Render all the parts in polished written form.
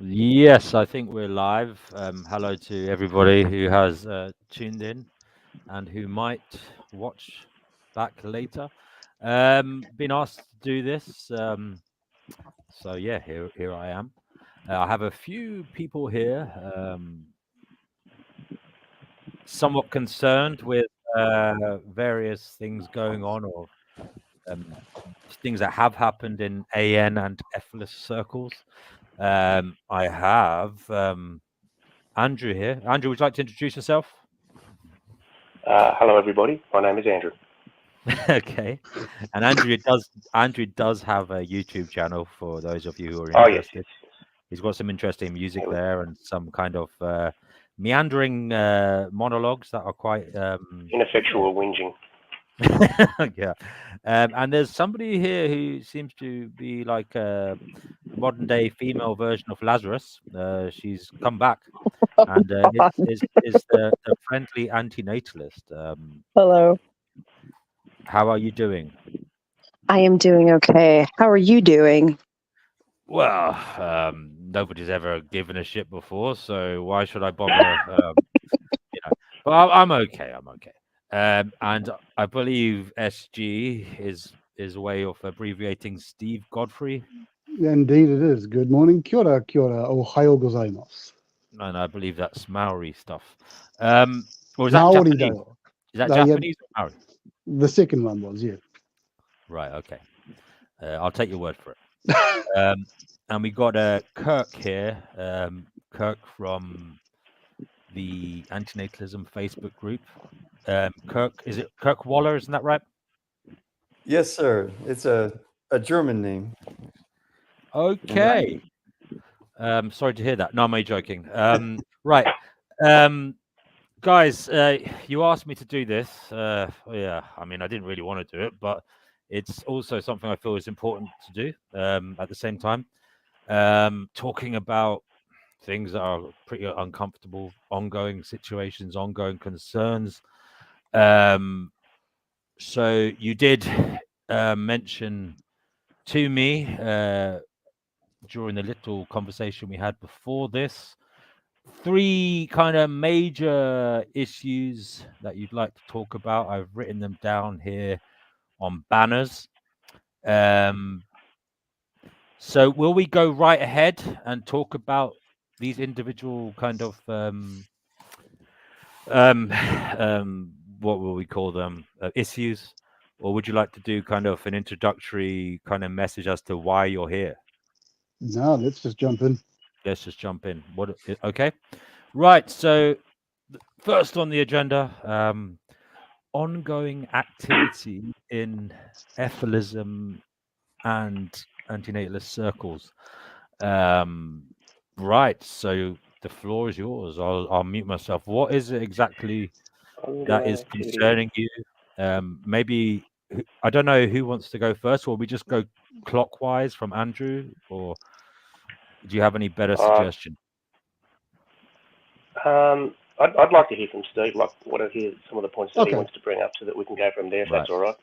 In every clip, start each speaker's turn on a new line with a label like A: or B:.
A: Yes, I think we're live. Hello to everybody who has tuned in and who might watch back later. Been asked to do this, so yeah, here I am. I have a few people here, somewhat concerned with various things going on, or um, things that have happened in AN and Efilis circles. I have Andrew here. Andrew, would you like to introduce yourself?
B: Hello, everybody. My name is Andrew.
A: Okay. And Andrew does have a YouTube channel for those of you who are
B: Oh, yes, yes,
A: interested. He's got some interesting music
B: yes.
A: there and some kind of meandering monologues that are quite yeah.
B: Ineffectual whinging.
A: Yeah. And there's somebody here who seems to be like a modern day female version of Lazarus. She's come back, and is the friendly antinatalist.
C: Hello.
A: How are you doing?
C: I am doing okay. How are you doing?
A: Well, nobody's ever given a shit before, so why should I bother? But I'm okay. I'm okay. And I believe SG is a way of abbreviating Steve Godfrey,
D: Indeed it is. Good morning. Kia ora, ohayo gozaimasu.
A: and I believe that's Maori stuff. Or is that
D: Maori
A: Japanese?
D: da.
A: Is that
D: Yeah,
A: Japanese or Maori?
D: the second one was, yeah.
A: Right. Okay. I'll take your word for it. And we got Kirk here. Kirk from the Antinatalism Facebook group. Kirk, is it Kirk Waller? Isn't that right?
E: Yes, sir. It's a German name.
A: Okay. Sorry to hear that. No, I'm only joking. Right. Guys, you asked me to do this. Yeah, I mean, I didn't really want to do it, but it's also something I feel is important to do at the same time. Talking about things that are pretty uncomfortable, ongoing situations, ongoing concerns. So you did mention to me during the little conversation we had before this, three kind of major issues that you'd like to talk about. I've written them down here on banners. So will we go right ahead and talk about these individual kind of what will we call them, issues, or would you like to do kind of an introductory kind of message as to why you're here?
D: No, let's just jump in.
A: Let's just jump in. Okay, right. So first on the agenda, ongoing activity in Efilism and antinatalist circles. Right. So the floor is yours. I'll mute myself. What is it exactly that is concerning you? Maybe I don't know who wants to go first, or we just go clockwise from Andrew, or do you have any better suggestion?
B: I'd like to hear from Steve, like what I hear some of the points that he
D: Okay.
B: wants to bring up, so that we can go from there. If that's all right.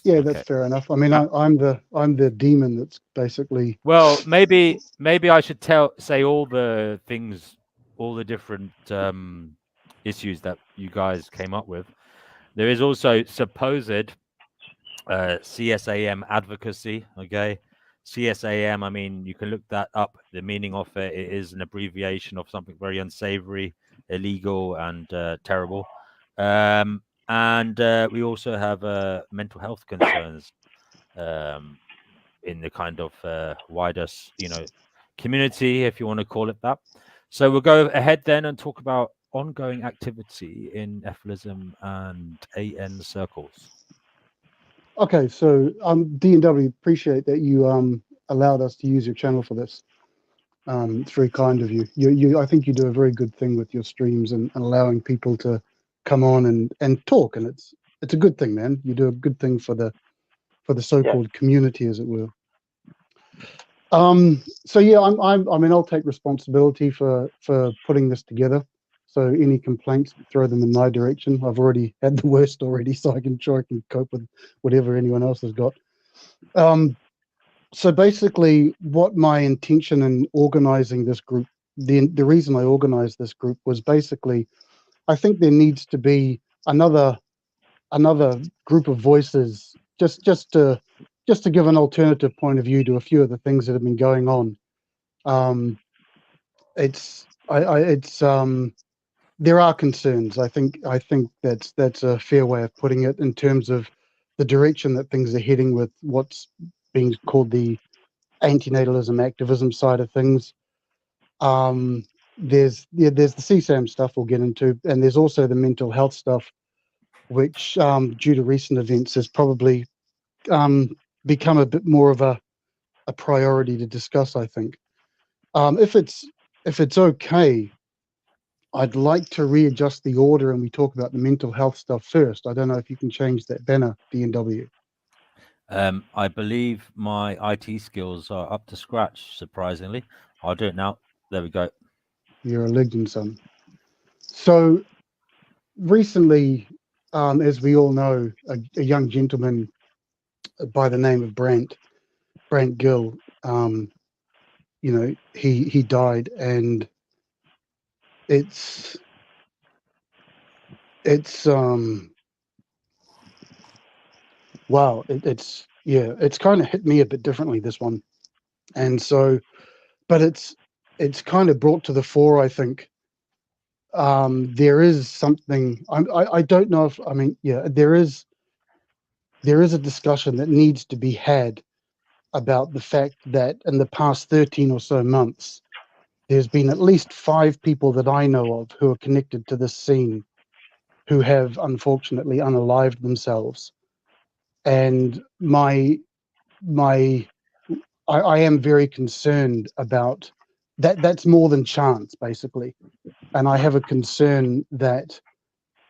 D: Yeah, that's fair enough. I mean, I'm the demon that's basically.
A: Well, maybe I should say all the things, all the different issues that you guys came up with. There is also supposed CSAM advocacy. Okay, CSAM. I mean, you can look that up. The meaning of it is an abbreviation of something very unsavory, illegal, and terrible. And we also have mental health concerns in the kind of wider, community, if you want to call it that. So we'll go ahead then and talk about ongoing activity in Efilism and AN circles.
D: Okay, so D&W, appreciate that you allowed us to use your channel for this. It's very kind of you. I think you do a very good thing with your streams and allowing people to come on and talk, and it's a good thing, man. You do a good thing for the so-called community, as it were. So yeah, I mean, I'll take responsibility for putting this together. So any complaints, throw them in my direction. I've already had the worst already, so I can cope with whatever anyone else has got. So basically, what my intention in organizing this group, the reason I organized this group was basically, I think there needs to be another group of voices, just to give an alternative point of view to a few of the things that have been going on. There are concerns. I think that's a fair way of putting it in terms of the direction that things are heading with what's being called the antinatalism activism side of things. There's the CSAM stuff we'll get into, and there's also the mental health stuff, which due to recent events has probably become a bit more of a priority to discuss, I think. If it's okay, I'd like to readjust the order and we talk about the mental health stuff first. I don't know if you can change that banner, DNW.
A: I believe my IT skills are up to scratch, surprisingly. I'll do it now. There we go.
D: You're a legend, son. So recently, as we all know, a young gentleman by the name of Brant Gill, he died, and it's wow, it's kind of hit me a bit differently, this one. And so, but it's kind of brought to the fore, I think. There is something, I don't know if, there is a discussion that needs to be had about the fact that in the past 13 or so months, there's been at least 5 people that I know of who are connected to this scene who have unfortunately unalived themselves. And I am very concerned about that. That's more than chance, basically. And I have a concern that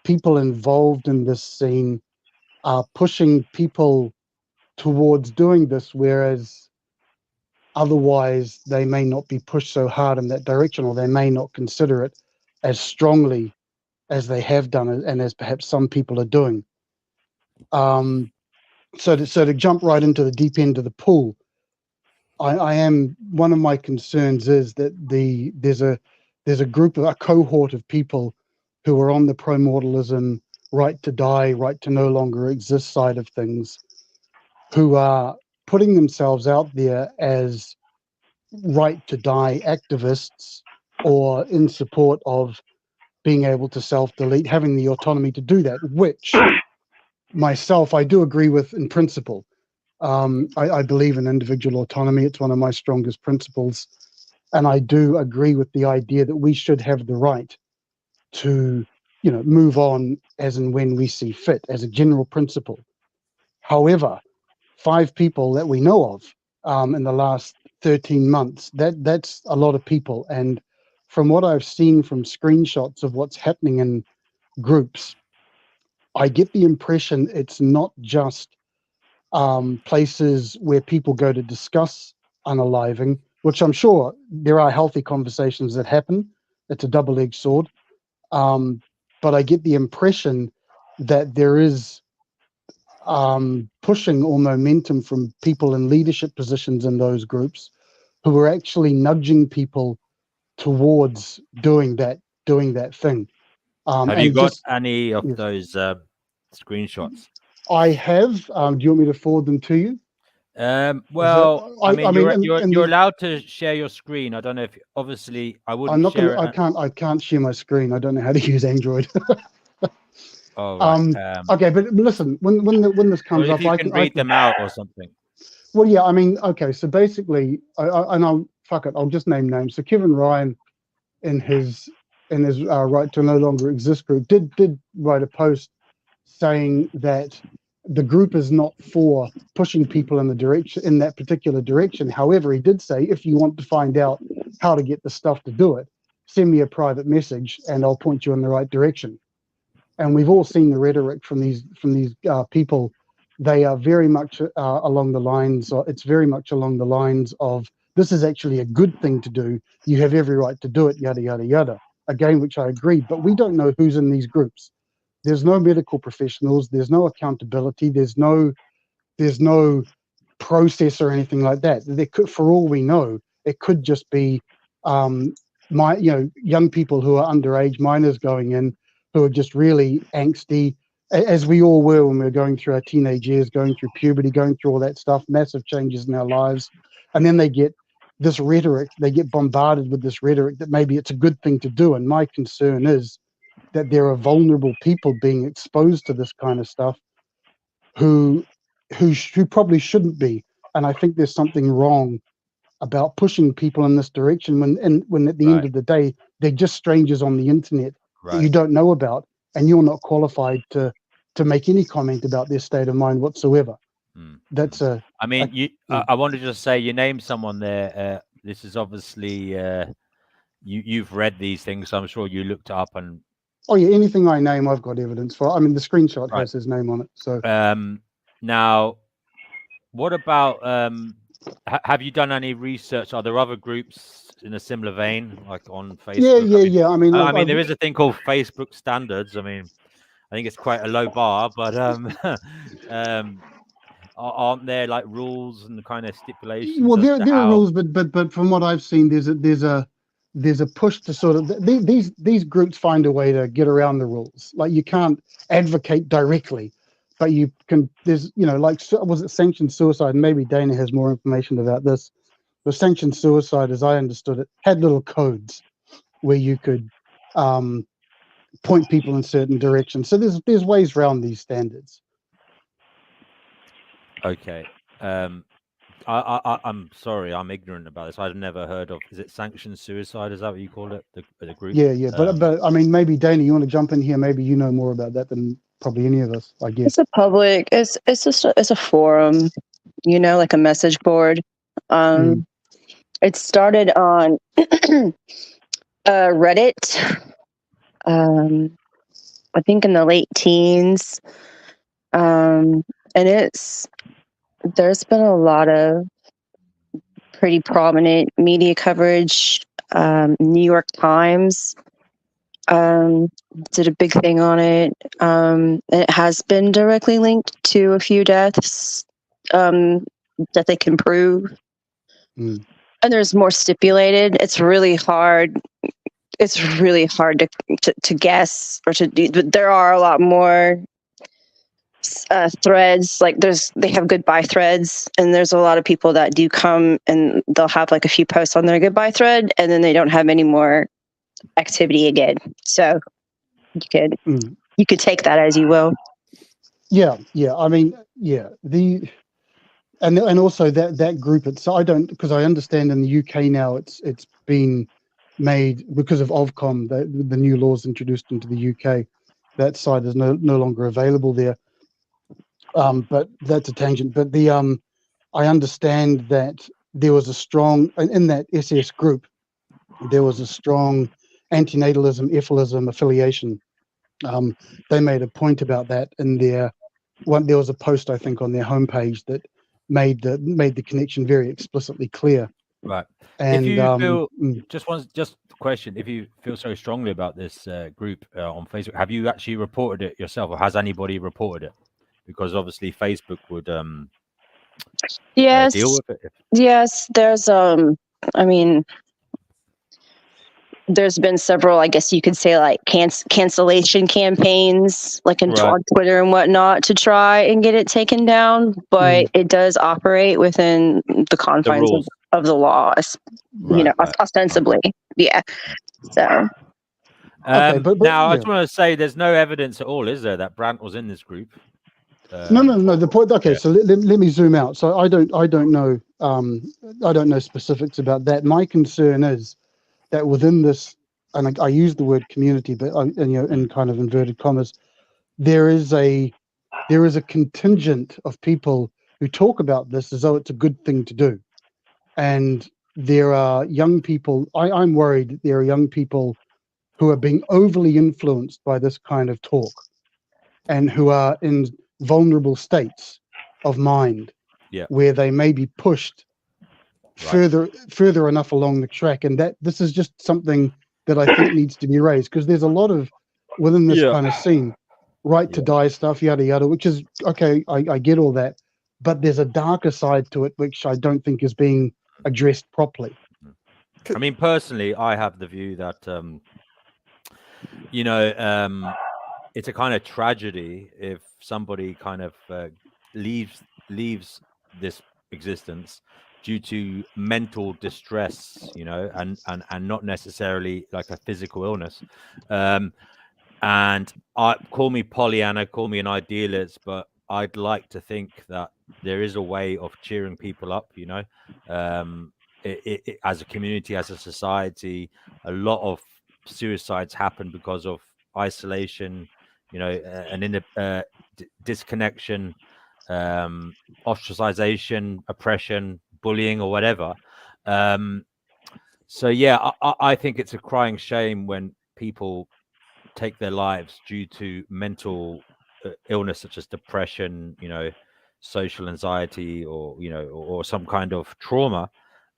D: people involved in this scene are pushing people towards doing this, whereas otherwise they may not be pushed so hard in that direction, or they may not consider it as strongly as they have done it, and as perhaps some people are doing. So to jump right into the deep end of the pool, one of my concerns is that there's a cohort of people who are on the pro-mortalism, right to die, right to no longer exist side of things, who are putting themselves out there as right to die activists, or in support of being able to self-delete, having the autonomy to do that, which myself, I do agree with in principle. I believe in individual autonomy. It's one of my strongest principles. And I do agree with the idea that we should have the right to, move on as and when we see fit, as a general principle. However, 5 people that we know of in the last 13 months, that's a lot of people. And from what I've seen from screenshots of what's happening in groups, I get the impression it's not just places where people go to discuss unaliving, which I'm sure there are healthy conversations that happen. It's a double-edged sword. But I get the impression that there is pushing or momentum from people in leadership positions in those groups who are actually nudging people towards doing that thing.
A: Have you got any of those screenshots?
D: I have. Do you want me to forward them to you?
A: Well, you're allowed to share your screen. I don't know if, obviously, I wouldn't share it.
D: I can't share my screen. I don't know how to use Android.
A: Oh, right.
D: Okay, but listen, when this comes up,
A: I can read them out or something.
D: Well, yeah, I mean, okay, so basically, I'll just name names. So Kevin Ryan, in his right to no longer exist group, did write a post saying that the group is not for pushing people in that particular direction. However, he did say, if you want to find out how to get the stuff to do it, send me a private message and I'll point you in the right direction. And we've all seen the rhetoric from these people. They are very much along the lines. It's very much along the lines of, this is actually a good thing to do. You have every right to do it. Yada yada yada. Again, which I agree. But we don't know who's in these groups. There's no medical professionals. There's no accountability. There's no process or anything like that. There could, for all we know, it could just be young people who are underage, minors going in, who are just really angsty, as we all were when we were going through our teenage years, going through puberty, going through all that stuff, massive changes in our lives. And then they get this rhetoric, they get bombarded with this rhetoric that maybe it's a good thing to do. And my concern is that there are vulnerable people being exposed to this kind of stuff who probably shouldn't be. And I think there's something wrong about pushing people in this direction when at the end of the day, they're just strangers on the internet that you don't know about, and you're not qualified to make any comment about their state of mind whatsoever. That's
A: I wanted to just say, you named someone there. This is obviously you've read these things, so I'm sure you looked up and.
D: Oh yeah, anything I name, I've got evidence for. I mean, the screenshot has his name on it. So
A: now, what about? Have you done any research? Are there other groups in a similar vein, like on Facebook?
D: Yeah. I mean,
A: there is a thing called Facebook standards. I mean, I think it's quite a low bar, but aren't there like rules and kind of stipulations?
D: Well, there are rules, but from what I've seen, there's a push to sort of these groups find a way to get around the rules. Like, you can't advocate directly, but you can. There's like, was it sanctioned suicide? And maybe Dana has more information about this. The sanctioned suicide, as I understood it, had little codes where you could point people in certain directions. So there's ways around these standards.
A: Okay. I'm sorry, I'm ignorant about this. I've never heard of. Is it sanctioned suicide? Is that what you call it? The group?
D: Yeah. But I mean, maybe Dana, you want to jump in here? Maybe you know more about that than probably any of us, I guess.
C: It's a public. It's just it's a forum, like a message board. It started on Reddit. I think in the late teens. And there's been a lot of pretty prominent media coverage. New York Times did a big thing on it. It has been directly linked to a few deaths that they can prove. And there's more stipulated. It's really hard. It's really hard to guess or to do. But there are a lot more threads. Like, they have goodbye threads, and there's a lot of people that do come and they'll have like a few posts on their goodbye thread, and then they don't have any more activity again. So you could take that as you will.
D: Yeah. I mean, yeah. And also that group. So because I understand in the UK now it's been made because of Ofcom, the new laws introduced into the UK. That site is no longer available there. But that's a tangent. But I understand that there was a strong in that SS group. There was a strong antinatalism, Efilism affiliation. They made a point about that in there was a post, I think, on their homepage that made the connection very explicitly clear.
A: Right.
D: And
A: if you feel just a question, if you feel so strongly about this group on Facebook, have you actually reported it yourself, or has anybody reported it? Because obviously Facebook would deal with it.
C: Yes, there's there's been several, I guess you could say, like cancellation campaigns, like on Twitter and whatnot, to try and get it taken down. But it does operate within the confines of the law, ostensibly. Yeah. So.
D: But
A: now I just want to say, there's no evidence at all, is there, that Brandt was in this group?
D: No. The point. Okay, so let me zoom out. So I don't know. I don't know specifics about that. My concern is that within this, and I use the word community, but in kind of inverted commas, there is a contingent of people who talk about this as though it's a good thing to do, and there are young people. I'm worried that there are young people who are being overly influenced by this kind of talk, and who are in vulnerable states of mind, where they may be pushed further enough along the track, and that this is just something that I think needs to be raised, because there's a lot of within this kind of scene, to die stuff, yada yada, which is okay. I get all that, but there's a darker side to it which I don't think is being addressed properly.
A: I mean, personally, I have the view that it's a kind of tragedy if somebody kind of leaves this existence due to mental distress, and not necessarily like a physical illness. And call me Pollyanna, call me an idealist, but I'd like to think that there is a way of cheering people up, as a community, as a society. A lot of suicides happen because of isolation, disconnection, ostracization, oppression, bullying, or whatever. So yeah, I think it's a crying shame when people take their lives due to mental illness such as depression, social anxiety, or some kind of trauma.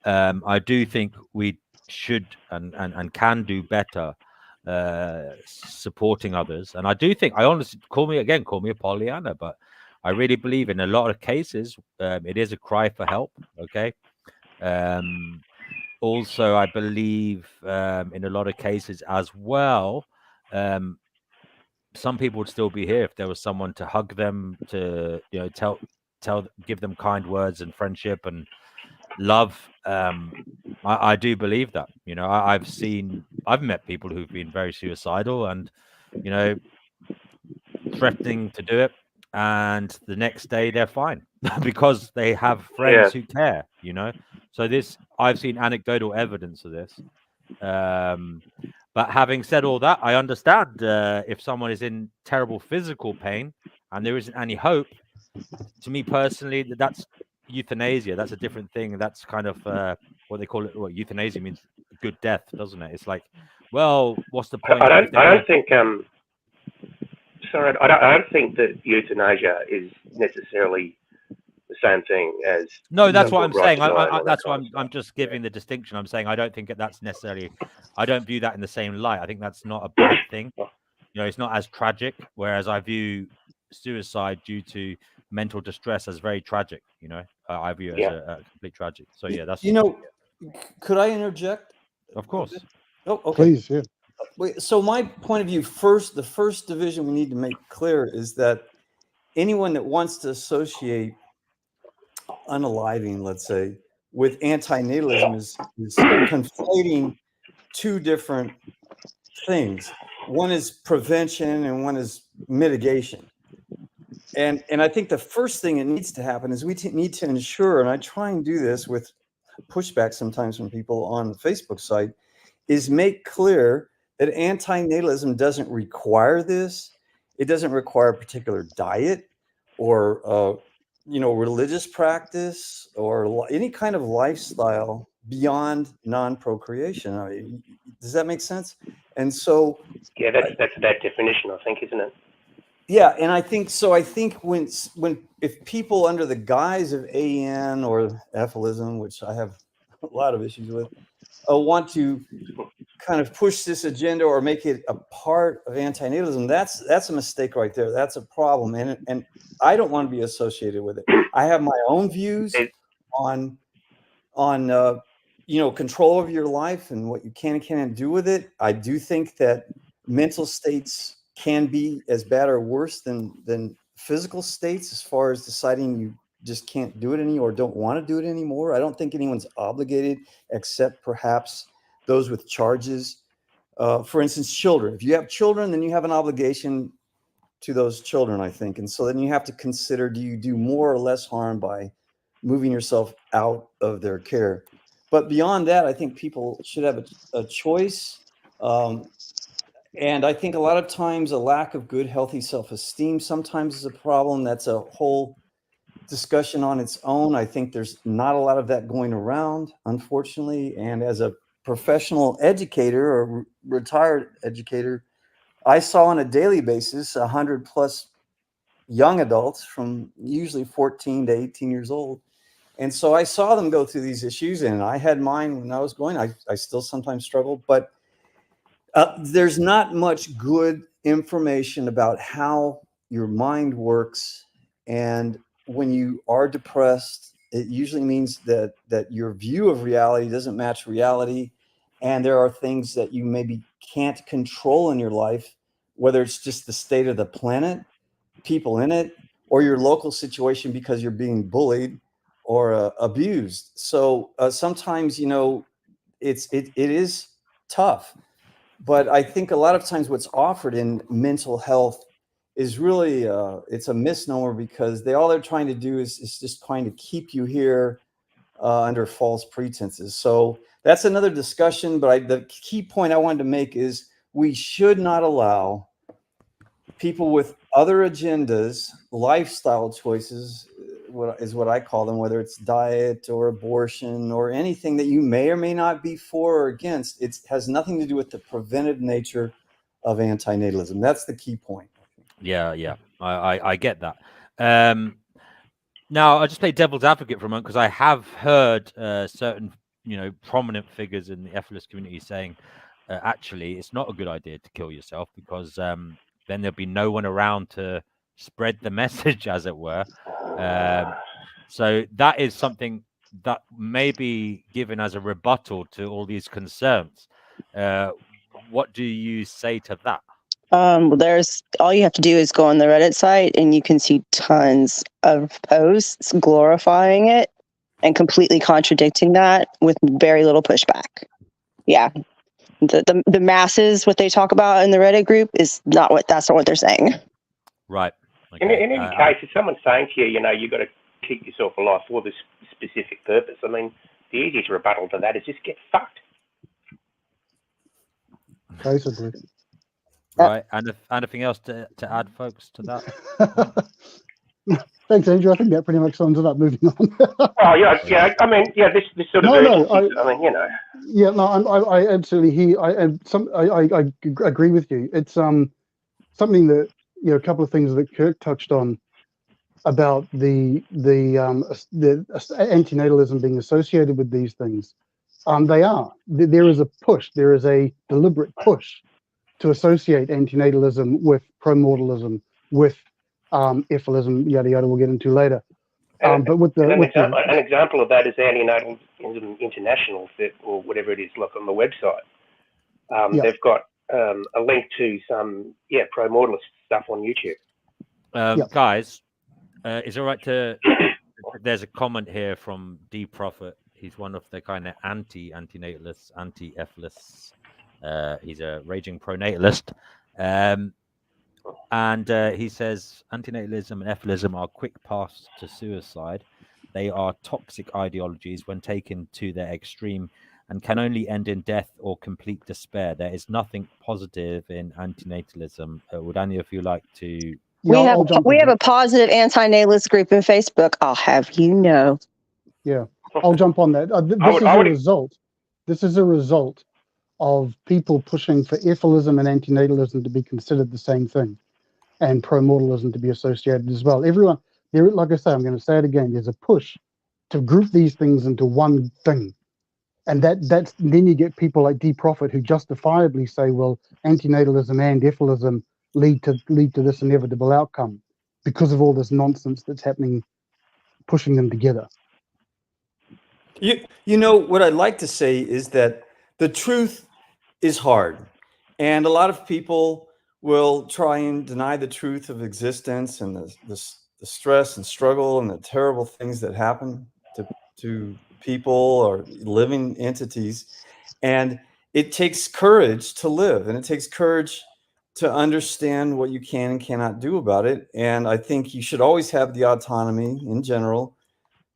A: I do think we should and can do better supporting others. And I do think, I honestly, call me a Pollyanna, but I really believe in a lot of cases it is a cry for help. Okay. Also, I believe in a lot of cases as well, some people would still be here if there was someone to hug them, to give them kind words and friendship and love. I do believe that. I've met people who've been very suicidal and threatening to do it, and the next day they're fine because they have friends who care. So I've seen anecdotal evidence of this. But having said all that, I understand if someone is in terrible physical pain and there isn't any hope. To me personally, that's euthanasia. That's a different thing. That's kind of what they call it. What euthanasia means, good death, doesn't it? It's like, well, what's the point?
B: I don't think that euthanasia is necessarily the same thing as.
A: No, that's what I'm saying. That's why I'm just giving the distinction. I'm saying I don't think that's necessarily. I don't view that in the same light. I think that's not a bad thing. It's not as tragic. Whereas I view suicide due to mental distress as very tragic. I view it as a complete tragic. So yeah, that's.
E: Could I interject?
A: Of course.
E: Oh, okay.
D: Please, yeah.
E: Wait, so my point of view, the first division we need to make clear is that anyone that wants to associate unaliving, let's say, with antinatalism is conflating two different things. One is prevention and one is mitigation. And I think the first thing that needs to happen is we need to ensure, and I try and do this with pushback sometimes from people on the Facebook site, is make clear that antinatalism doesn't require this. It doesn't require a particular diet or religious practice or any kind of lifestyle beyond non-procreation. I mean, does that make sense? And so,
B: yeah, that's that definition, I think, isn't it?
E: Yeah, and I think so. I think if people under the guise of AN or Efilism, which I have a lot of issues with, want to kind of push this agenda or make it a part of antinatalism, that's a mistake right there. That's a problem, and I don't want to be associated with it. I have my own views on control of your life and what you can and can't do with it. I do think that mental states can be as bad or worse than physical states as far as deciding you just can't do it anymore or don't want to do it anymore. I don't think anyone's obligated except perhaps those with charges. For instance, children. If you have children, then you have an obligation to those children, I think. And so then you have to consider, do you do more or less harm by moving yourself out of their care? But beyond that, I think people should have a choice. And I think a lot of times a lack of good, healthy self-esteem sometimes is a problem. That's a whole discussion on its own. I think there's not a lot of that going around, unfortunately. And as a professional educator or retired educator, I saw on a daily basis 100 plus young adults from usually 14 to 18 years old. And so I saw them go through these issues, and I had mine when I was going. I still sometimes struggle, but there's not much good information about how your mind works and when you are depressed, it usually means that your view of reality doesn't match reality, and there are things that you maybe can't control in your life, whether it's just the state of the planet, people in it, or your local situation because you're being bullied or abused. So sometimes, you know, it is tough, but I think a lot of times what's offered in mental health is really it's a misnomer, because all they're trying to do is just trying to keep you here under false pretenses. So that's another discussion. But the key point I wanted to make is we should not allow people with other agendas, lifestyle choices, what I call them, whether it's diet or abortion or anything that you may or may not be for or against. It has nothing to do with the preventive nature of antinatalism. That's the key point.
A: Yeah, I get that. Now I'll just play devil's advocate for a moment, because I have heard certain, you know, prominent figures in the Efilism community saying, actually, it's not a good idea to kill yourself, because then there'll be no one around to spread the message, as it were. So that is something that may be given as a rebuttal to all these concerns. What do you say to that?
C: There's all you have to do is go on the Reddit site, and you can see tons of posts glorifying it and completely contradicting that with very little pushback. Yeah, the masses, what they talk about in the Reddit group is not what they're saying.
A: Right. Okay.
B: In any case, if someone's saying to you, you know, you've got to keep yourself alive for this specific purpose, I mean, the easiest rebuttal to that is just get fucked.
D: Basically.
A: Right. And anything else to add, folks, to that?
D: Thanks, Andrew. I think that pretty much sums it up. Moving on.
B: Oh yeah. I mean, yeah, this sort of urgency, I mean, you know.
D: Yeah, no, I absolutely hear. I agree with you. It's something that, you know, a couple of things that Kirk touched on about the antinatalism being associated with these things. They are. There is a push. There is a deliberate push to associate antinatalism with promortalism, with Efilism, yada yada. We'll get into later. But with
B: an example of that is Antinatalism International, or whatever it is, like on the website. They've got a link to some pro-mortalist stuff on YouTube.
A: Guys, is it all right to? There's a comment here from D Prophet. He's one of the kind of anti-antinatalists, anti-Efilists. He's a raging pronatalist. And he says antinatalism and Efilism are quick paths to suicide. They are toxic ideologies when taken to their extreme, and can only end in death or complete despair. There is nothing positive in antinatalism. Would any of you like to?
C: We have a positive antinatalist group in Facebook. I'll have you know.
D: Yeah, I'll jump on that. This is a result of people pushing for Efilism and antinatalism to be considered the same thing, and promortalism to be associated as well. Everyone, there, like I say, I'm going to say it again. There's a push to group these things into one thing, and that's then you get people like D Prophet who justifiably say, well, antinatalism and Efilism lead to this inevitable outcome because of all this nonsense that's happening, pushing them together.
E: You know what I'd like to say is that the truth is hard, and a lot of people will try and deny the truth of existence and the stress and struggle and the terrible things that happen to people or living entities. And it takes courage to live, and it takes courage to understand what you can and cannot do about it. And I think you should always have the autonomy in general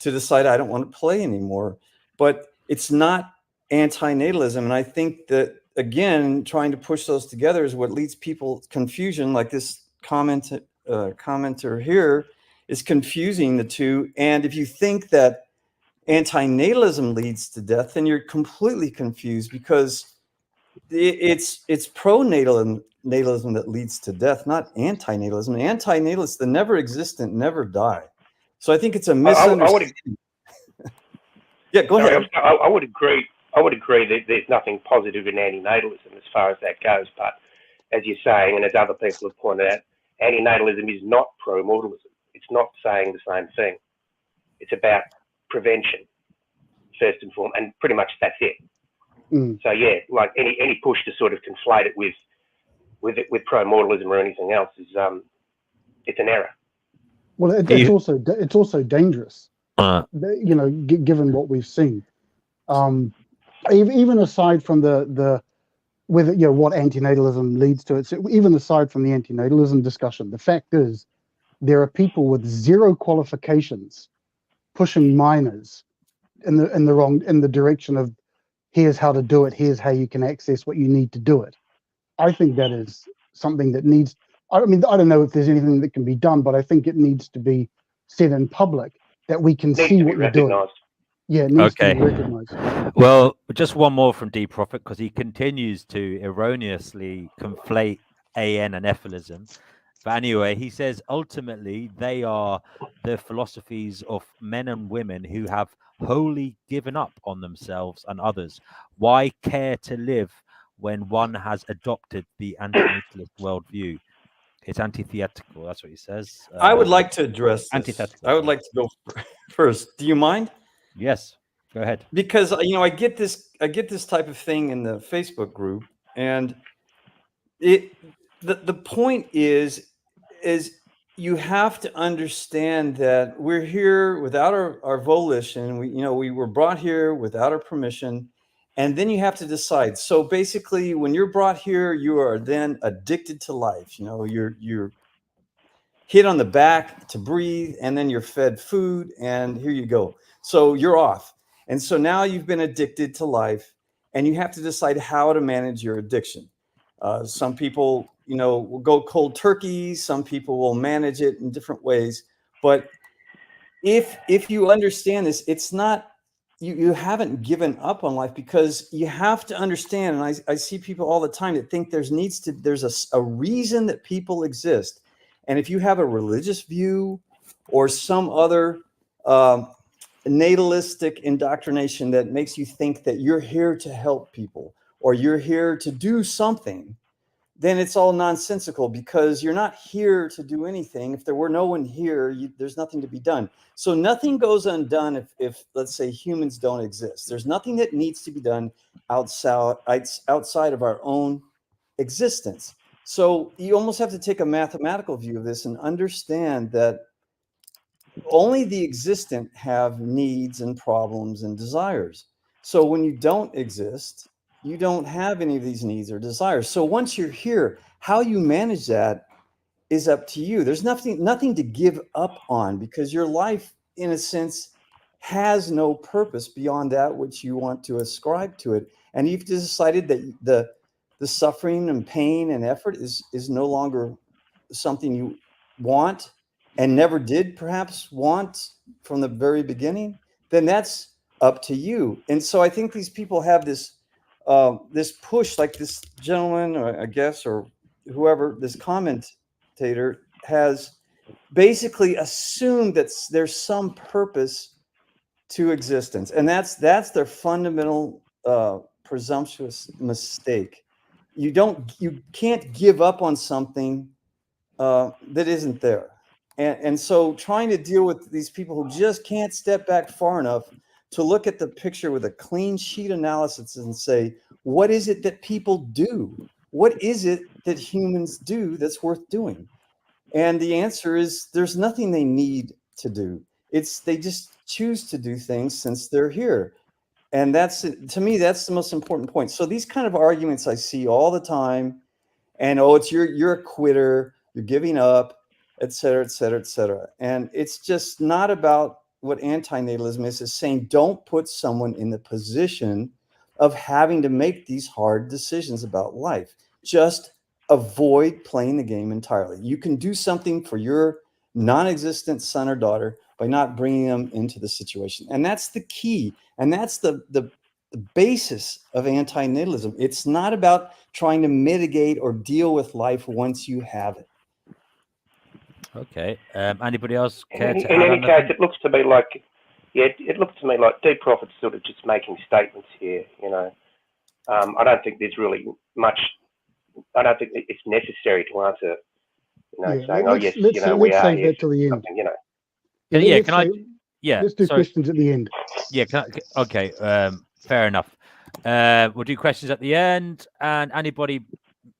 E: to decide, I don't want to play anymore. But it's not antinatalism. And I think that, again, trying to push those together is what leads people confusion, like this commenter here is confusing the two. And if you think that antinatalism leads to death, then you're completely confused, because it's pronatalism that leads to death, not antinatalism. Antinatalists, the never existent, never die. So I think it's a misunderstanding. Yeah, go ahead.
B: I would agree. I would agree that there's nothing positive in antinatalism as far as that goes. But as you're saying, and as other people have pointed out, antinatalism is not pro-mortalism. it's not saying the same thing. It's about prevention first and foremost, and pretty much that's it. So yeah, like any push to sort of conflate it with pro-mortalism or anything else is it's an error.
D: Well, it's also dangerous. You know, given what we've seen, even aside from the with, you know, what antinatalism leads to, it's even aside from the antinatalism discussion, the fact is there are people with zero qualifications pushing minors in the direction of, here's how to do it, here's how you can access what you need to do it. I think that is something that needs, I mean, I don't know if there's anything that can be done, but I think it needs to be said in public that we can see what you're doing. Yeah, it needs to be recognized.
A: Well, just one more from D Prophet, because he continues to erroneously conflate AN and Efilism. But anyway, he says ultimately they are the philosophies of men and women who have wholly given up on themselves and others. Why care to live when one has adopted the antinatalist worldview? It's antithetical. That's what he says.
E: I would like to address this.
A: Antithetical.
E: I would like to go first. Do you mind?
A: Yes, go ahead.
E: Because, you know, I get this type of thing in the Facebook group, and the point is you have to understand that we're here without our volition. We were brought here without our permission, and then you have to decide. So basically, when you're brought here, you are then addicted to life. You know, you're hit on the back to breathe, and then you're fed food, and here you go. So you're off. And so now you've been addicted to life, and you have to decide how to manage your addiction. Some people, you know, will go cold turkey. Some people will manage it in different ways. But if you understand this, it's not, you haven't given up on life, because you have to understand, and I see people all the time that think there's a reason that people exist. And if you have a religious view or some other natalistic indoctrination that makes you think that you're here to help people or you're here to do something, then it's all nonsensical, because you're not here to do anything. If there were no one here, there's nothing to be done. So nothing goes undone if let's say humans don't exist. There's nothing that needs to be done outside of our own existence. So you almost have to take a mathematical view of this and understand that only the existent have needs and problems and desires. So when you don't exist, you don't have any of these needs or desires. So once you're here, how you manage that is up to you. There's nothing to give up on, because your life, in a sense, has no purpose beyond that which you want to ascribe to it. And you've decided that the suffering and pain and effort is no longer something you want and never did perhaps want from the very beginning, then that's up to you. And so I think these people have this push, like this gentleman, or I guess, or whoever, this commentator has basically assumed that there's some purpose to existence. And that's their fundamental presumptuous mistake. You can't give up on something that isn't there. And so trying to deal with these people who just can't step back far enough to look at the picture with a clean sheet analysis and say, what is it that people do? What is it that humans do that's worth doing? And the answer is there's nothing they need to do. They just choose to do things since they're here. And to me, that's the most important point. So these kind of arguments I see all the time, and it's you're a quitter, you're giving up, et cetera, et cetera, et cetera. And it's just not about what antinatalism is saying, don't put someone in the position of having to make these hard decisions about life. Just avoid playing the game entirely. You can do something for your non-existent son or daughter by not bringing them into the situation. And that's the key. And that's the basis of antinatalism. It's not about trying to mitigate or deal with life once you have it.
A: Okay. Anybody else care to
B: in
A: add
B: any case, it looks to me like, D Prophet's sort of just making statements here. You know, I don't think there's really much. I don't think it's necessary to answer, saying, "Oh yes,
D: let's
B: we are
D: save
B: here
D: that
B: for
D: till the end.
B: something,"
A: Yeah,
D: let's
A: can I?
D: say-
A: Yeah,
D: Let's do
A: sorry.
D: questions at the end.
A: Yeah, okay. Fair enough. We'll do questions at the end, and anybody,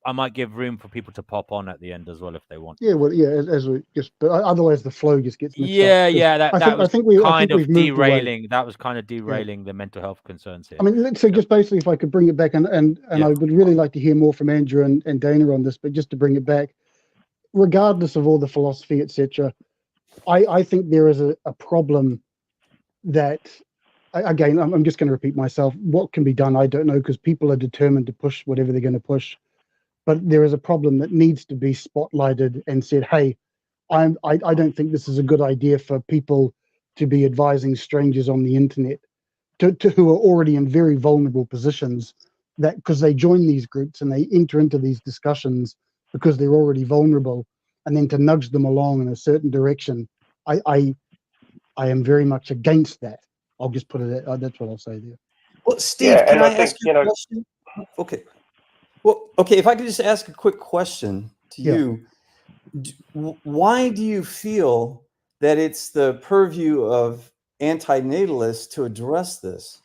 A: I might give room for people to pop on at the end as well if they want.
D: Yeah, well, yeah, as we just, but otherwise the flow just gets mixed up.
A: Yeah. That was kind of
D: we've moved away.
A: derailing. That was kind of derailing the mental health concerns here.
D: I mean, let's say just basically, if I could bring it back, and I would really like to hear more from Andrew and Dana on this, but just to bring it back, regardless of all the philosophy, etc., I think there is a problem that, again, I'm just going to repeat myself. What can be done, I don't know, because people are determined to push whatever they're going to push. But there is a problem that needs to be spotlighted and said, hey, I don't think this is a good idea for people to be advising strangers on the internet to who are already in very vulnerable positions, that because they join these groups and they enter into these discussions because they're already vulnerable, and then to nudge them along in a certain direction. I am very much against that. I'll just put it at, that's what I'll say there.
E: Well, Steve,
B: Yeah,
E: can
B: and
E: I
B: I think,
E: ask you a question? Okay. Well, okay, if I could just ask a quick question to you. Why do you feel that it's the purview of antinatalists to address this?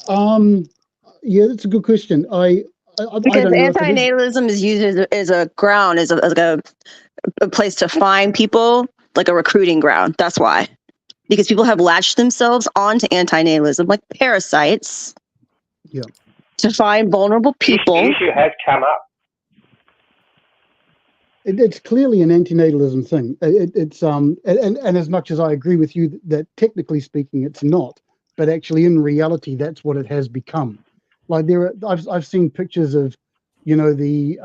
D: Yeah, that's a good question. I
C: Because
D: don't know if it is.
C: antinatalism is used as a ground, as a place to find people, like a recruiting ground. That's why. Because people have latched themselves onto antinatalism like parasites.
D: Yeah.
C: To find vulnerable people.
B: The issue has come up.
D: It's clearly an antinatalism thing. It's and as much as I agree with you that technically speaking it's not, but actually in reality that's what it has become. Like I've seen pictures of, the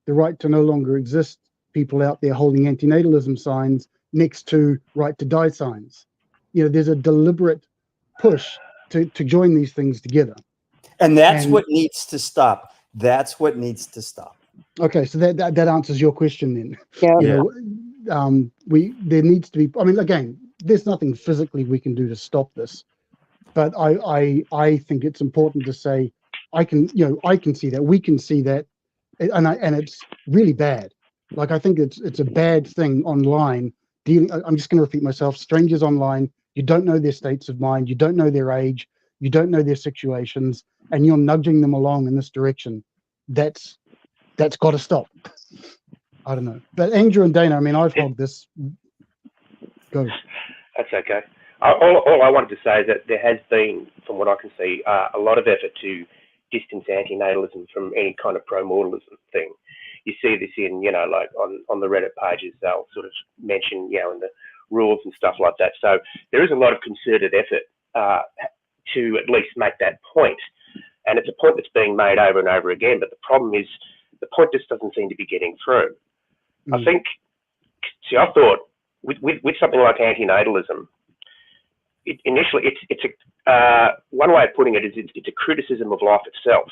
D: right to no longer exist people out there holding antinatalism signs next to right to die signs. There's a deliberate push to join these things together.
E: And that's what needs to stop. That's what needs to stop.
D: Okay, so that answers your question then.
C: Yeah.
D: There needs to be. I mean, again, there's nothing physically we can do to stop this, but I think it's important to say I can see that, we can see that, and it's really bad. Like I think it's a bad thing online. I'm just going to repeat myself. Strangers online, you don't know their states of mind, you don't know their age, you don't know their situations, and you're nudging them along in this direction. That's got to stop. I don't know. But Andrew and Dana, I mean, I've held this. Go.
B: That's okay. All I wanted to say is that there has been, from what I can see, a lot of effort to distance antinatalism from any kind of pro-mortalism thing. You see this in, like on the Reddit pages, they'll sort of mention, in the rules and stuff like that. So there is a lot of concerted effort to at least make that point. And it's a point that's being made over and over again. But the problem is the point just doesn't seem to be getting through. I think, I thought with something like antinatalism, initially it's a one way of putting it is it's a criticism of life itself,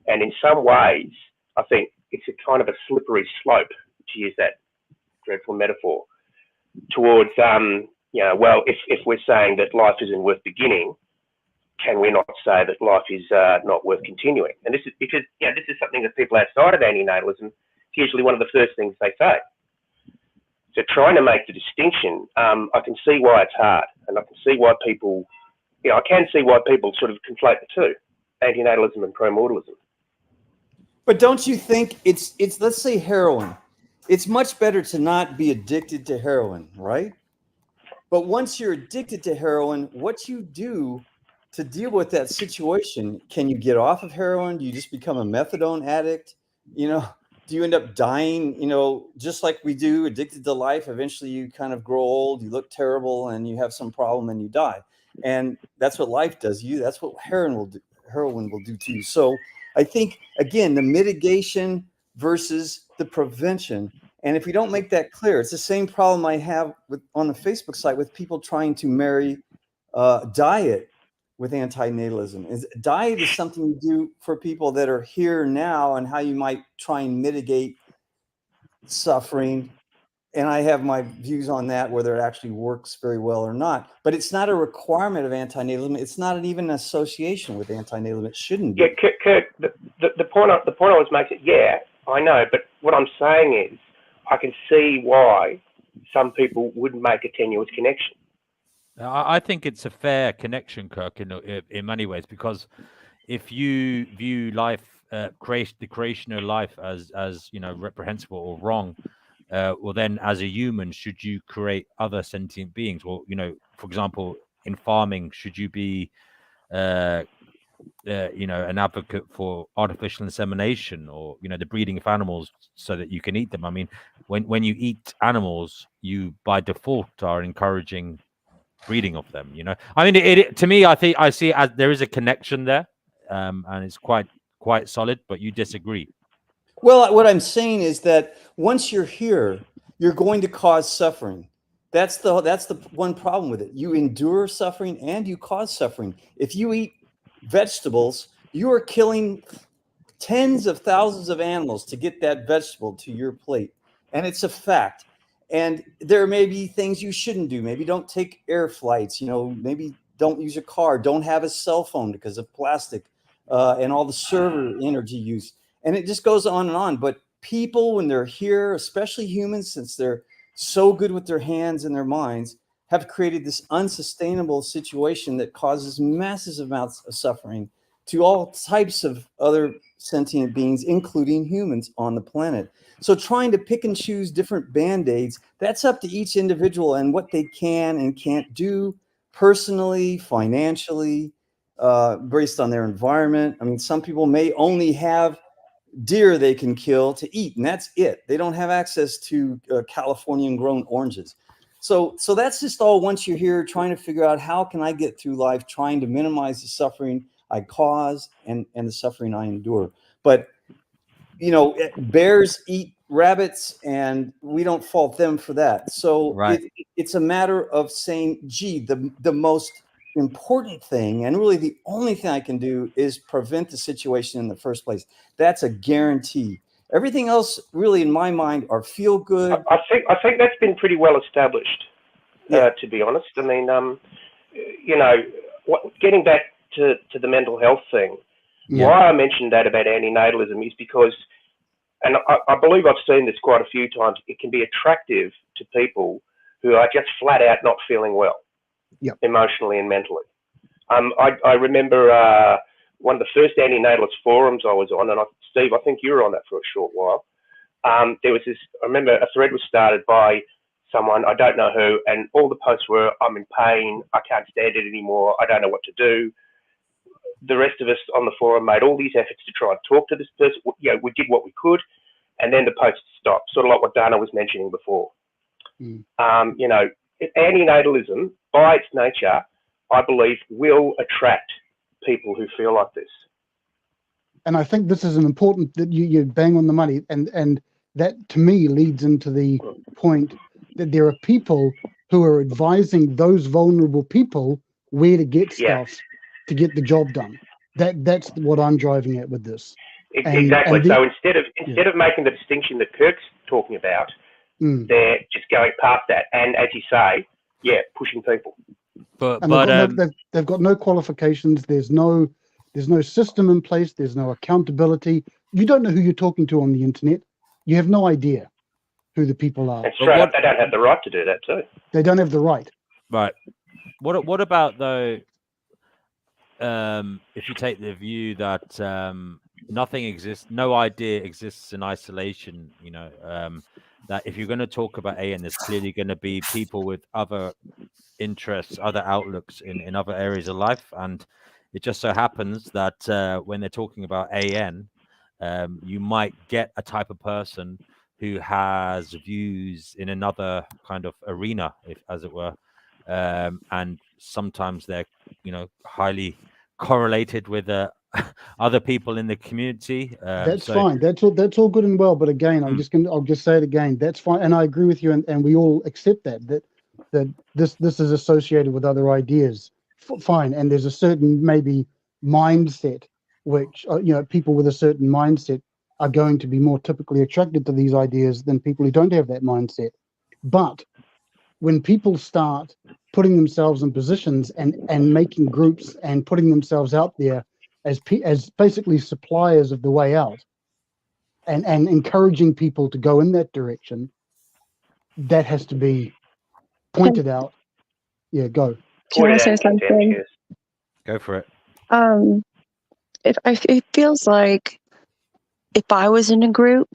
B: and in some ways I think it's a kind of a slippery slope, to use that dreadful metaphor, towards well, if we're saying that life isn't worth beginning, can we not say that life is not worth continuing? And this is because this is something that people outside of antinatalism, it's usually one of the first things they say. So trying to make the distinction, I can see why it's hard, and I can see why people, I can see why people sort of conflate the two, antinatalism and pro-mortalism.
E: But don't you think it's let's say heroin. It's much better to not be addicted to heroin, right? But once you're addicted to heroin, what you do to deal with that situation, can you get off of heroin? Do you just become a methadone addict? Do you end up dying, just like we do, addicted to life? Eventually you kind of grow old, you look terrible, and you have some problem and you die. And that's what life does to you. That's what heroin will do to you. So I think, again, the mitigation versus the prevention. And if we don't make that clear, it's the same problem I have on the Facebook site with people trying to marry diet with antinatalism. Diet is something you do for people that are here now, and how you might try and mitigate suffering. And I have my views on that, whether it actually works very well or not. But it's not a requirement of antinatalism. It's not even an association with antinatalism. It shouldn't be.
B: Yeah, Kirk, the point I was making, I know, but what I'm saying is, I can see why some people wouldn't make a tenuous connection.
A: I think it's a fair connection, Kirk, in many ways, because if you view life, the creation of life as reprehensible or wrong, well, then as a human, should you create other sentient beings? Well, for example, in farming, should you be an advocate for artificial insemination, or the breeding of animals so that you can eat them? I mean, when you eat animals, you by default are encouraging breeding of them. I mean, to me, I see as there is a connection there, and it's quite solid. But you disagree?
E: Well, what I'm saying is that once you're here, you're going to cause suffering. That's the one problem with it. You endure suffering and you cause suffering. If you eat vegetables, you are killing tens of thousands of animals to get that vegetable to your plate. And it's a fact. And there may be things you shouldn't do. Maybe don't take air flights, maybe don't use your car, don't have a cell phone because of plastic and all the server energy use. And it just goes on and on. But people, when they're here, especially humans, since they're so good with their hands and their minds, have created this unsustainable situation that causes massive amounts of suffering to all types of other sentient beings, including humans on the planet. So trying to pick and choose different band-aids, that's up to each individual and what they can and can't do personally, financially, based on their environment. I mean, some people may only have deer they can kill to eat, and that's it. They don't have access to Californian grown oranges. So that's just all once you're here trying to figure out how can I get through life, trying to minimize the suffering I cause and the suffering I endure. But, bears eat rabbits and we don't fault them for that. So
A: right.
E: It's a matter of saying, gee, the most important thing, and really the only thing I can do, is prevent the situation in the first place. That's a guarantee. Everything else, really, in my mind, are feel good.
B: I think that's been pretty well established.
E: Yeah.
B: To be honest, I mean, getting back to the mental health thing.
D: Yeah.
B: Why I mentioned that about antinatalism is because, and I believe I've seen this quite a few times, it can be attractive to people who are just flat out not feeling well.
D: Yep.
B: Emotionally and mentally. I remember one of the first antinatalist forums I was on, and Steve, I think you were on that for a short while. There was this, I remember a thread was started by someone, I don't know who, and all the posts were, I'm in pain, I can't stand it anymore, I don't know what to do. The rest of us on the forum made all these efforts to try and talk to this person. We did what we could, and then the post stopped, sort of like what Dana was mentioning before. Antinatalism, by its nature, I believe, will attract people who feel like this.
D: And I think this is an important, that you bang on the money, and that to me leads into the point that there are people who are advising those vulnerable people where to get stuff to get the job done. That's what I'm driving at with this.
B: Exactly. So instead of making the distinction that Kirk's talking about, they're just going past that, and as you say, pushing people.
D: But they've got no qualifications. There's no system in place. There's no accountability. You don't know who you're talking to on the internet. You have no idea who the people are.
B: And straight up, they don't have the right to do that too.
D: They don't have the right.
A: Right. What about though? If you take the view that nothing exists, no idea exists in isolation, that if you're going to talk about AN, there's clearly going to be people with other interests, other outlooks in other areas of life. And it just so happens that when they're talking about AN, you might get a type of person who has views in another kind of arena, as it were. And sometimes they're, highly correlated with other people in the community.
D: That's fine. That's all good and well. But again, I'll just say it again. That's fine, and I agree with you, and we all accept that this is associated with other ideas. Fine, and there's a certain maybe mindset which people with a certain mindset are going to be more typically attracted to these ideas than people who don't have that mindset. But when people start putting themselves in positions and making groups and putting themselves out there as basically suppliers of the way out, and encouraging people to go in that direction, that has to be pointed out. Yeah, go.
C: Can I
B: Pointed out
C: say
B: and condemned,
C: something?
B: yes.
A: Go for it.
C: It feels like if I was in a group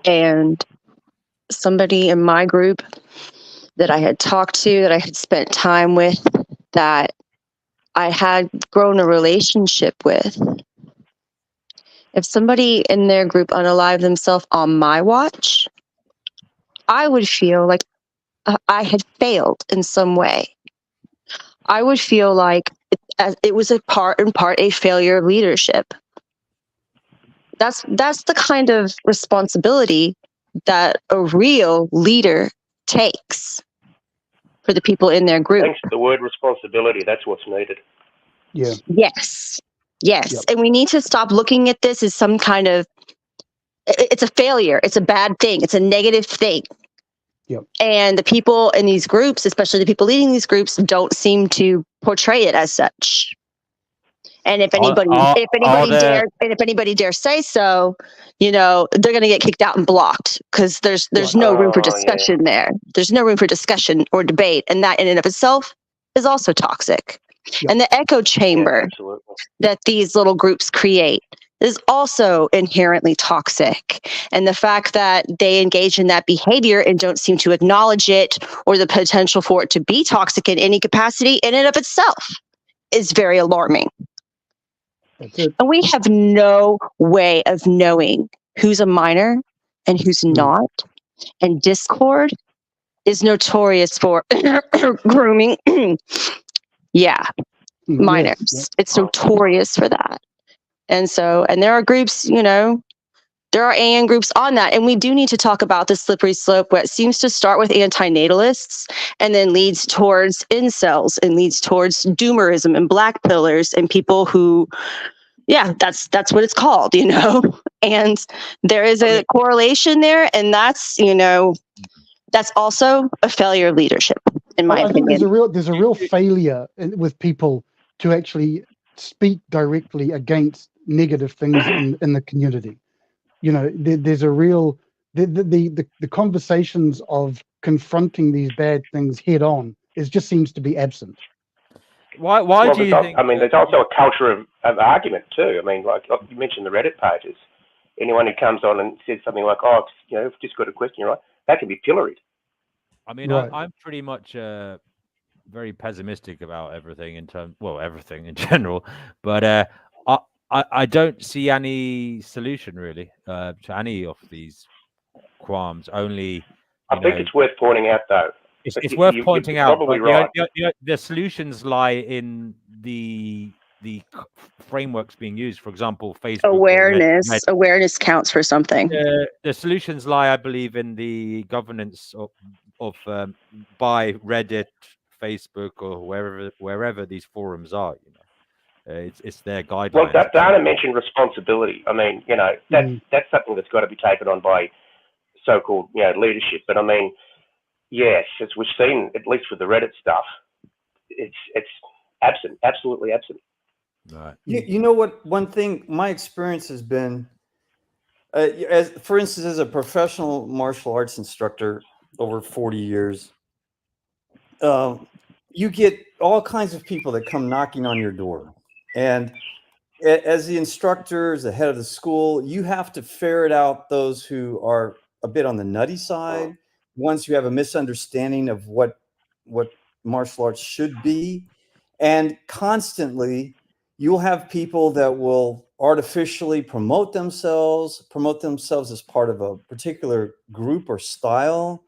C: and somebody in my group that I had talked to, that I had spent time with, that I had grown a relationship with, if somebody in their group unalived themselves on my watch, I would feel like I had failed in some way. I would feel like it was in part a failure of leadership. That's the kind of responsibility that a real leader takes for the people in their group.
B: Thanks to the word responsibility, that's what's needed.
D: Yeah.
C: Yes.
D: Yep.
C: And we need to stop looking at this as some kind of, it's a failure. It's a bad thing. It's a negative thing.
D: Yep.
C: And the people in these groups, especially the people leading these groups, don't seem to portray it as such. And if anybody dares say so, they're going to get kicked out and blocked, because there's no room for discussion there. There's no room for discussion or debate, and that in and of itself is also toxic.
D: Yep.
C: And the echo chamber that these little groups create is also inherently toxic. And the fact that they engage in that behavior and don't seem to acknowledge it or the potential for it to be toxic in any capacity in and of itself is very alarming.
D: That's it.
C: And we have no way of knowing who's a minor and who's not. And Discord is notorious for grooming. Minors.
D: Yes.
C: It's notorious for that. And there are groups, there are AN groups on that. And we do need to talk about the slippery slope, where it seems to start with antinatalists and then leads towards incels and leads towards doomerism and black pillars and people who, that's what it's called, and there is a correlation there. And that's also a failure of leadership, in my opinion.
D: I think there's a real failure with people to actually speak directly against negative things in the community. There's a real the conversations of confronting these bad things head on just seems to be absent.
A: Why do you think?
B: I mean, there's also a culture of argument too. I mean, like you mentioned the Reddit pages. Anyone who comes on and says something like, "Oh, I've just got a question," right? That can be pilloried.
A: I mean, right. I'm pretty much very pessimistic about everything everything in general, but I don't see any solution really to any of these qualms. Only,
B: I think it's worth pointing out, though.
A: It's worth pointing out.
B: Probably right.
A: The solutions lie in the frameworks being used. For example, Facebook
C: awareness. Awareness counts for something.
A: The solutions lie, I believe, in the governance of by Reddit, Facebook, or wherever these forums are. It's their guidelines.
B: Well, Dana mentioned responsibility. I mean, that's something that's got to be taken on by so-called leadership. But I mean, yes, as we've seen, at least with the Reddit stuff, it's absent, absolutely absent.
A: Right.
E: You know what? One thing my experience has been, for instance, as a professional martial arts instructor over 40 years, you get all kinds of people that come knocking on your door. And as the instructor, as the head of the school, you have to ferret out those who are a bit on the nutty side, ones who have a misunderstanding of what martial arts should be. And constantly, you'll have people that will artificially promote themselves as part of a particular group or style,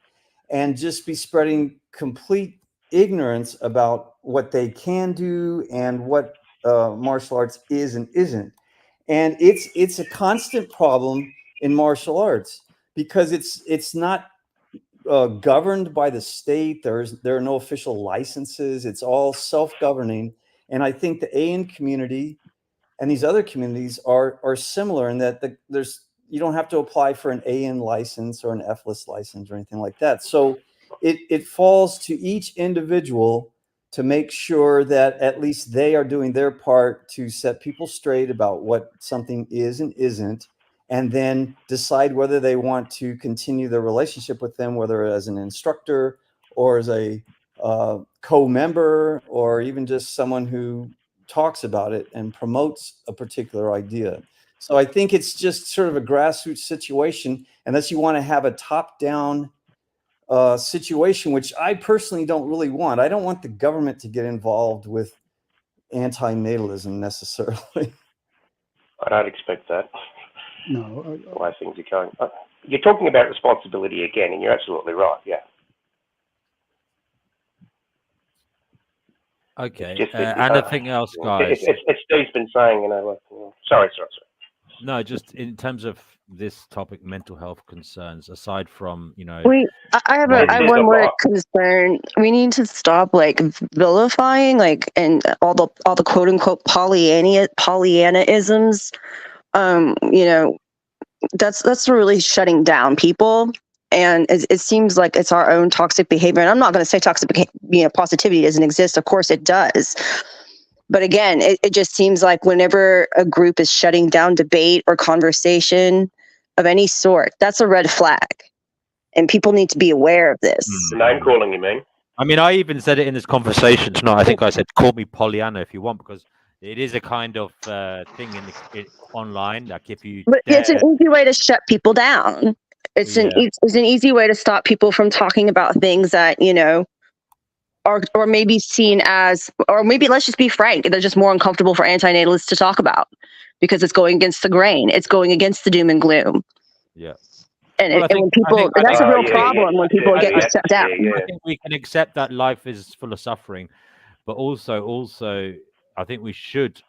E: and just be spreading complete ignorance about what they can do and what martial arts is and isn't. And it's a constant problem in martial arts because it's not governed by the state. There are no official licenses. It's all self-governing. And I think the AN community and these other communities are similar in that you don't have to apply for an AN license or an Efilism license or anything like that. So it falls to each individual to make sure that at least they are doing their part to set people straight about what something is and isn't, and then decide whether they want to continue their relationship with them, whether as an instructor or as a co-member, or even just someone who talks about it and promotes a particular idea. So I think it's just sort of a grassroots situation, unless you want to have a top-down situation, which I personally don't really want. I don't want the government to get involved with antinatalism necessarily.
B: I don't expect that.
D: No.
B: The way things are going. You're talking about responsibility again, and you're absolutely right. Yeah.
A: Okay.
B: Just that,
A: Anything else, guys?
B: It's Steve's been saying, you know. Like, sorry.
A: No, just in terms of this topic, mental health concerns, aside from, you know,
C: I have one more concern. We need to stop like vilifying and all the quote unquote Pollyannaisms. You know, that's really shutting down people. And it seems like it's our own toxic behavior. And I'm not going to say toxic positivity doesn't exist. Of course it does. But again, it just seems like whenever a group is shutting down debate or conversation of any sort, that's a red flag. And people need to be aware of this.
B: Name calling, you mean?
A: I mean, I even said it in this conversation tonight. I think I said, call me Pollyanna if you want, because it is a kind of thing online. Like if you...
C: But it's an easy way to shut people down. It's an easy way to stop people from talking about things that, you know, or maybe seen as, or maybe let's just be frank, they're just more uncomfortable for antinatalists to talk about because it's going against the grain. It's going against the doom and gloom.
A: Yeah.
C: And when people, that's a real problem when people get shut down.
A: I think we can accept that life is full of suffering, but also, I think we should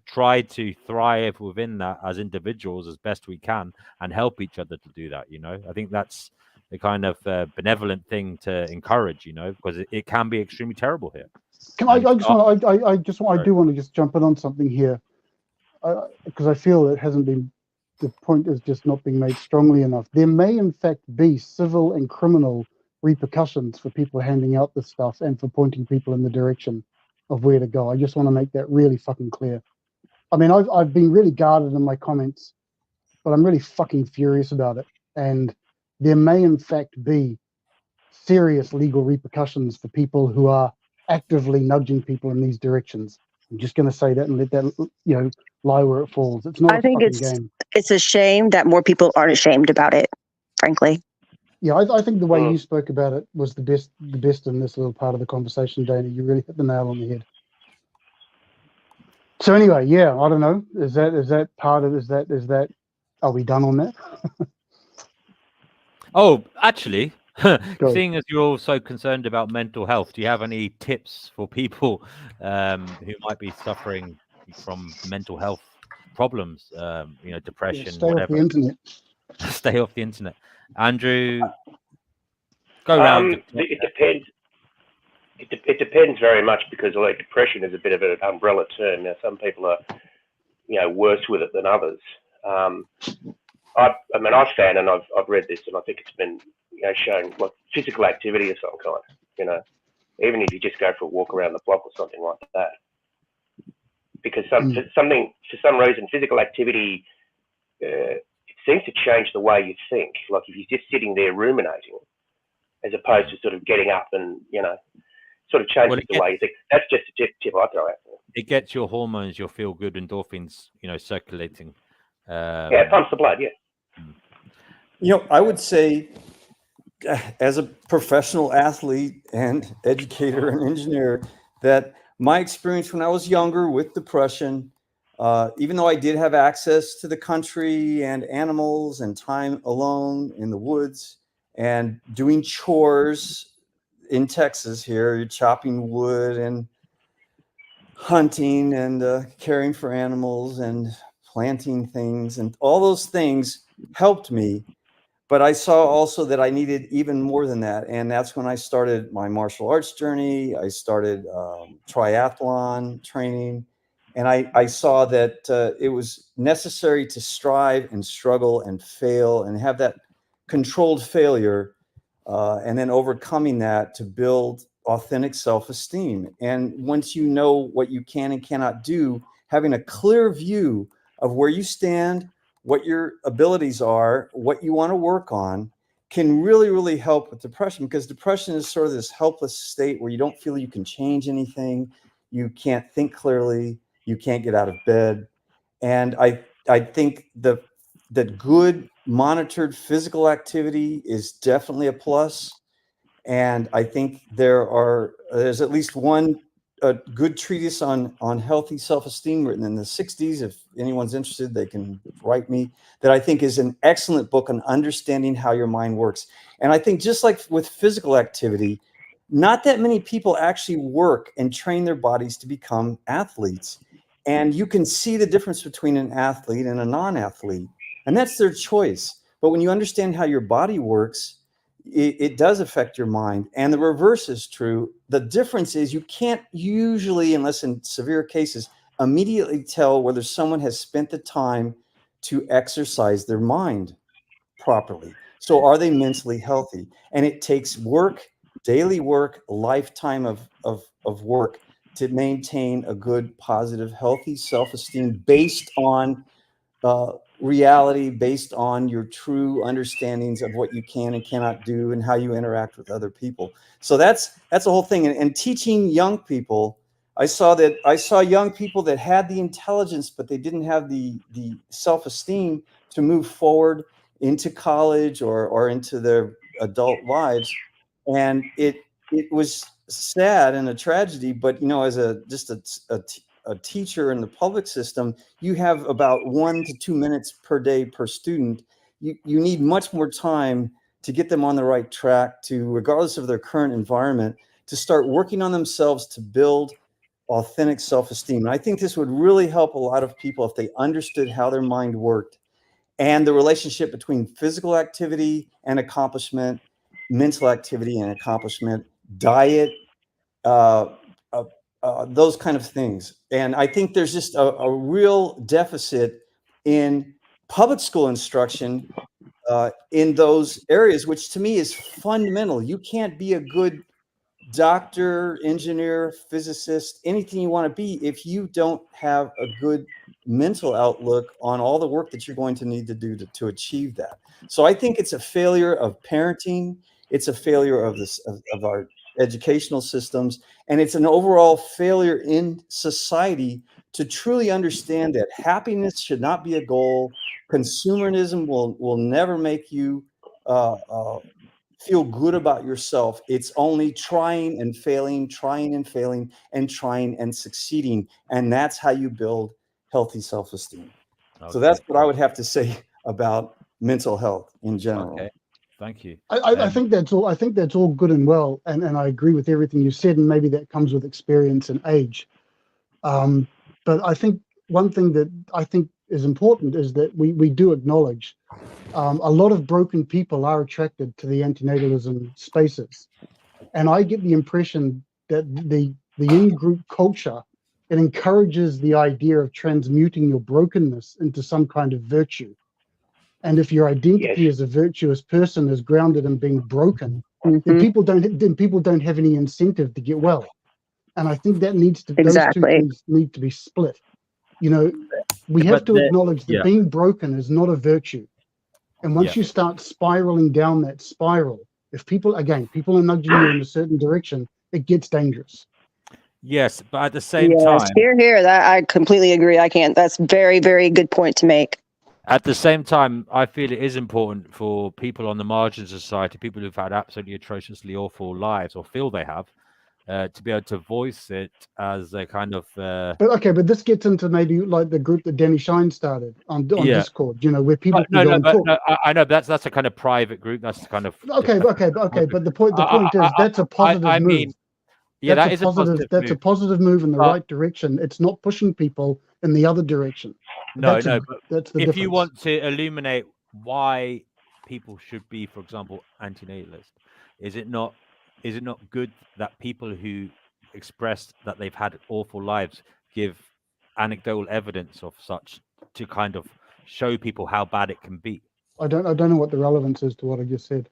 A: try to thrive within that as individuals as best we can and help each other to do that. You know, I think that's the kind of benevolent thing to encourage. You know, because it can be extremely terrible here.
D: I do want to just jump in on something here because I feel it hasn't been. The point is just not being made strongly enough. There may, in fact, be civil and criminal repercussions for people handing out this stuff and for pointing people in the direction of where to go. I just want to make that really fucking clear. I mean, I've been really guarded in my comments, but I'm really fucking furious about it. And there may, in fact, be serious legal repercussions for people who are actively nudging people in these directions. I'm just going to say that and let that, you know, lie where it falls. It's not a fucking game.
C: It's a shame that more people aren't ashamed about it, frankly.
D: Yeah, I think the way you spoke about it was the best in this little part of the conversation, Dana. You really hit the nail on the head. So anyway, yeah, I don't know. Is that part of is that are we done on that?
A: Oh, actually, seeing as you're all so concerned about mental health, do you have any tips for people who might be suffering from mental health problems, you know, depression,
D: stay
A: whatever?
D: Off the internet.
A: Stay off the internet. Andrew, go around.
B: It depends. It depends very much because like depression is a bit of an umbrella term. Now, some people are, you know, worse with it than others. I mean, I've found, and I've read this, and I think it's been, you know, shown like physical activity of some kind. You know, even if you just go for a walk around the block or something like that. Because for some reason, physical activity it seems to change the way you think. Like if you're just sitting there ruminating, as opposed to sort of getting up and, you know, sort of changes the way you think. That's just a tip I throw out there.
A: It gets your hormones, your feel good endorphins, you know, circulating.
B: Yeah, it pumps the blood. Yeah.
E: You know, I would say, as a professional athlete and educator and engineer, that my experience when I was younger with depression, even though I did have access to the country and animals and time alone in the woods and doing chores in Texas here, you're chopping wood and hunting and caring for animals and planting things, and all those things helped me. But I saw also that I needed even more than that. And that's when I started my martial arts journey. I started triathlon training. And I saw that it was necessary to strive and struggle and fail and have that controlled failure and then overcoming that to build authentic self-esteem. And once you know what you can and cannot do, having a clear view of where you stand, what your abilities are, what you want to work on, can really, really help with depression, because depression is sort of this helpless state where you don't feel you can change anything. You can't think clearly. You can't get out of bed. And I think that good monitored physical activity is definitely a plus. And I think there's at least one good treatise on healthy self-esteem written in the 60s. If anyone's interested, they can write me, that I think is an excellent book on understanding how your mind works. And I think just like with physical activity, not that many people actually work and train their bodies to become athletes. And you can see the difference between an athlete and a non-athlete, and that's their choice. But when you understand how your body works, it does affect your mind. And the reverse is true. The difference is you can't usually, unless in severe cases, immediately tell whether someone has spent the time to exercise their mind properly. So are they mentally healthy? And it takes work, daily work, a lifetime of work to maintain a good, positive, healthy self-esteem based on reality, based on your true understandings of what you can and cannot do and how you interact with other people. So that's the whole thing. And teaching young people, I saw young people that had the intelligence, but they didn't have the self-esteem to move forward into college or into their adult lives. And it was sad and a tragedy, but as a teacher in the public system, you have about 1 to 2 minutes per day per student. You need much more time to get them on the right track to, regardless of their current environment, to start working on themselves to build authentic self-esteem. And I think this would really help a lot of people if they understood how their mind worked and the relationship between physical activity and accomplishment, mental activity and accomplishment, diet, those kind of things. And I think there's just a real deficit in public school instruction in those areas, which to me is fundamental. You can't be a good doctor, engineer, physicist, anything you want to be if you don't have a good mental outlook on all the work that you're going to need to do to achieve that. So I think it's a failure of parenting. It's a failure of our educational systems, and it's an overall failure in society to truly understand that happiness should not be a goal. Consumerism will never make you feel good about yourself. It's only trying and failing, and trying and succeeding. And that's how you build healthy self-esteem. Okay. So that's what I would have to say about mental health in general. Okay.
A: Thank you.
D: I think that's all. I think that's all good and well, and I agree with everything you said. And maybe that comes with experience and age. But I think one thing that I think is important is that we do acknowledge a lot of broken people are attracted to the antinatalism spaces, and I get the impression that the in-group culture, it encourages the idea of transmuting your brokenness into some kind of virtue. And if your identity as a virtuous person is grounded in being broken, then people don't have any incentive to get well. And I think that those two things need to be split. We have to acknowledge that being broken is not a virtue. And once you start spiraling down that spiral, if people are nudging you in a certain direction, it gets dangerous.
A: Yes, but at the same time,
C: here, that I completely agree. That's very, very good point to make.
A: At the same time, I feel it is important for people on the margins of society, people who've had absolutely atrociously awful lives or feel they have, to be able to voice it as a kind of.
D: But this gets into maybe like the group that Danny Shine started on Discord, where people can go and talk.
A: No, I know that's a kind of private group. That's kind of
D: okay. But the point is that's a positive move. That's a positive move in the right direction. It's not pushing people in the other direction.
A: That's the difference. If you want to illuminate why people should be, for example, antinatalist, is it not good that people who expressed that they've had awful lives give anecdotal evidence of such to kind of show people how bad it can be?
D: I don't know what the relevance is to what I just said.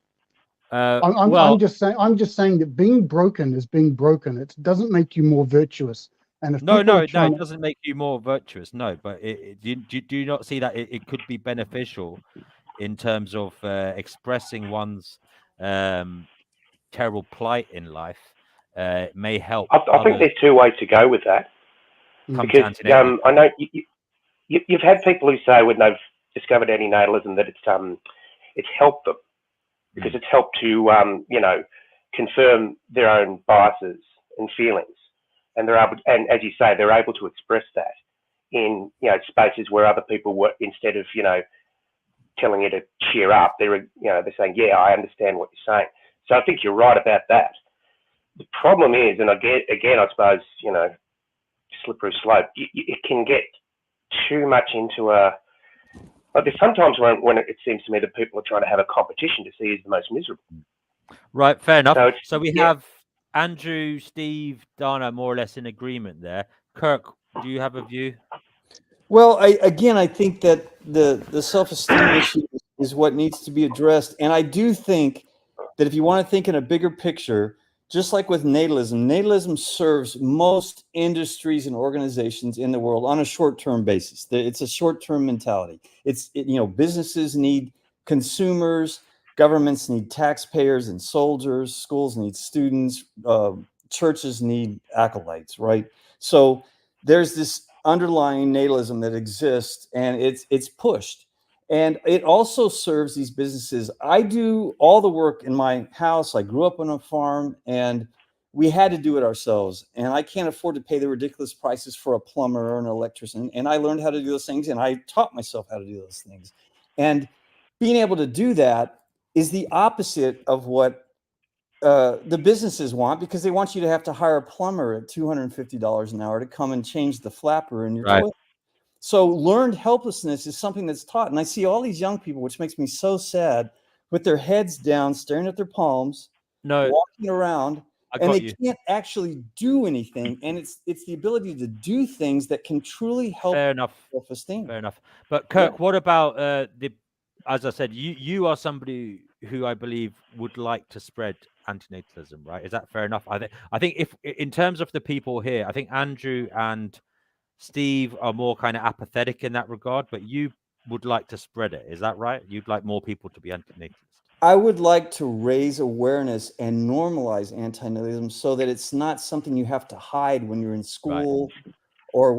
D: I'm just saying that being broken is being broken. It doesn't make you more virtuous. And if
A: No,
D: people
A: no,
D: are
A: no.
D: trying
A: It doesn't make you more virtuous. No, but do you not see that it could be beneficial in terms of expressing one's terrible plight in life? It may help
B: I think
A: others
B: there's two ways to go with that,
A: come to
B: because
A: antinatalism.
B: I know you've had people who say when they've discovered antinatalism that it's helped them because it's helped to confirm their own biases and feelings, and they're able, and as you say, they're able to express that in spaces where other people were, instead of telling you to cheer up, they're saying, yeah, I understand what you're saying. So I think you're right about that. The problem is, and again, I suppose, slippery slope, it can get too much into there's sometimes when it seems to me that people are trying to have a competition to see who's the most miserable.
A: Right, fair enough. So we
B: yeah.
A: have Andrew, Steve, Dana more or less in agreement there. Kirk, do you have a view?
E: Well, I think that the self-esteem issue is what needs to be addressed. And I do think that if you want to think in a bigger picture, just like with natalism serves most industries and organizations in the world on a short-term basis. It's a short-term mentality. Businesses need consumers, governments need taxpayers and soldiers, schools need students, churches need acolytes, right? So there's this underlying natalism that exists, and it's pushed. And it also serves these businesses. I do all the work in my house. I grew up on a farm, and we had to do it ourselves. And I can't afford to pay the ridiculous prices for a plumber or an electrician. And I learned how to do those things, and I taught myself how to do those things. And being able to do that is the opposite of what the businesses want, because they want you to have to hire a plumber at $250 an hour to come and change the flapper in your toilet. So learned helplessness is something that's taught. And I see all these young people, which makes me so sad, with their heads down, staring at their palms, walking around, and they can't actually do anything. And it's the ability to do things that can truly help self-esteem.
A: Fair enough. But Kirk, what about as I said, you are somebody who I believe would like to spread antinatalism, right? Is that fair enough? I think if in terms of the people here, I think Andrew and Steve are more kind of apathetic in that regard, but you would like to spread it. Is that right? You'd like more people to be antinatalist.
E: I would like to raise awareness and normalize antinatalism so that it's not something you have to hide when you're in school or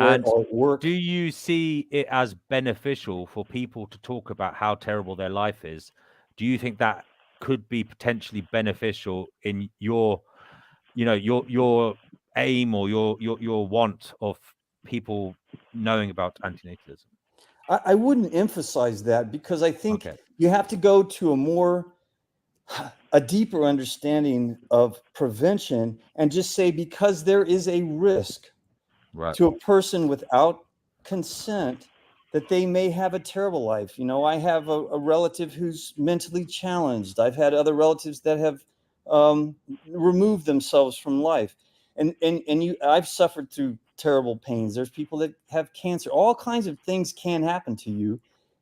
E: work.
A: Do you see it as beneficial for people to talk about how terrible their life is? Do you think that could be potentially beneficial in your aim or your want of people knowing about antinatalism?
E: I wouldn't emphasize that, because I think you have to go to a deeper understanding of prevention and just say, because there is a risk to a person without consent that they may have a terrible life. I have a relative who's mentally challenged. I've had other relatives that have removed themselves from life. And I've suffered through terrible pains. There's people that have cancer. All kinds of things can happen to you.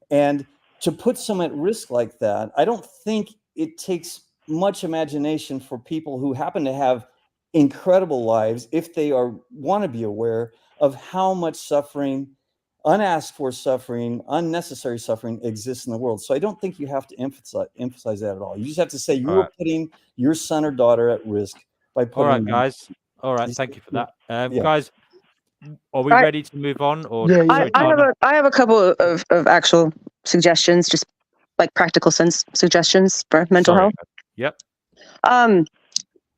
E: And to put someone at risk like that, I don't think it takes much imagination for people who happen to have incredible lives, if they want to be aware of how much suffering, unasked for suffering, unnecessary suffering exists in the world. So I don't think you have to emphasize that at all. You just have to say you are putting your son or daughter at risk by putting.
A: All right, guys. All right, thank you for that. Guys, are we ready to move on? Or
C: I have a couple of actual suggestions, just like practical sense suggestions for mental health.
A: Yep.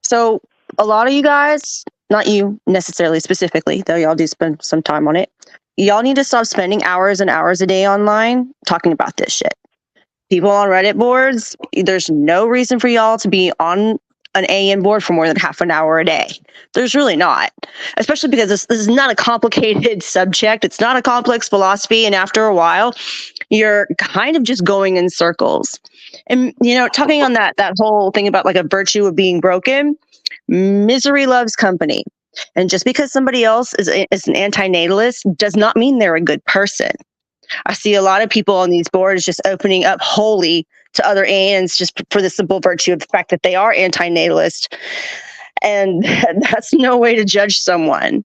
C: So a lot of you guys, not you necessarily specifically, though y'all do spend some time on it, y'all need to stop spending hours and hours a day online talking about this shit. People on Reddit boards, there's no reason for y'all to be on an AN board for more than half an hour a day. There's really not, especially because this is not a complicated subject. It's not a complex philosophy. And after a while, you're kind of just going in circles. And, talking on that whole thing about like a virtue of being broken, misery loves company. And just because somebody else is an antinatalist does not mean they're a good person. I see a lot of people on these boards just opening up wholly to other ANs just for the simple virtue of the fact that they are antinatalist. And that's no way to judge someone.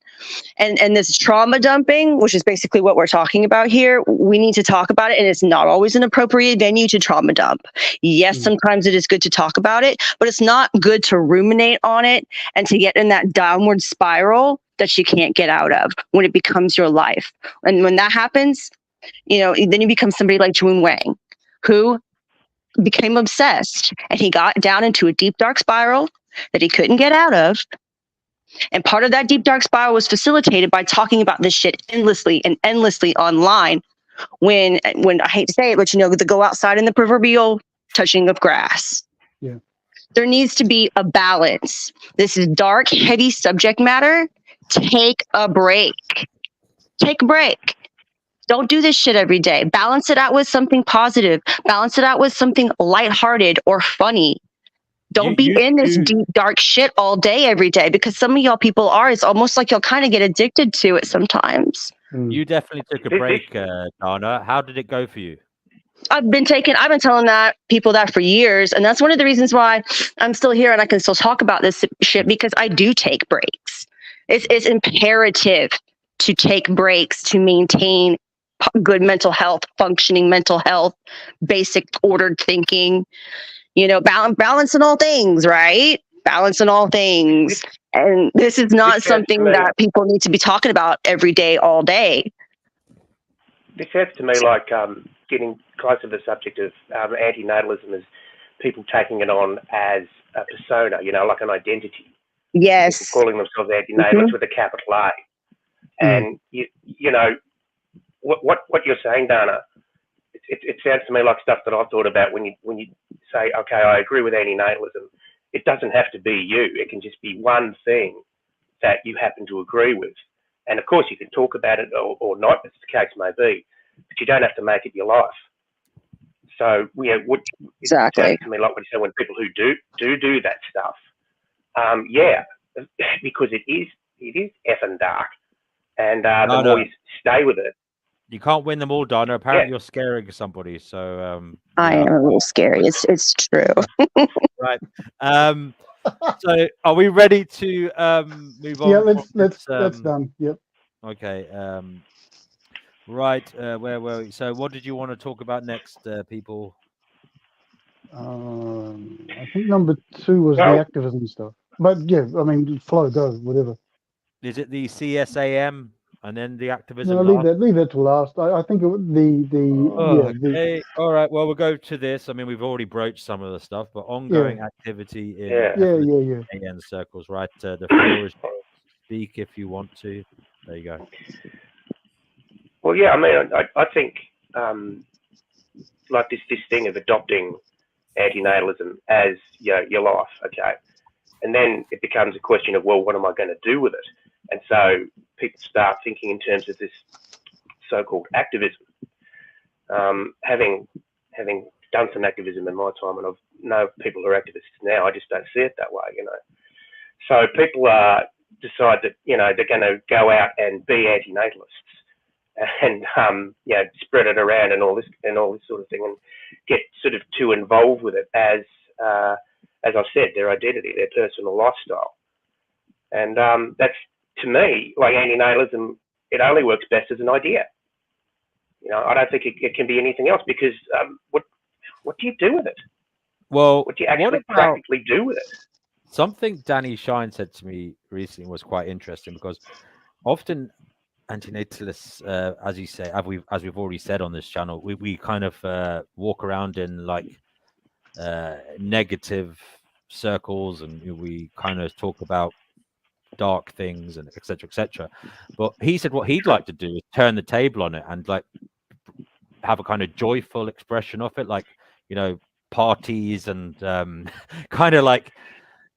C: And this trauma dumping, which is basically what we're talking about here, we need to talk about it. And it's not always an appropriate venue to trauma dump. Yes, sometimes it is good to talk about it, but it's not good to ruminate on it and to get in that downward spiral that you can't get out of when it becomes your life. And when that happens, then you become somebody like Jun Wang, who became obsessed, and he got down into a deep, dark spiral that he couldn't get out of. And part of that deep, dark spiral was facilitated by talking about this shit endlessly and endlessly online. When I hate to say it, but to go outside in the proverbial touching of grass.
D: Yeah.
C: There needs to be a balance. This is dark, heavy subject matter. Take a break. Take a break. Don't do this shit every day. Balance it out with something positive. Balance it out with something lighthearted or funny. Don't be in this deep, dark shit all day, every day, because some of y'all people are. It's almost like you'll kind of get addicted to it sometimes.
A: You definitely took a break, Dana. How did it go for you?
C: I've been telling people that for years. And that's one of the reasons why I'm still here and I can still talk about this shit, because I do take breaks. It's imperative to take breaks to maintain good mental health, functioning mental health, basic ordered thinking, balancing all things, right? Balancing all things. And this is not something that people need to be talking about every day, all day.
B: This sounds to me like getting close to the subject of antinatalism as people taking it on as a persona, like an identity.
C: Yes.
B: People calling themselves antinatalists with a capital A. And, what you're saying, Dana, it sounds to me like stuff that I've thought about when you say, okay, I agree with antinatalism. It doesn't have to be you. It can just be one thing that you happen to agree with. And of course, you can talk about it or not, as the case may be, but you don't have to make it your life. So, it sounds to me like what you say when people who do that stuff, because it is effing dark, and the more you stay with it,
A: you can't win them all, Dana. Apparently, you're scaring somebody. So
C: I am a little scary. It's true.
A: Right. So, are we ready to move on?
D: Yeah, let's done. Yep.
A: Okay. Right. Where were we? So, what did you want to talk about next, people?
D: I think number 2 was the activism stuff. But yeah, I mean, flow, go, whatever.
A: Is it the CSAM and then the activism?
D: No, leave that to last. I think
A: All right. Well, we'll go to this. I mean, we've already broached some of the stuff, but ongoing activity in AN circles, right? The floor is speak if you want to. There you go.
B: Well, yeah. I mean, I think like this thing of adopting antinatalism as your life, okay, and then it becomes a question of, well, what am I going to do with it? And so people start thinking in terms of this so-called activism. Having done some activism in my time, and I know people who are activists now, I just don't see it that way, So people decide that they're going to go out and be antinatalists, and spread it around and all this sort of thing, and get sort of too involved with it as I said, their identity, their personal lifestyle, and that's, to me, like antinatalism. It only works best as an idea. I don't think it can be anything else, because what do you do with it?
A: Well,
B: what do you actually practically do with it?
A: Something Danny Shine said to me recently was quite interesting, because often antinatalists, as you say, as we've already said on this channel, we kind of walk around in like negative circles, and we kind of talk about dark things and etc. But he said what he'd like to do is turn the table on it and like have a kind of joyful expression of it, like parties and kind of like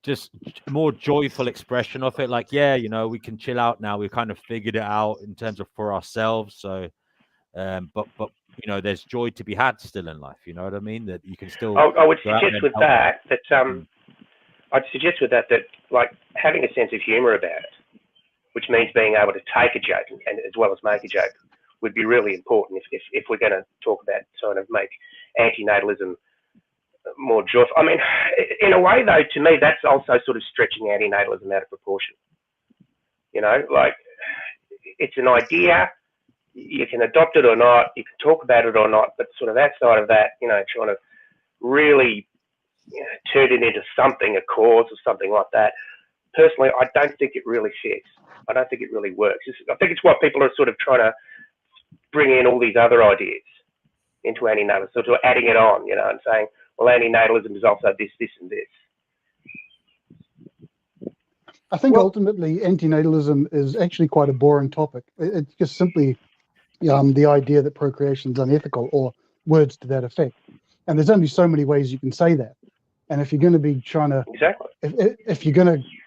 A: just more joyful expression of it, like we can chill out now, we've kind of figured it out in terms of for ourselves. So but there's joy to be had still in life, you know what I mean, that you can still
B: I would suggest with that I'd suggest with that like having a sense of humor about it, which means being able to take a joke and as well as make a joke, would be really important if we're going to talk about trying to make antinatalism more joyful. I mean, in a way, though, to me, that's also sort of stretching antinatalism out of proportion. You know, like, it's an idea. You can adopt it or not. You can talk about it or not. But sort of outside of that, you know, trying to really turn it into something, a cause or something like that. Personally, I don't think it really fits. I don't think it really works. I think it's why people are sort of trying to bring in all these other ideas into antinatalism, sort of adding it on, you know, and saying, well, antinatalism is also this, this, and this.
D: I think ultimately antinatalism is actually quite a boring topic. It's just simply the idea that procreation is unethical, or words to that effect. And there's only so many ways you can say that. And if you're going to be trying to,
B: exactly,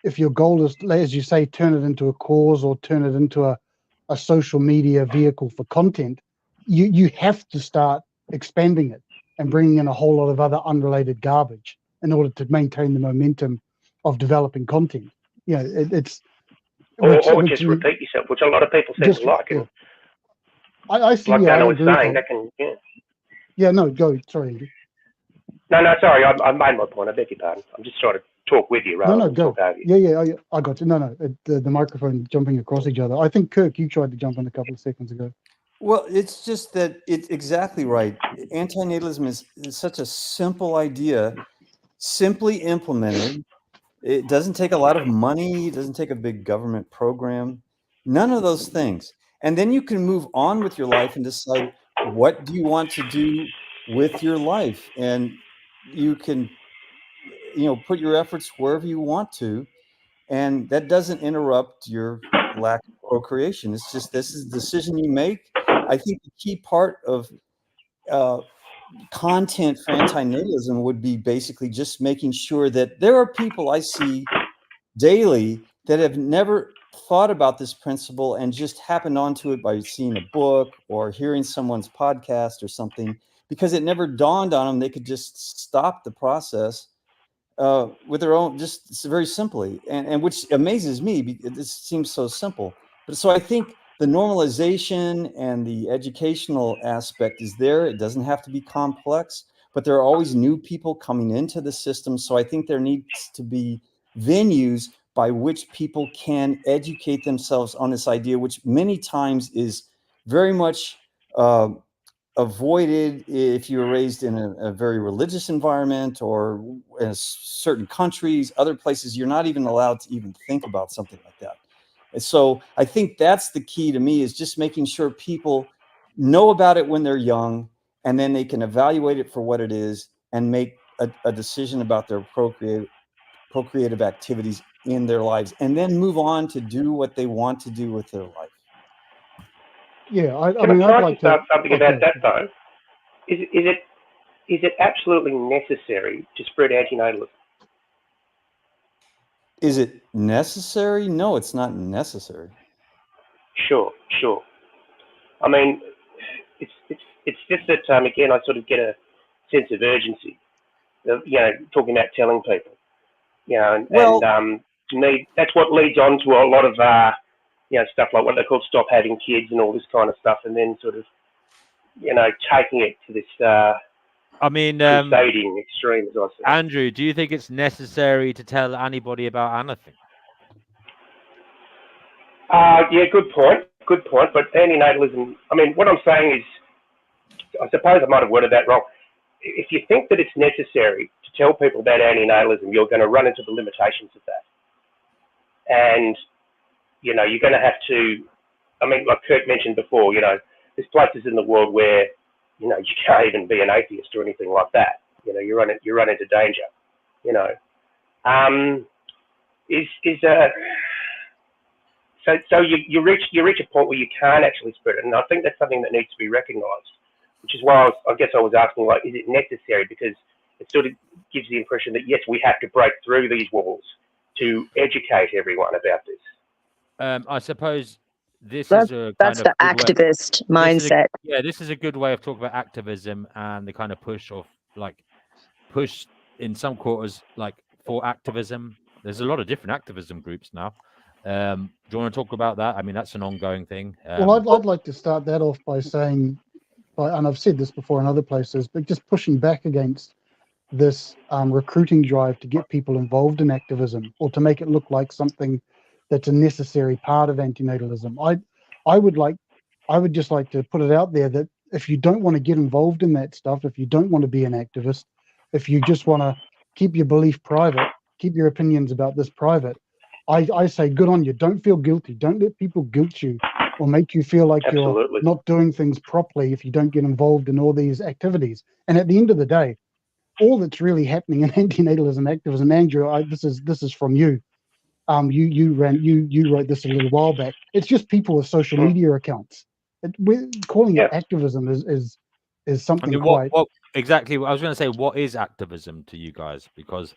D: if your goal is, as you say, turn it into a cause or turn it into a social media vehicle for content, you have to start expanding it and bringing in a whole lot of other unrelated garbage in order to maintain the momentum of developing content. You know, it's
B: or just repeat yourself, which a lot of people seem to like.
D: Yeah. I see.
B: Like Dana was saying,
D: that.
B: that can. Yeah.
D: Yeah. No. Go. Sorry, Andrew.
B: No. Sorry, I made my point. I beg your pardon. I'm just trying to talk with you rather than
D: go.
B: talk over you.
D: Yeah. I got you. No. The microphone jumping across each other. I think Kirk, you tried to jump in a couple of seconds ago.
E: Well, it's just that it's exactly right. Antinatalism is such a simple idea, simply implemented. It doesn't take a lot of money. It doesn't take a big government program. None of those things. And then you can move on with your life and decide, what do you want to do with your life? And you can, put your efforts wherever you want to. And that doesn't interrupt your lack of procreation. It's just, this is a decision you make. I think the key part of content for antinatalism would be basically just making sure that there are people I see daily that have never thought about this principle and just happened onto it by seeing a book or hearing someone's podcast or something, because it never dawned on them they could just stop the process with their own, just very simply, and which amazes me because this seems so simple. But so I think the normalization and the educational aspect is there. It doesn't have to be complex, but there are always new people coming into the system. So I think there needs to be venues by which people can educate themselves on this idea, which many times is very much avoided if you were raised in a very religious environment, or in certain countries, other places, you're not even allowed to even think about something like that. And so I think that's the key to me, is just making sure people know about it when they're young, and then they can evaluate it for what it is and make a decision about their procreative activities in their lives, and then move on to do what they want to do with their life.
D: Yeah, I
B: mean,
D: I'd like to
B: start something about that though. Is it absolutely necessary to spread antinatalism?
E: Is it necessary? No, it's not necessary.
B: Sure. I mean, it's just that again, I sort of get a sense of urgency of, talking about telling people, and to me, that's what leads on to a lot of stuff like what they call stop having kids and all this kind of stuff, and then sort of taking it to this crusading extreme, as I say.
A: Andrew, do you think it's necessary to tell anybody about anything?
B: Yeah, good point. But antinatalism, I mean, what I'm saying is, I suppose I might have worded that wrong. If you think that it's necessary to tell people about antinatalism, you're going to run into the limitations of that. And, you're going to have to, I mean, like Kurt mentioned before, there's places in the world where, you can't even be an atheist or anything like that. You run into danger, So you reach a point where you can't actually spread it, and I think that's something that needs to be recognised, which is why I guess I was asking, like, is it necessary? Because it sort of gives the impression that yes, we have to break through these walls to educate everyone about this.
A: I suppose that's
C: the activist mindset.
A: This is a good way of talking about activism and the kind of push in some quarters, like, for activism. There's a lot of different activism groups now. Do you want to talk about that? I mean, that's an ongoing thing.
D: Well, I'd like to start that off by saying, and I've said this before in other places, but just pushing back against this recruiting drive to get people involved in activism, or to make it look like something that's a necessary part of antinatalism. I would just like to put it out there that if you don't want to get involved in that stuff, if you don't want to be an activist, if you just want to keep your belief private, keep your opinions about this private, I say good on you. Don't feel guilty. Don't let people guilt you or make you feel like
B: Absolutely.
D: you're not doing things properly if you don't get involved in all these activities. And at the end of the day, all that's really happening in antinatalism activism, Andrew, this is from you. You wrote this a little while back. It's just people with social media accounts. We're calling it activism is something
A: what exactly? I was going to say, what is activism to you guys? Because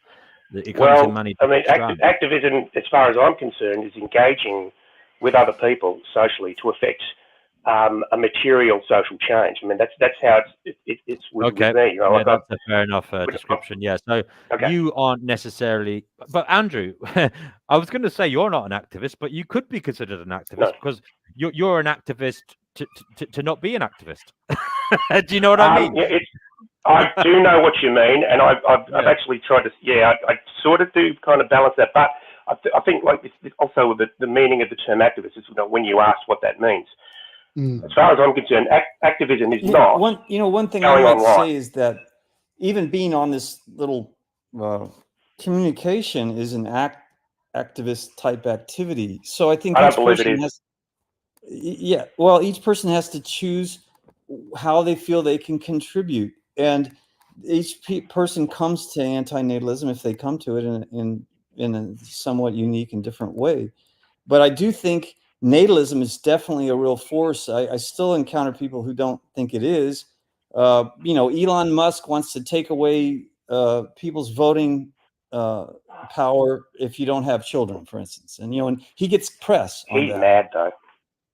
A: it comes in many.
B: Activism, as far as I'm concerned, is engaging with other people socially to affect a material social change. I mean, that's how it's with me.
A: That's a fair enough description. Yeah. So you aren't necessarily, but Andrew, I was going to say you're not an activist, but you could be considered an activist because you're an activist to not be an activist. Do you know what I mean?
B: Yeah, I do know what you mean, and I've actually tried to. Yeah, I sort of do kind of balance that, but I think like also the meaning of the term activist is when you ask what that means. As far as I'm concerned, activism is not.
E: One thing I might say is that even being on this little communication is an activist type activity. So I think
B: I don't believe it is.
E: Each person has to choose how they feel they can contribute, and each person comes to antinatalism if they come to it in a somewhat unique and different way. But I do think natalism is definitely a real force. I still encounter people who don't think it is. Elon Musk wants to take away people's voting power if you don't have children, for instance. And he gets press on that.
B: He's mad though.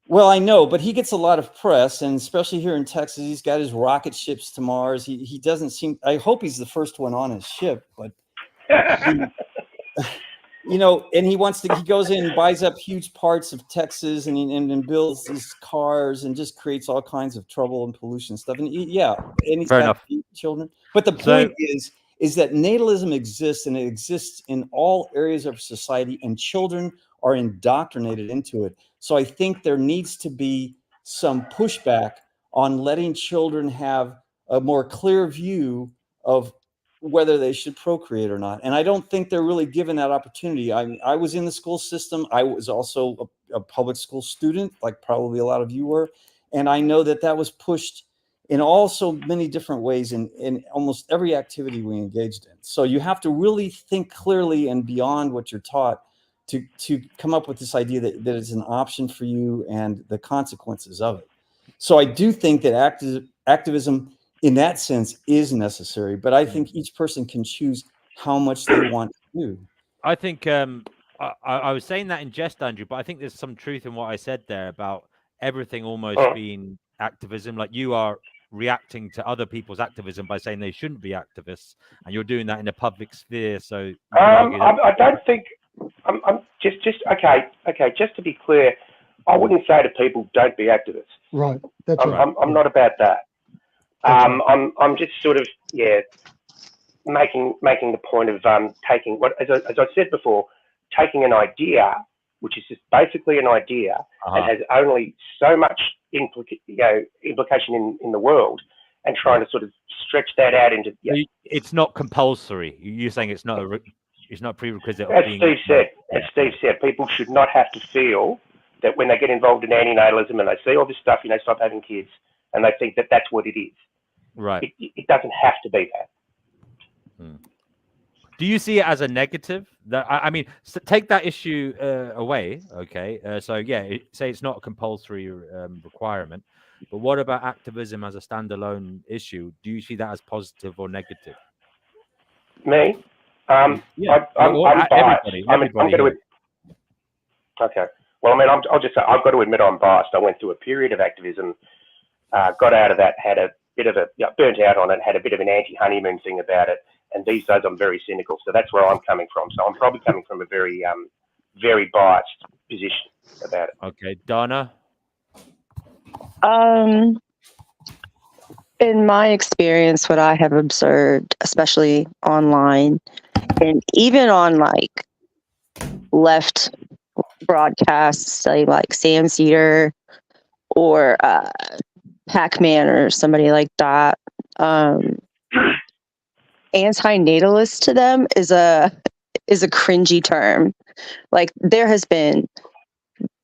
E: Well, I know, but he gets a lot of press, and especially here in Texas, he's got his rocket ships to Mars. He doesn't seem. I hope he's the first one on his ship, but. And he goes in and buys up huge parts of Texas and builds these cars and just creates all kinds of trouble and pollution stuff. And he's got children. But the point is that natalism exists, and it exists in all areas of society, and children are indoctrinated into it. So I think there needs to be some pushback on letting children have a more clear view of whether they should procreate or not. And I don't think they're really given that opportunity. I was in the school system. I was also a public school student, like probably a lot of you were. And I know that was pushed in so many different ways in almost every activity we engaged in. So you have to really think clearly and beyond what you're taught to come up with this idea that it's an option for you and the consequences of it. So I do think that activism in that sense is necessary, but I think each person can choose how much they want to do.
A: I think I was saying that in jest, Andrew, but I think there's some truth in what I said there about everything almost being activism. Like you are reacting to other people's activism by saying they shouldn't be activists, and you're doing that in a public sphere. So
B: I don't think I'm just okay. Just to be clear, I wouldn't say to people don't be activists.
D: Right. That's right.
B: I'm not about that. I'm just sort of making the point of taking what, as I said before, taking an idea which is just basically an idea and has only so much implication in the world, and trying to sort of stretch that out into.
A: It's not compulsory. You're saying it's not a prerequisite.
B: As Steve said, people should not have to feel that when they get involved in antinatalism and they see all this stuff, stop having kids, and they think that that's what it is.
A: Right.
B: It doesn't have to be that.
A: Do you see it as a negative? I mean, take that issue away, okay? Say it's not a compulsory requirement, but what about activism as a standalone issue? Do you see that as positive or negative?
B: Me? I'm biased. Okay. Well, I mean, I'll just say I've got to admit I'm biased. I went through a period of activism, got out of that, had a bit of burnt out on it, had a bit of an anti-honeymoon thing about it. And these days I'm very cynical. So that's where I'm coming from. So I'm probably coming from a very, very biased position about it.
A: Okay. Donna?
C: In my experience, what I have observed, especially online and even on like left broadcasts, say like Sam Cedar or Pac-Man or somebody like that, antinatalist to them is a cringy term. Like there has been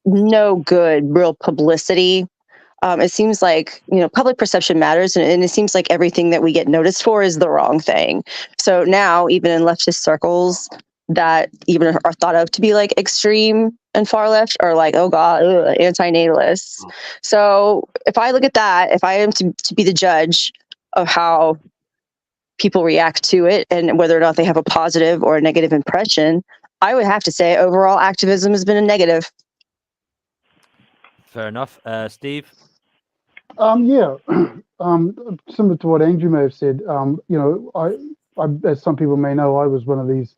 C: no good real publicity. It seems like, public perception matters, and it seems like everything that we get noticed for is the wrong thing. So now, even in leftist circles that even are thought of to be like extreme and far left are like, oh God, antinatalists. So if I look at that, if I am to be the judge of how people react to it and whether or not they have a positive or a negative impression, I would have to say overall activism has been a negative.
A: Fair enough. Steve?
D: Yeah. Similar to what Andrew may have said, I, as some people may know, I was one of these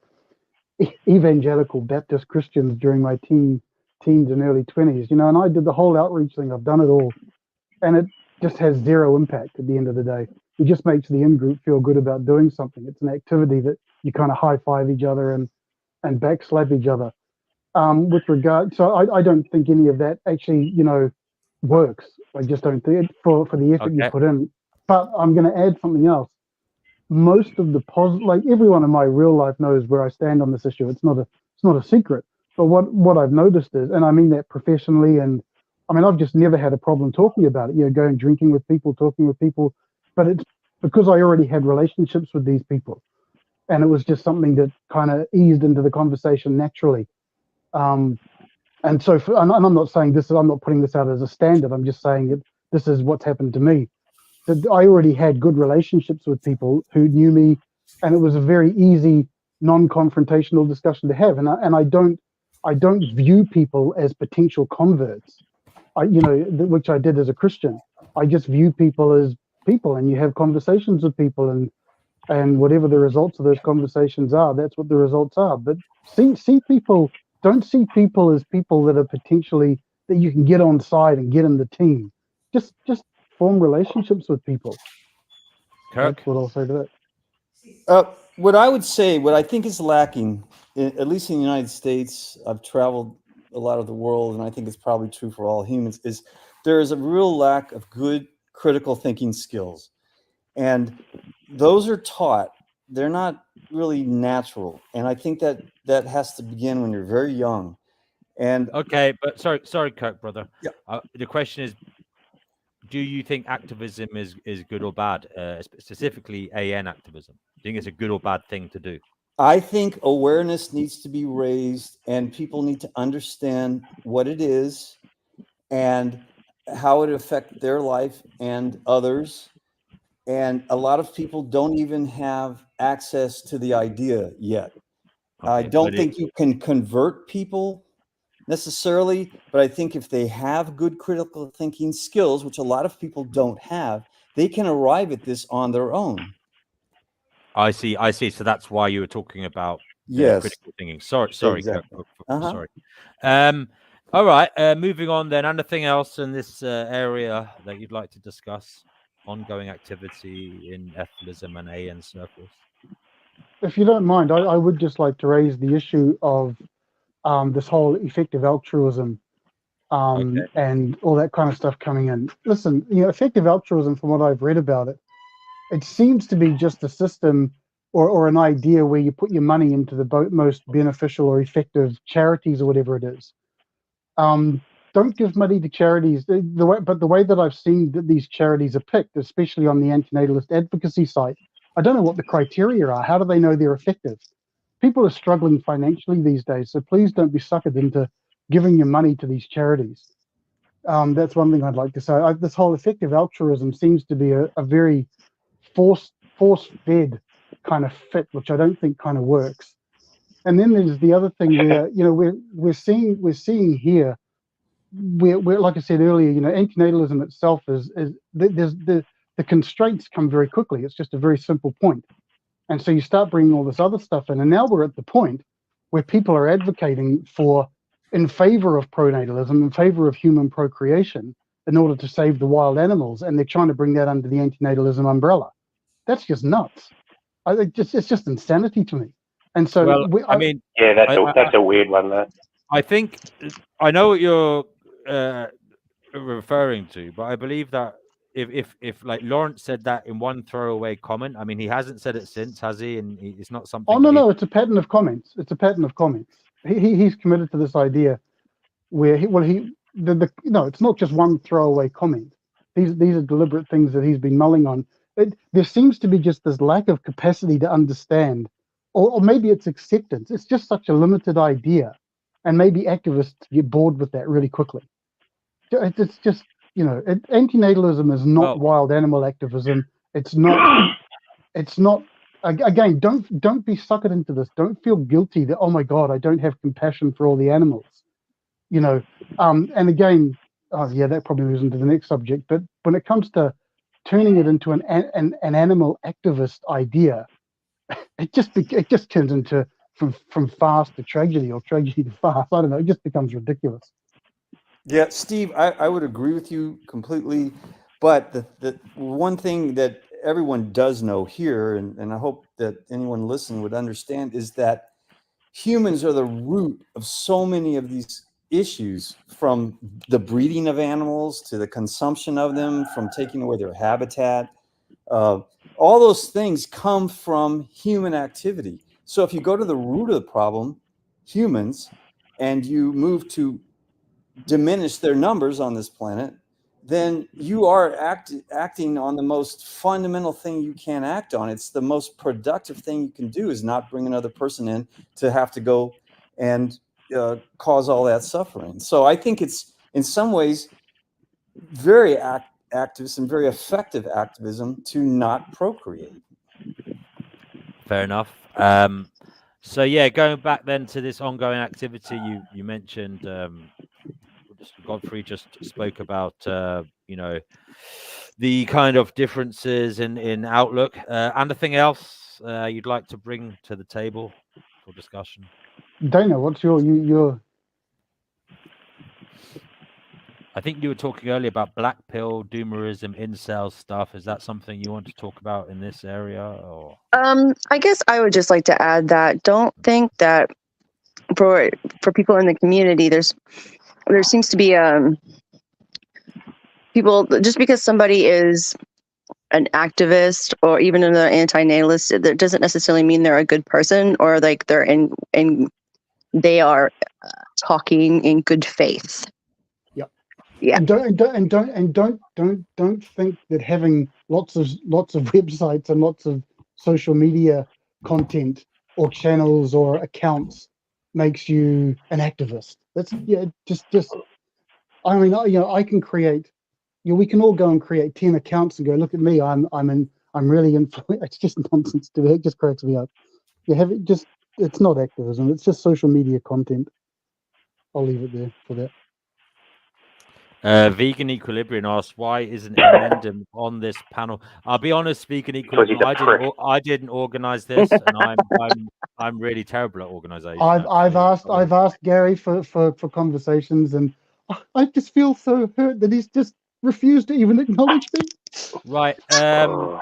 D: evangelical Baptist Christians during my teens and early 20s, and I did the whole outreach thing. I've done it all, and it just has zero impact at the end of the day. It just makes the in-group feel good about doing something. It's an activity that you kind of high-five each other and backslap each other. With regard, so I don't think any of that actually, works. I just don't think it for the effort you put in. But I'm going to add something else. Most of the like everyone in my real life knows where I stand on this issue. It's not a secret. But what I've noticed is, and I mean that professionally, and I mean I've just never had a problem talking about it. Going drinking with people, talking with people, but it's because I already had relationships with these people, and it was just something that kind of eased into the conversation naturally. And so, and I'm not saying this. I'm not putting this out as a standard. I'm just saying that this is what's happened to me. That I already had good relationships with people who knew me, and it was a very easy, non-confrontational discussion to have. And I don't view people as potential converts. Which I did as a Christian. I just view people as people, and you have conversations with people, and whatever the results of those conversations are, that's what the results are. But see people. Don't see people as people that are potentially that you can get on side and get in the team. Just form relationships with people.
A: Kirk?
D: That's what I'll say to that.
E: What I would say, what I think is lacking, at least in the United States, I've traveled a lot of the world, and I think it's probably true for all humans, is there is a real lack of good critical thinking skills. And those are taught. They're not really natural. And I think that has to begin when you're very young. And
A: okay, but sorry, Kirk, brother.
E: Yeah.
A: The question is, do you think activism is good or bad? Specifically, AN activism. Do you think it's a good or bad thing to do?
E: I think awareness needs to be raised, and people need to understand what it is and how it affects their life and others. And a lot of people don't even have access to the idea yet.
A: Okay,
E: I don't think you can convert people necessarily, but I think if they have good critical thinking skills, which a lot of people don't have, they can arrive at this on their own.
A: I see. So that's why you were talking about critical thinking. Sorry,
E: exactly.
A: Sorry. All right. Moving on then. Anything else in this area that you'd like to discuss? Ongoing activity in Efilism and AN circles.
D: If you don't mind, I would just like to raise the issue of this whole effective altruism and all that kind of stuff coming in. Listen, effective altruism, from what I've read about it, it seems to be just a system or an idea where you put your money into the most beneficial or effective charities or whatever it is. Don't give money to charities. But the way that I've seen that these charities are picked, especially on the antinatalist advocacy site, I don't know what the criteria are. How do they know they're effective? People are struggling financially these days, so please don't be suckered into giving your money to these charities. That's one thing I'd like to say. This whole effective altruism seems to be a very force-fed kind of fit, which I don't think kind of works. And then there's the other thing where we're seeing here, where like I said earlier, antinatalism itself is there's the constraints come very quickly. It's just a very simple point, and so you start bringing all this other stuff in, and now we're at the point where people are advocating in favor of pronatalism, in favor of human procreation, in order to save the wild animals, and they're trying to bring that under the antinatalism umbrella. That's just nuts. It's just insanity to me. And so,
A: well, I mean,
B: yeah, that's a weird one, though.
A: I think I know what you're referring to, but I believe that if like Lawrence said that in one throwaway comment, I mean, he hasn't said it since, has he? And it's not something.
D: Oh no, it's a pattern of comments. It's a pattern of comments. He's committed to this idea where it's not just one throwaway comment. These are deliberate things that he's been mulling on. There seems to be just this lack of capacity to understand, or maybe it's acceptance. It's just such a limited idea, and maybe activists get bored with that really quickly. It's just, antinatalism is not wild animal activism. It's not. It's not. Again, don't be suckered into this. Don't feel guilty that, oh my God, I don't have compassion for all the animals. And again, that probably moves into the next subject. But when it comes to turning it into an animal activist idea, it just turns into from farce to tragedy, or tragedy to farce. I don't know. It just becomes ridiculous.
E: Yeah, Steve, I would agree with you completely. But the one thing that everyone does know here, and I hope that anyone listening would understand, is that humans are the root of so many of these issues, from the breeding of animals to the consumption of them, from taking away their habitat. All those things come from human activity. So if you go to the root of the problem, humans, and you move to diminish their numbers on this planet, then you are acting on the most fundamental thing you can act on. It's the most productive thing you can do, is not bring another person in to have to go and cause all that suffering. So I think it's in some ways very activist and very effective activism to not procreate.
A: Fair enough. So yeah, going back then to this ongoing activity, you mentioned Godfrey just spoke about the kind of differences in outlook. Anything else you'd like to bring to the table for discussion?
D: Dana, what's your?
A: I think you were talking earlier about black pill, doomerism, incel stuff. Is that something you want to talk about in this area? Or
C: I guess I would just like to add that don't think that for people in the community, there seems to be people, just because somebody is an activist or even an anti-natalist, that doesn't necessarily mean they're a good person, or like they're they are talking in good faith. Yeah.
D: And don't think that having lots of websites and lots of social media content or channels or accounts makes you an activist. That's just. I mean, I can create. We can all go and create 10 accounts and go, look at me, I'm really influential. It's just nonsense to me. It just cracks me up. It's not activism. It's just social media content. I'll leave it there for that.
A: Vegan Equilibrium asks, why isn't Emendum on this panel? I'll be honest, Vegan Equilibrium, I didn't organize this, and I'm really terrible at organization.
D: I've asked Gary for conversations, and I just feel so hurt that he's just refused to even acknowledge me.
A: Right. So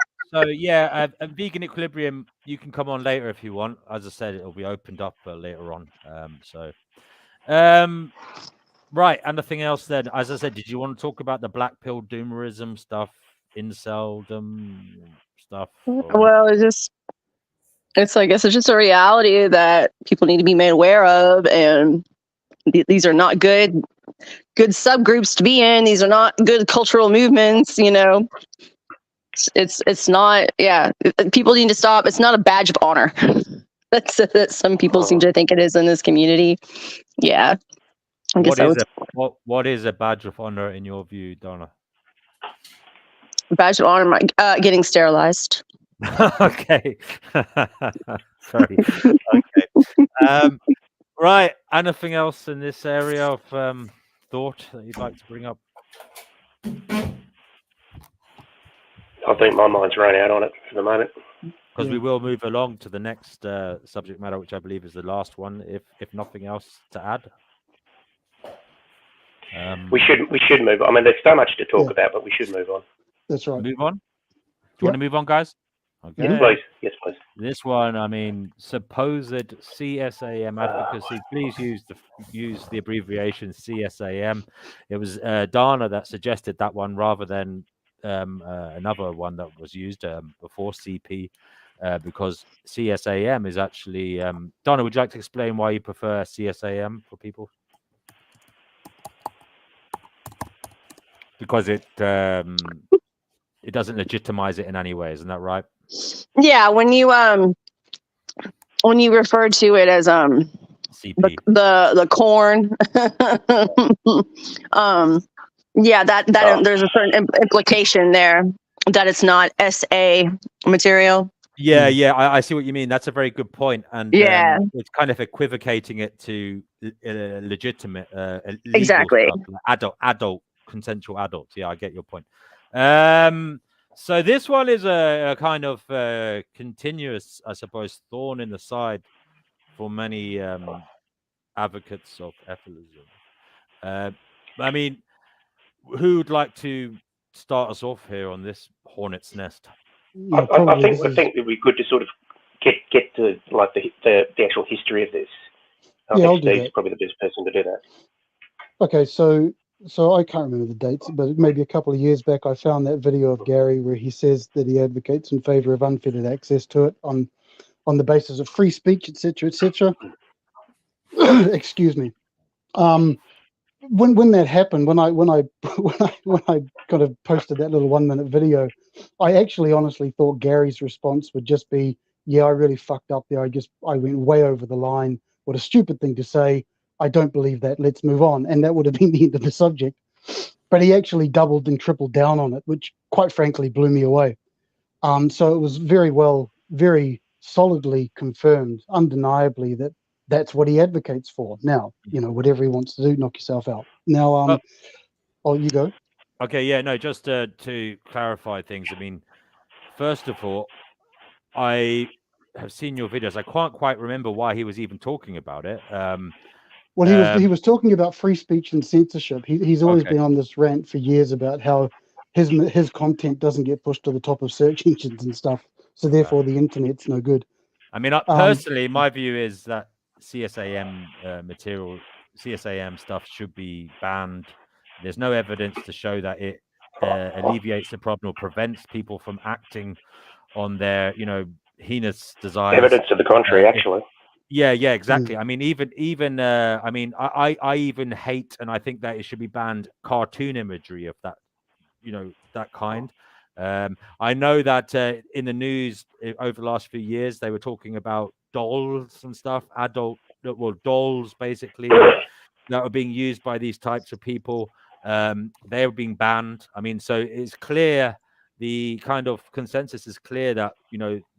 A: yeah, Vegan Equilibrium, you can come on later if you want. As I said, it'll be opened up later on. Right. Anything else then? As I said, did you want to talk about the black pill doomerism stuff, inceldom stuff?
C: Well, I guess it's just a reality that people need to be made aware of, and these are not good subgroups to be in. These are not good cultural movements. It's not. Yeah, people need to stop. It's not a badge of honor. That some people seem to think it is in this community. Yeah.
A: What is a badge of honor in your view, Donna?
C: Badge of honor, getting sterilized.
A: Okay. Sorry. Okay. Right. Anything else in this area of thought that you'd like to bring up?
B: I think my mind's run out on it for the moment.
A: Because we will move along to the next subject matter, which I believe is the last one, if nothing else to add.
B: We should move on. I mean, there's so much to talk about, but we should move on.
D: That's right.
A: Move on. Do you want to move on, guys? Okay.
B: Yes, please. Yes, please.
A: This one, I mean, supposed CSAM advocacy. Please use the abbreviation CSAM. It was Dana that suggested that one rather than another one that was used before CP, because CSAM is actually. Dana, would you like to explain why you prefer CSAM for people? Because it doesn't legitimize it in any way, isn't that right?
C: Yeah, when you refer to it as
A: CP.
C: the corn, yeah, that there's a certain implication there that it's not SA material.
A: Yeah, I see what you mean. That's a very good point, and it's kind of equivocating it to legitimate,
C: exactly,
A: stuff, adult consensual adults. Yeah, I get your point. So this one is a kind of continuous, I suppose, thorn in the side for many advocates of Efilism. I mean, who would like to start us off here on this hornet's nest?
B: I think it'd be good to sort of get to like the actual history of this. I think Steve's probably the best person to do that.
D: Okay, so I can't remember the dates, but maybe a couple of years back, I found that video of Gary where he says that he advocates in favor of unfettered access to it on the basis of free speech, etc., etc. Excuse me. When that happened, when I kind of posted that little 1-minute video, I actually honestly thought Gary's response would just be, "Yeah, I really fucked up there. I went way over the line. What a stupid thing to say. I don't believe that. Let's move on." And that would have been the end of the subject. But he actually doubled and tripled down on it, which quite frankly blew me away. So it was very solidly confirmed, undeniably, that that's what he advocates for. Now, whatever he wants to do, knock yourself out. Now, you go.
A: Okay, yeah, no, just to clarify things. I mean, first of all, I have seen your videos. I can't quite remember why he was even talking about it.
D: Well, he was talking about free speech and censorship. He's always been on this rant for years about how his content doesn't get pushed to the top of search engines and stuff. So therefore, the internet's no good.
A: I mean, personally, my view is that CSAM material, CSAM stuff should be banned. There's no evidence to show that it alleviates the problem or prevents people from acting on their, heinous desires.
B: Evidence to the contrary, actually.
A: Yeah, exactly. I mean, even I mean, I even hate, and I think that it should be banned, cartoon imagery of that, that kind. I know that in the news over the last few years, they were talking about dolls and stuff, dolls basically, that were being used by these types of people. They were being banned. I mean, so it's clear, the kind of consensus is clear that,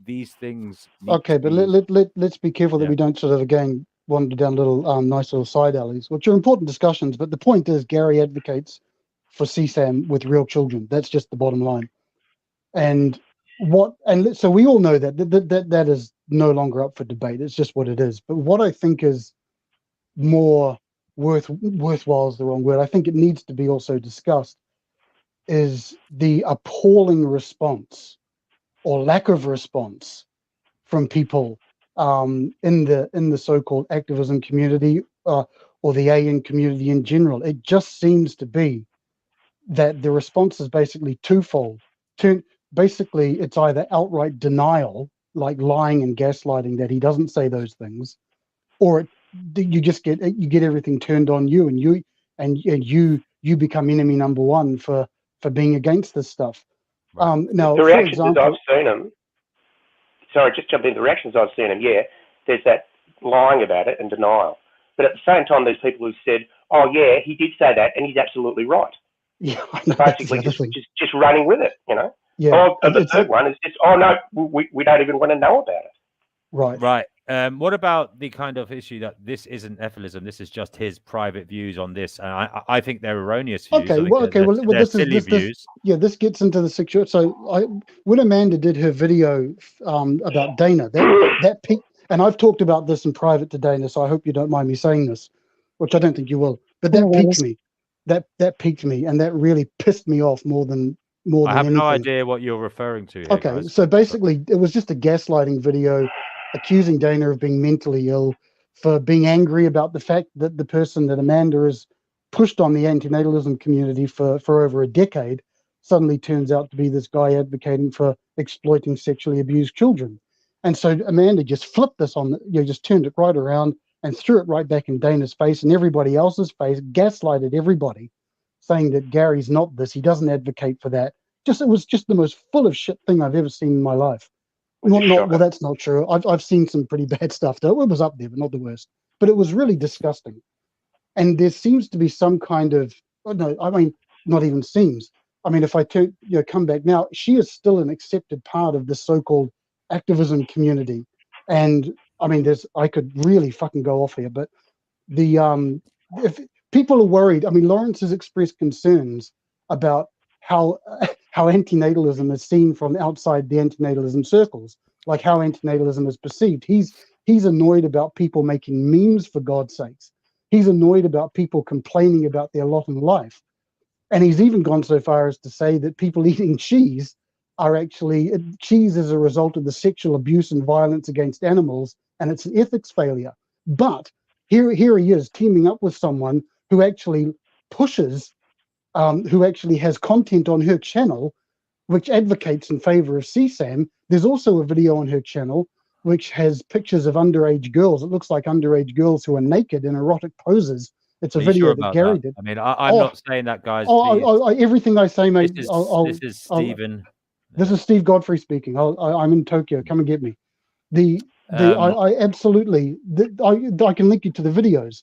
A: these things.
D: Okay, but let's be careful that we don't sort of, again, wander down little nice little side alleys, which are important discussions. But the point is, Gary advocates for CSAM with real children. That's just the bottom line. And so we all know that is no longer up for debate. It's just what it is. But what I think is more worthwhile is the wrong word. I think it needs to be also discussed is the appalling response or lack of response from people in the so-called activism community or the AN community in general. It just seems to be that the response is basically twofold. Basically, it's either outright denial, like lying and gaslighting that he doesn't say those things, or you just get everything turned on you, and you become enemy number one for being against this stuff.
B: Right.
D: Now,
B: the reactions I've seen them. Sorry, just jump in. The reactions I've seen them. Yeah, there's that lying about it and denial, but at the same time, there's people who said, "Oh yeah, he did say that, and he's absolutely right."
D: Yeah,
B: so basically just running with it,
D: Yeah.
B: Or the third one is just, "Oh no, we don't even want to know about it."
D: Right.
A: What about the kind of issue that this isn't Efilism, this is just his private views on this, and I think they're erroneous views.
D: This gets into the situation. So when Amanda did her video about Dana, that peaked, and I've talked about this in private to Dana, so I hope you don't mind me saying this, which I don't think you will, but that piqued me. that piqued me, and that really pissed me off more than
A: I have
D: anything.
A: no idea what you're referring to here,
D: Okay,
A: guys.
D: so basically, it was just a gaslighting video accusing Dana of being mentally ill for being angry about the fact that the person that Amanda has pushed on the antinatalism community for over a decade suddenly turns out to be this guy advocating for exploiting sexually abused children. And so Amanda just flipped this on, just turned it right around and threw it right back in Dana's face and everybody else's face, gaslighted everybody, saying that Gary's not this, he doesn't advocate for that. It was just the most full of shit thing I've ever seen in my life. Well, that's not true. I've seen some pretty bad stuff though. It was up there, but not the worst. But it was really disgusting. And there seems to be some kind of, not even seems. I mean, if I come back now, she is still an accepted part of the so-called activism community. And I mean, I could really fucking go off here, but if people are worried, I mean, Lawrence has expressed concerns about how antinatalism is seen from outside the antinatalism circles, like how antinatalism is perceived. He's annoyed about people making memes, for God's sakes. He's annoyed about people complaining about their lot in life. And he's even gone so far as to say that people eating cheese cheese is a result of the sexual abuse and violence against animals, and it's an ethics failure. But here he is teaming up with someone who actually pushes, who actually has content on her channel which advocates in favor of CSAM. There's also a video on her channel which has pictures of underage girls. It looks like underage girls who are naked in erotic poses. It's a video that Gary did.
A: I mean, I'm not saying that, guys.
D: Everything I say, mate.
A: This is Stephen.
D: This is Steve Godfrey speaking. I'm in Tokyo. Come and get me. I absolutely. I can link you to the videos.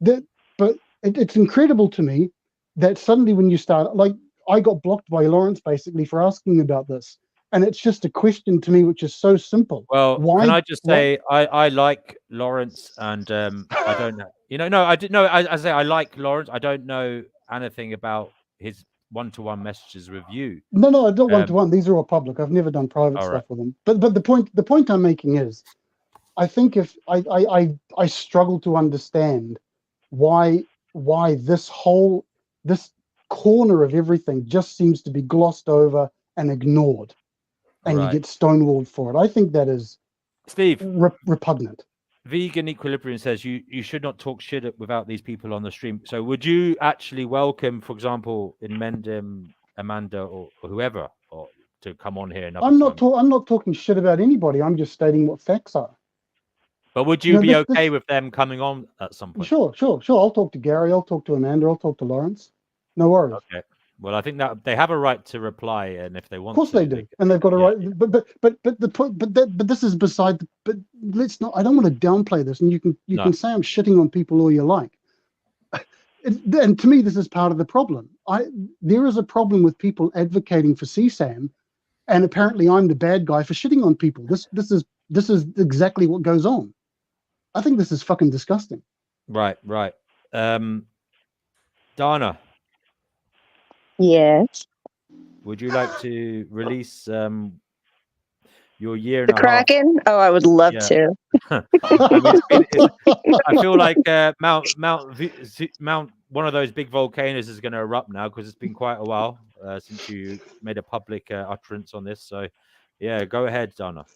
D: But it's incredible to me that suddenly when you start, like, I got blocked by Lawrence basically for asking about this. And it's just a question to me which is so simple.
A: Well, can I just say I like Lawrence, and I don't know. I say I like Lawrence. I don't know anything about his one-to-one messages with you.
D: No, I don't one-to-one. These are all public. I've never done private stuff with them. But the point I'm making is, I think if I struggle to understand why this corner of everything just seems to be glossed over and ignored, and you get stonewalled for it. I think that is,
A: Steve,
D: repugnant.
A: Vegan Equilibrium says you should not talk shit without these people on the stream. So would you actually welcome, for example, in Mendham, Amanda, or whoever, or to come on here?
D: I'm not talking shit about anybody. I'm just stating what facts are.
A: But would you be okay with them coming on at some point?
D: Sure. I'll talk to Gary. I'll talk to Amanda. I'll talk to Lawrence. No worries.
A: Okay. Well, I think that they have a right to reply, and if they want,
D: of course they do, and they've got a right. But the point. But this is beside. But let's not. I don't want to downplay this, and you can say I'm shitting on people all you like. And to me, this is part of the problem. There is a problem with people advocating for CSAM, and apparently I'm the bad guy for shitting on people. This is exactly what goes on. I think this is fucking disgusting.
A: Right. Dana.
C: Yes.
A: Would you like to release your year and
C: the Kraken? Oh, I would love to.
A: I feel like Mount one of those big volcanoes is going to erupt now, because it's been quite a while since you made a public utterance on this. So, yeah, go ahead, Dana.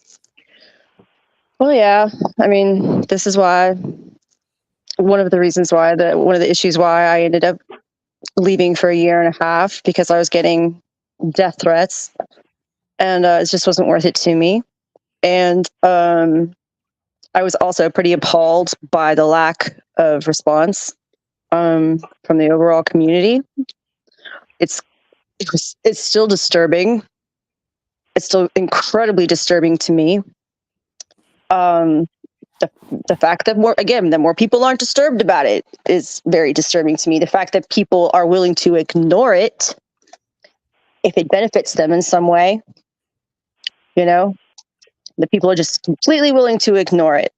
C: Well, yeah. I mean, this is why one of the issues why I ended up leaving for a year and a half, because I was getting death threats, and it just wasn't worth it to me. And I was also pretty appalled by the lack of response from the overall community. It's still disturbing. It's still incredibly disturbing to me. The fact that more people aren't disturbed about it is very disturbing to me. The fact that people are willing to ignore it if it benefits them in some way, the people are just completely willing to ignore it.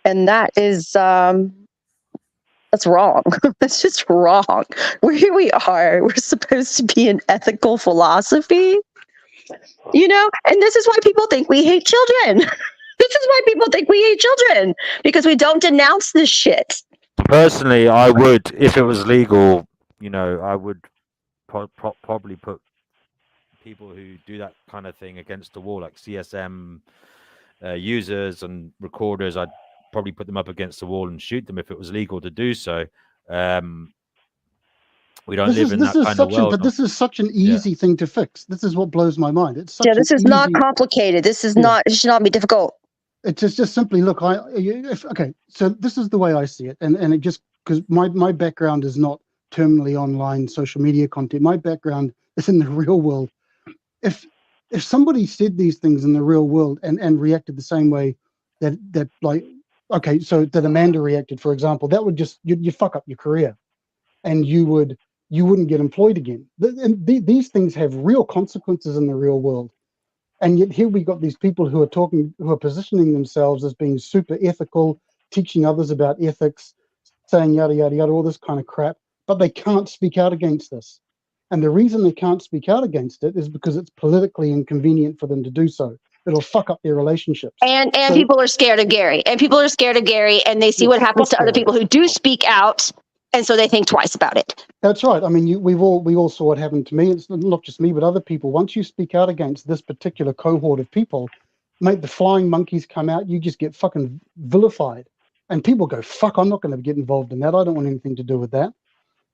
C: And that is, that's wrong. That's just wrong. Here we are. We're supposed to be an ethical philosophy, and this is why people think we hate children. This is why people think we hate children, because we don't denounce this shit.
A: Personally, I would, if it was legal, I would probably put people who do that kind of thing against the wall, like CSM users and recorders. I'd probably put them up against the wall and shoot them if it was legal to do so. We don't live in that kind of world.
D: But this is such an easy thing to fix. This is what blows my mind. It's such
C: this is not complicated. This is not. It should not be difficult.
D: It's just simply look. Okay. So this is the way I see it, and it just because my background is not terminally online social media content. My background is in the real world. If somebody said these things in the real world and reacted the same way that like, okay, so that Amanda reacted, for example, that would just you fuck up your career, and you wouldn't get employed again. These things have real consequences in the real world. And yet here we got these people who are positioning themselves as being super ethical, teaching others about ethics, saying yada, yada, yada, all this kind of crap, but they can't speak out against this. And the reason they can't speak out against it is because it's politically inconvenient for them to do so. It'll fuck up their relationships.
C: And people are scared of Gary. And people are scared of Gary, and they see what happens to other people who do speak out, and so they think twice about it.
D: That's right. I mean, we all saw what happened to me. It's not just me, but other people. Once you speak out against this particular cohort of people, mate, the flying monkeys come out. You just get fucking vilified, and people go, "Fuck, I'm not going to get involved in that. I don't want anything to do with that."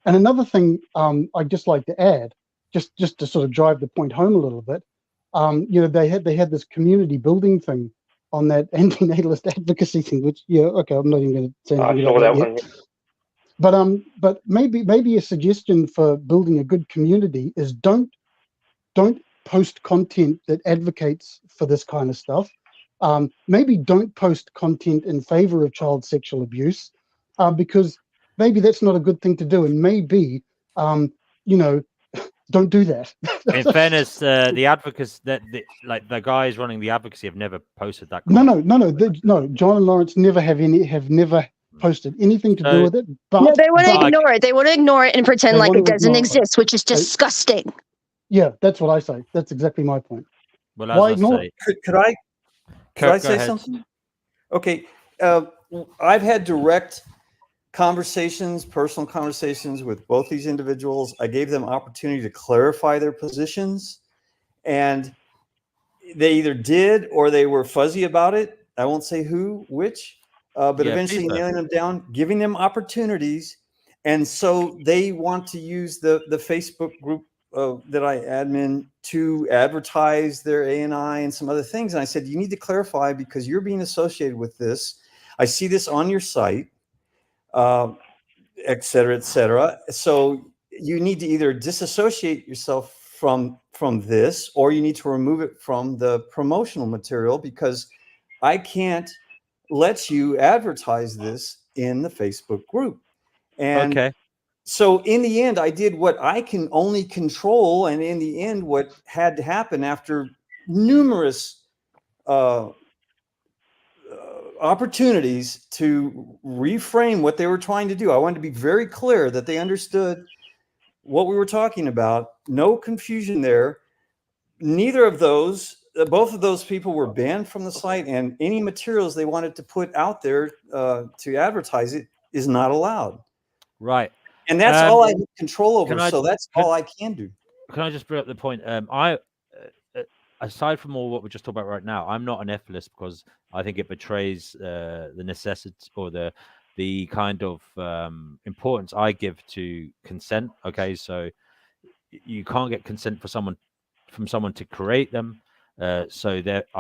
D: And another thing I'd just like to add, just to sort of drive the point home a little bit, they had this community building thing on that antinatalist advocacy thing, which okay, I'm not even going to say anything about that yet. But maybe a suggestion for building a good community is don't post content that advocates for this kind of stuff. Maybe don't post content in favor of child sexual abuse, because maybe that's not a good thing to do, and maybe don't do that.
A: In fairness, the advocates like the guys running the advocacy have never posted that.
D: No. John and Lawrence have never posted anything to do with it. But
C: they want to ignore it. They want to ignore it and pretend like it doesn't exist, which is disgusting.
D: Yeah, that's what I say. That's exactly my point.
A: Well,
D: why ignore it?
E: Could I say something? Okay, I've had direct personal conversations with both these individuals. I gave them opportunity to clarify their positions, and they either did or they were fuzzy about it. I won't say which. But eventually nailing them down, giving them opportunities. And so they want to use the Facebook group that I admin to advertise their ANI and some other things. And I said, you need to clarify because you're being associated with this. I see this on your site, et cetera, et cetera. So you need to either disassociate yourself from this, or you need to remove it from the promotional material, because I can't let you advertise this in the Facebook group. And so in the end, I did what I can only control. And in the end, what had to happen after numerous opportunities to reframe what they were trying to do. I wanted to be very clear that they understood what we were talking about. No confusion there. Both of those people were banned from the site, and any materials they wanted to put out there to advertise it is not allowed.
A: Right.
E: And that's all I have control over. That's all I can do.
A: Can I just bring up the point? Aside from all what we're just talking about right now, I'm not an Efilist because I think it betrays the necessity or the kind of importance I give to consent. Okay, so you can't get consent from someone to create them. I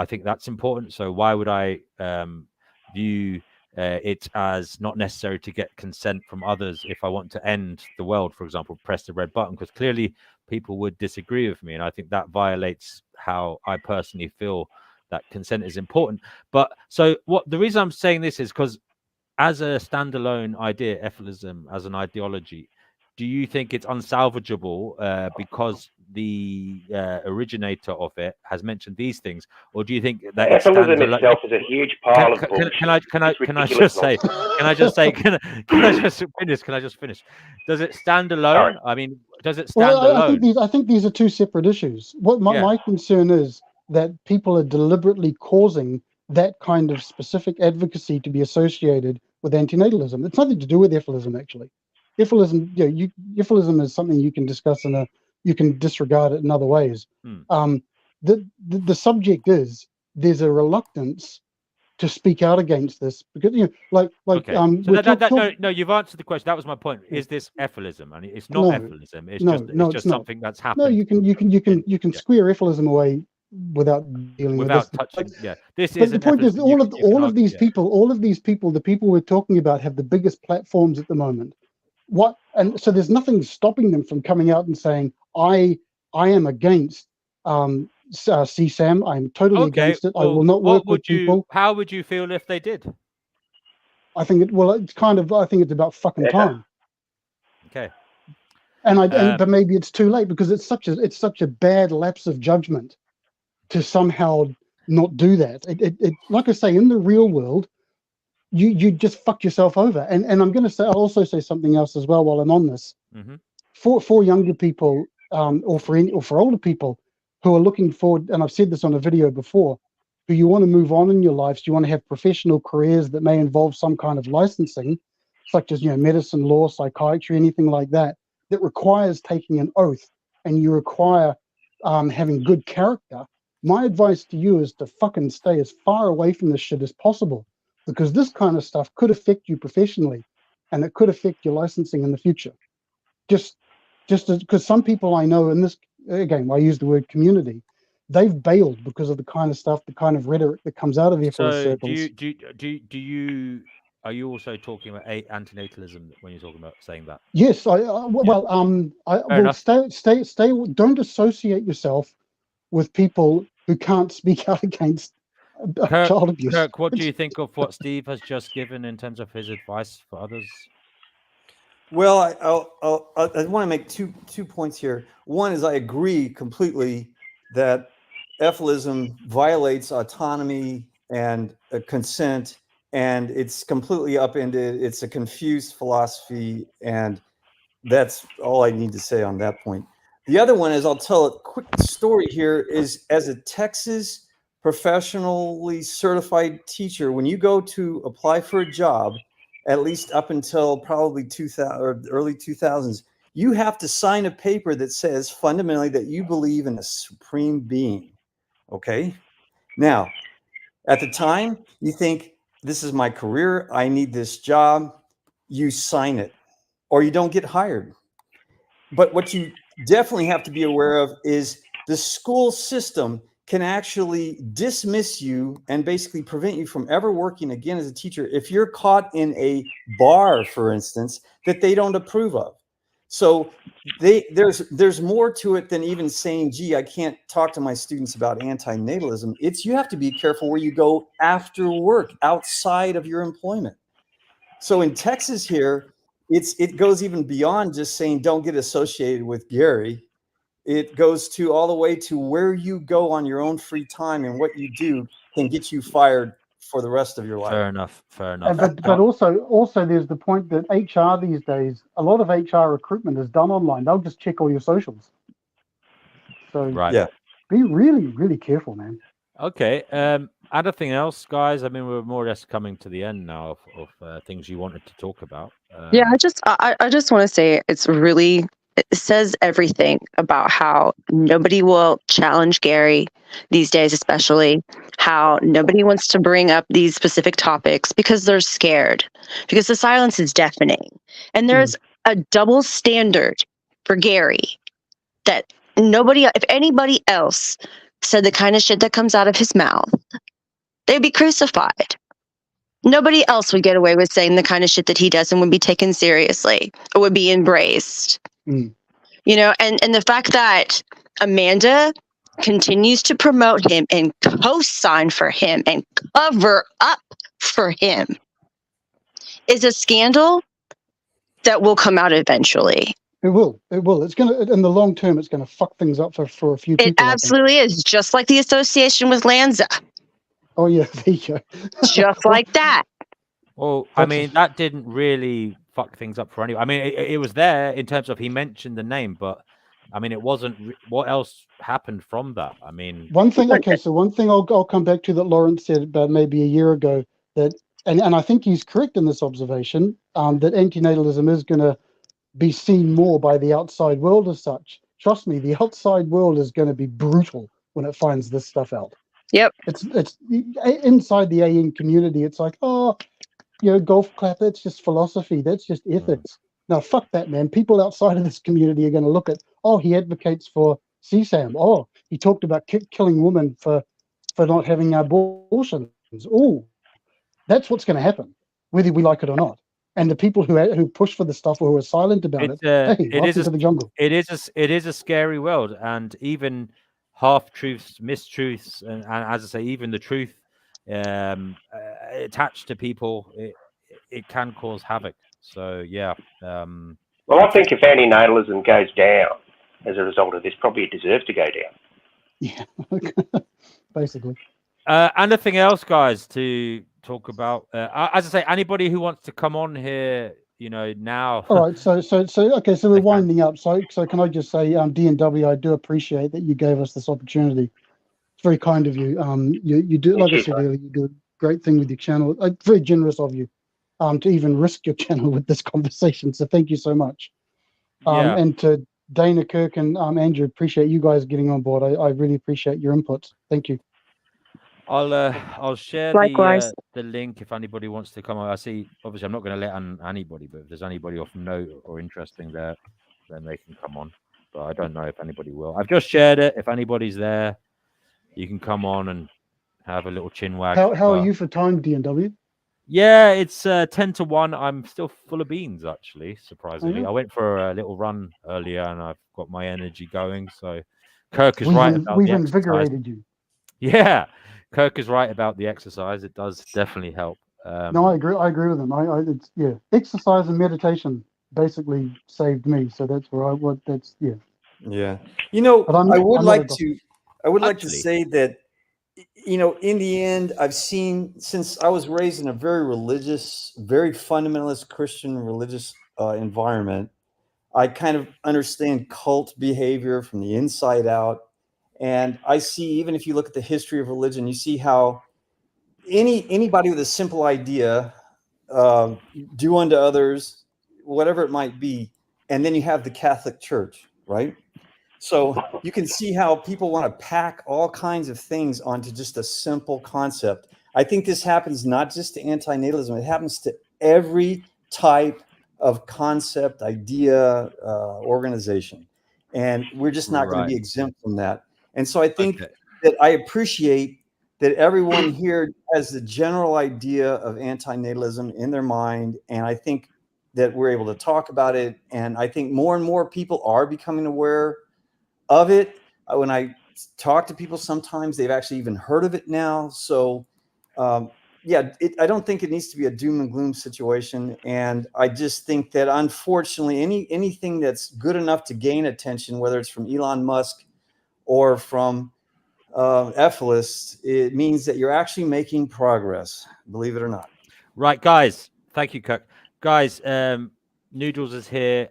A: think that's important. So why would I view it as not necessary to get consent from others if I want to end the world, for example, press the red button? Because clearly people would disagree with me, and I think that violates how I personally feel that consent is important. But so the reason I'm saying this is because as a standalone idea, Efilism as an ideology, do you think it's unsalvageable because the originator of it has mentioned these things, or do you think that
B: Efilism itself is a huge pile of bullshit?
A: Can I just finish? Does it stand alone?
B: Sorry.
A: I mean, does it stand alone?
D: I think these are two separate issues. My concern is that people are deliberately causing that kind of specific advocacy to be associated with antinatalism. It's nothing to do with Efilism, actually. Efilism, Efilism is something you can discuss you can disregard it in other ways. The subject is there's a reluctance to speak out against this because
A: Okay. No, you've answered the question. That was my point. Is this Efilism? And it's not Efilism. It's just something that's happened.
D: No, you can square Efilism away without dealing
A: without
D: with
A: touching. Yeah, this
D: but
A: is
D: the point is, all of these people, the people we're talking about, have the biggest platforms at the moment. And so there's nothing stopping them from coming out and saying, I am against CSAM. I'm totally against it. I will not work with people.
A: How would you feel if they did?
D: I think I think it's about fucking time.
A: Okay.
D: But maybe it's too late because it's such a bad lapse of judgment to somehow not do that. It like I say, in the real world, you just fuck yourself over. And I'll also say something else as well while I'm on this. For younger people, or for older people who are looking forward, and I've said this on a video before, who you want to move on in your lives, you want to have professional careers that may involve some kind of licensing, such as medicine, law, psychiatry, anything like that requires taking an oath, and you require having good character. My advice to you is to fucking stay as far away from this shit as possible, because this kind of stuff could affect you professionally, and it could affect your licensing in the future. Just because some people I know in this, again, I use the word community, they've bailed because of the kind of stuff, the kind of rhetoric that comes out of their circles.
A: Are you also talking about antinatalism when you're talking about saying that?
D: Yes, don't associate yourself with people who can't speak out against child abuse.
A: Kirk, what do you think of what Steve has just given in terms of his advice for others?
E: Well, I want to make two points here. One is I agree completely that Efilism violates autonomy and consent, and it's completely upended. It's a confused philosophy, and that's all I need to say on that point. The other one is, I'll tell a quick story here, is as a Texas professionally certified teacher, when you go to apply for a job, at least up until probably 2000 or early 2000s, you have to sign a paper that says fundamentally that you believe in a supreme being. Okay. Now, at the time, you think, this is my career, I need this job, you sign it, or you don't get hired. But what you definitely have to be aware of is the school system can actually dismiss you and basically prevent you from ever working again as a teacher if you're caught in a bar, for instance, that they don't approve of. So there's more to it than even saying, gee, I can't talk to my students about antinatalism. It's, you have to be careful where you go after work, outside of your employment. So in Texas here, it goes even beyond just saying don't get associated with Gary. It goes to all the way to where you go on your own free time, and what you do can get you fired for the rest of your life.
A: Fair enough.
D: But also there's the point that HR these days, a lot of HR recruitment is done online. They'll just check all your socials. So
E: yeah,
D: be really, really careful, man.
A: Okay. Anything else, guys? I mean, we're more or less coming to the end now of things you wanted to talk about.
C: Yeah, I just want to say it says everything about how nobody will challenge Gary these days, especially how nobody wants to bring up these specific topics because they're scared, because the silence is deafening. And there's a double standard for Gary that if anybody else said the kind of shit that comes out of his mouth, they'd be crucified. Nobody else would get away with saying the kind of shit that he does and would be taken seriously or would be embraced. And the fact that Amanda continues to promote him and co-sign for him and cover up for him is a scandal that will come out eventually.
D: It will. It's going to, in the long term, it's going to fuck things up for a few people.
C: It absolutely is, just like the association with Lanza.
D: Oh yeah, there you go.
C: Just like that.
A: Well, I mean, that didn't really fuck things up for anyone. I mean, it was there in terms of he mentioned the name, but I mean, it wasn't. What else happened from that? I mean,
D: one thing I'll come back to that Lawrence said about maybe a year ago, that and I think he's correct in this observation, that antinatalism is going to be seen more by the outside world as such. Trust me, the outside world is going to be brutal when it finds this stuff out.
C: Yep.
D: It's inside the AN community. It's like, oh, golf clap. That's just philosophy. That's just ethics. Now, fuck that, man. People outside of this community are going to look at, oh, he advocates for CSAM. Oh, he talked about killing women for not having abortions. Oh, that's what's going to happen, whether we like it or not. And the people who push for the stuff or who are silent about it, hey, welcome to the jungle.
A: It is a scary world, and even half truths, mistruths, and as I say, even the truth attached to people, it can cause havoc. So yeah.
B: Well, I think if antinatalism goes down as a result of this, probably it deserves to go down.
D: Yeah, basically.
A: Anything else, guys, to talk about? As I say, anybody who wants to come on here, now.
D: All right. So okay. So we're winding up. So can I just say, D&W, I do appreciate that you gave us this opportunity. It's very kind of you. You do, like I said earlier, you do a great thing with your channel. Very generous of you, to even risk your channel with this conversation. So thank you so much.
A: Yeah.
D: And to Dana, Kirk, and Andrew, appreciate you guys getting on board. I really appreciate your inputs. Thank you.
A: I'll share
C: Likewise.
A: the link if anybody wants to come on. I see. Obviously, I'm not going to let anybody, but if there's anybody of note or interesting there, then they can come on. But I don't know if anybody will. I've just shared it. If anybody's there, you can come on and have a little chin wag.
D: How are you for time, D&W?
A: Yeah, it's 10 to 1. I'm still full of beans, actually, surprisingly.
D: Oh, yeah?
A: I went for a little run earlier and I've got my energy going. So Kirk is right about
D: we've
A: the
D: invigorated you.
A: Yeah, Kirk is right about the exercise. It does definitely help.
D: No, I agree with him. It's exercise and meditation basically saved me. So that's where
E: Yeah.
D: But
E: I would like to say that, in the end, I've seen, since I was raised in a very religious, very fundamentalist Christian religious environment, I kind of understand cult behavior from the inside out. And I see, even if you look at the history of religion, you see how anybody with a simple idea, do unto others, whatever it might be, and then you have the Catholic Church, right? So you can see how people want to pack all kinds of things onto just a simple concept. I think this happens not just to antinatalism, it happens to every type of concept, idea, organization. And we're just not going to be exempt from that. And so I think that I appreciate that everyone here has the general idea of antinatalism in their mind. And I think that we're able to talk about it. And I think more and more people are becoming aware of it. When I talk to people, sometimes they've actually even heard of it now. So I don't think it needs to be a doom and gloom situation. And I just think that, unfortunately, anything that's good enough to gain attention, whether it's from Elon Musk or from Efilism, it means that you're actually making progress, believe it or not.
A: Right, guys. Thank you, Kirk. Guys, Noodles is here.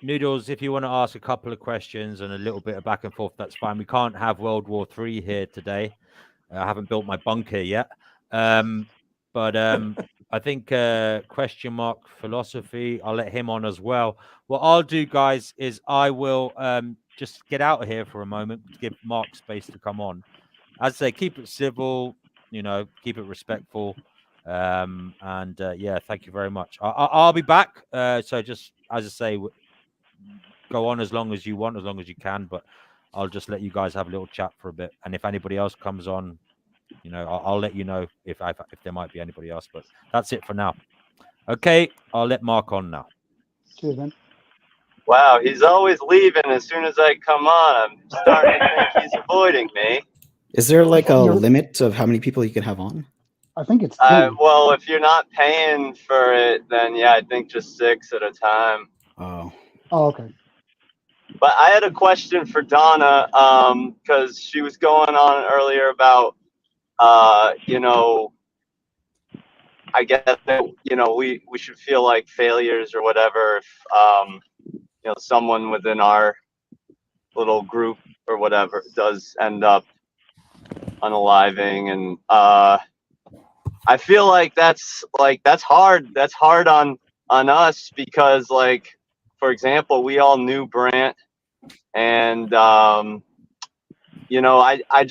A: Noodles, if you want to ask a couple of questions and a little bit of back and forth, that's fine. We can't have World War III here today. I haven't built my bunker yet. But I think question mark philosophy, I'll let him on as well. What I'll do, guys, is I will just get out of here for a moment to give Mark space to come on. As I say, keep it civil, keep it respectful. Yeah, thank you very much. I'll be back. So just, as I say, go on as long as you want, as long as you can, but I'll just let you guys have a little chat for a bit. And if anybody else comes on, I'll let you know if there might be anybody else, but that's it for now. Okay, I'll let Mark on now.
D: Cheers, man.
F: Wow, he's always leaving as soon as I come on. I'm starting to think he's avoiding me.
G: Is there like a limit of how many people you can have on?
D: I think it's 10.
F: Well, if you're not paying for it, then yeah, I think just 6 at a time.
G: Oh,
D: okay.
F: But I had a question for Donna, because she was going on earlier about, I guess that, we should feel like failures or whatever if, someone within our little group or whatever does end up unaliving. And I feel like that's hard. That's hard on on us because, like, for example, we all knew Brant, and you know, I'm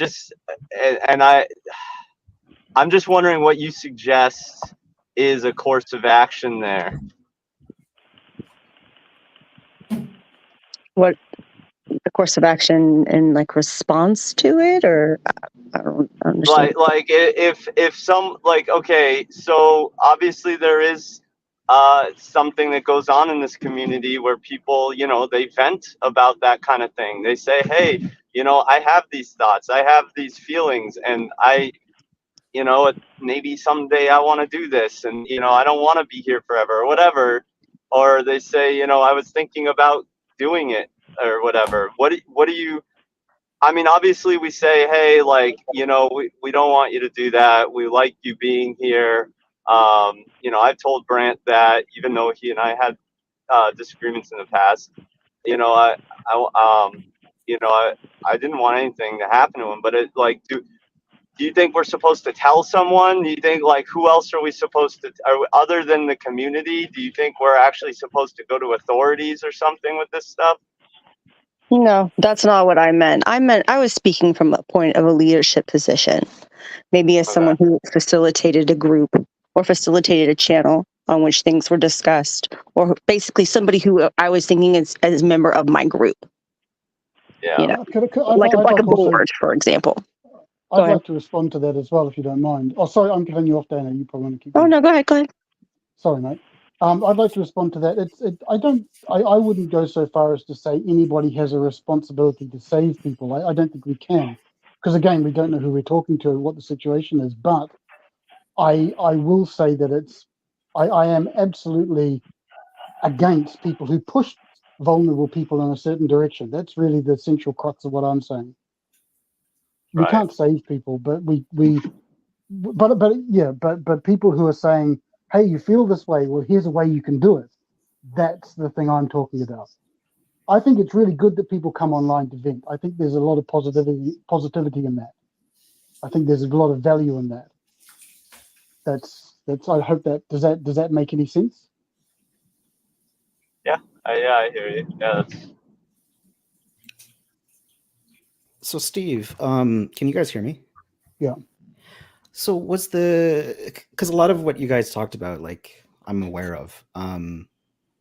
F: just wondering what you suggest is a course of action there.
C: What the course of action in like response to it, or I don't understand.
F: Like if some, like, okay, so obviously there is something that goes on in this community where people, you know, they vent about that kind of thing. They say, hey, you know, I have these thoughts, I have these feelings, and you know, maybe someday I want to do this, and, you know, I don't want to be here forever or whatever. Or they say, you know, I was thinking about doing it or whatever. What do you, I mean, obviously we say, hey, like, you know, we don't want you to do that. We like you being here. You know, I've told Brant that, even though he and I had disagreements in the past, you know, you know, I didn't want anything to happen to him, but it, like, do you think we're supposed to tell someone? Do you think, like, who else are we supposed to, other than the community? Do you think we're actually supposed to go to authorities or something with this stuff?
C: No, that's not what I meant. I was speaking from a point of a leadership position, maybe as someone who facilitated a group or facilitated a channel on which things were discussed, or basically somebody who I was thinking as a member of my group.
F: Yeah.
C: You know,
D: I'd
C: like a
D: also,
C: board, for example.
D: I'd like to respond to that as well, if you don't mind. Oh, sorry, I'm cutting you off, Dana. You probably want to keep going.
C: Oh, no, go ahead.
D: Sorry, mate. I'd like to respond to that. I wouldn't go so far as to say anybody has a responsibility to save people. I don't think we can, because again, we don't know who we're talking to or what the situation is. But I will say that I am absolutely against people who push vulnerable people in a certain direction. That's really the central crux of what I'm saying. We can't save people, but but people who are saying, hey, you feel this way, well, here's a way you can do it. That's the thing I'm talking about. I think it's really good that people come online to vent. I think there's a lot of positivity in that. I think there's a lot of value in that. That's I hope that does that make any sense?
F: Yeah, I hear you. Yeah, that's...
G: So Steve, can you guys hear me?
D: Yeah.
G: So was because a lot of what you guys talked about, like, I'm aware of,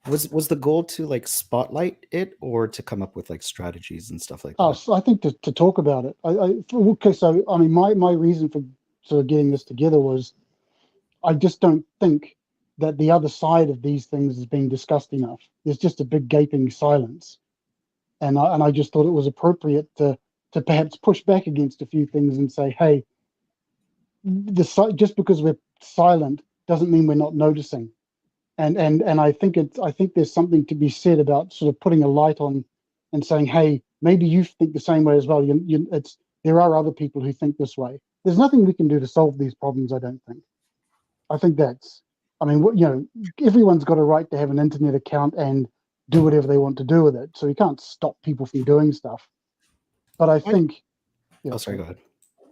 G: was the goal to like spotlight it or to come up with like strategies and stuff like that?
D: Oh, so I think to talk about it. Okay, so I mean, my reason for sort of getting this together was I just don't think that the other side of these things is being discussed enough. There's just a big gaping silence, and I just thought it was appropriate to perhaps push back against a few things and say, hey, just because we're silent doesn't mean we're not noticing. And I think there's something to be said about sort of putting a light on and saying, hey, maybe you think the same way as well. There are other people who think this way. There's nothing we can do to solve these problems, I don't think. I think everyone's got a right to have an internet account and do whatever they want to do with it. So we can't stop people from doing stuff. But I think...
G: Yeah, sorry, go ahead.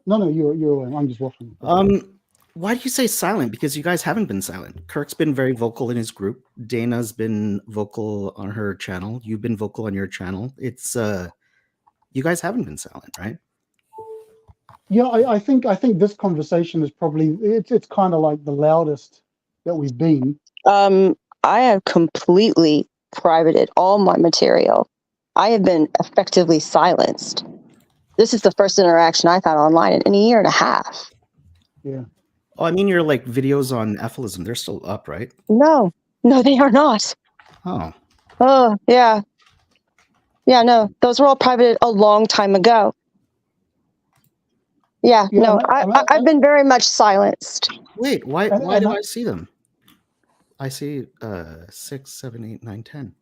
D: No, you're I'm just waffling.
G: Why do you say silent? Because you guys haven't been silent. Kirk's been very vocal in his group. Dana's been vocal on her channel. You've been vocal on your channel. It's you guys haven't been silent, right?
D: Yeah, I think this conversation is probably it's kind of like the loudest that we've been.
C: I have completely privated all my material. I have been effectively silenced. This is the first interaction I've had online in a year and a half.
D: Yeah.
G: Oh, I mean, your like videos on Efilism, they're still up, right?
C: No, they are not.
G: Oh.
C: Oh, yeah. Yeah, no, those were all privated a long time ago. Yeah, no, I've been very much silenced.
G: Wait, why do I see them? I see 6, 7, 8, 9, 10.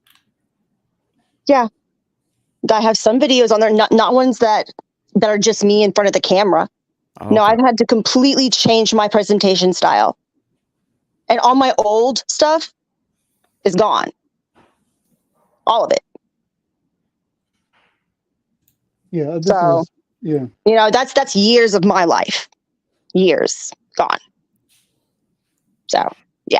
C: Yeah. I have some videos on there, not ones that are just me in front of the camera.
G: Oh,
C: no,
G: okay.
C: I've had to completely change my presentation style. And all my old stuff is gone. All of it.
D: Yeah,
C: You know, that's years of my life. Years gone. So, yeah.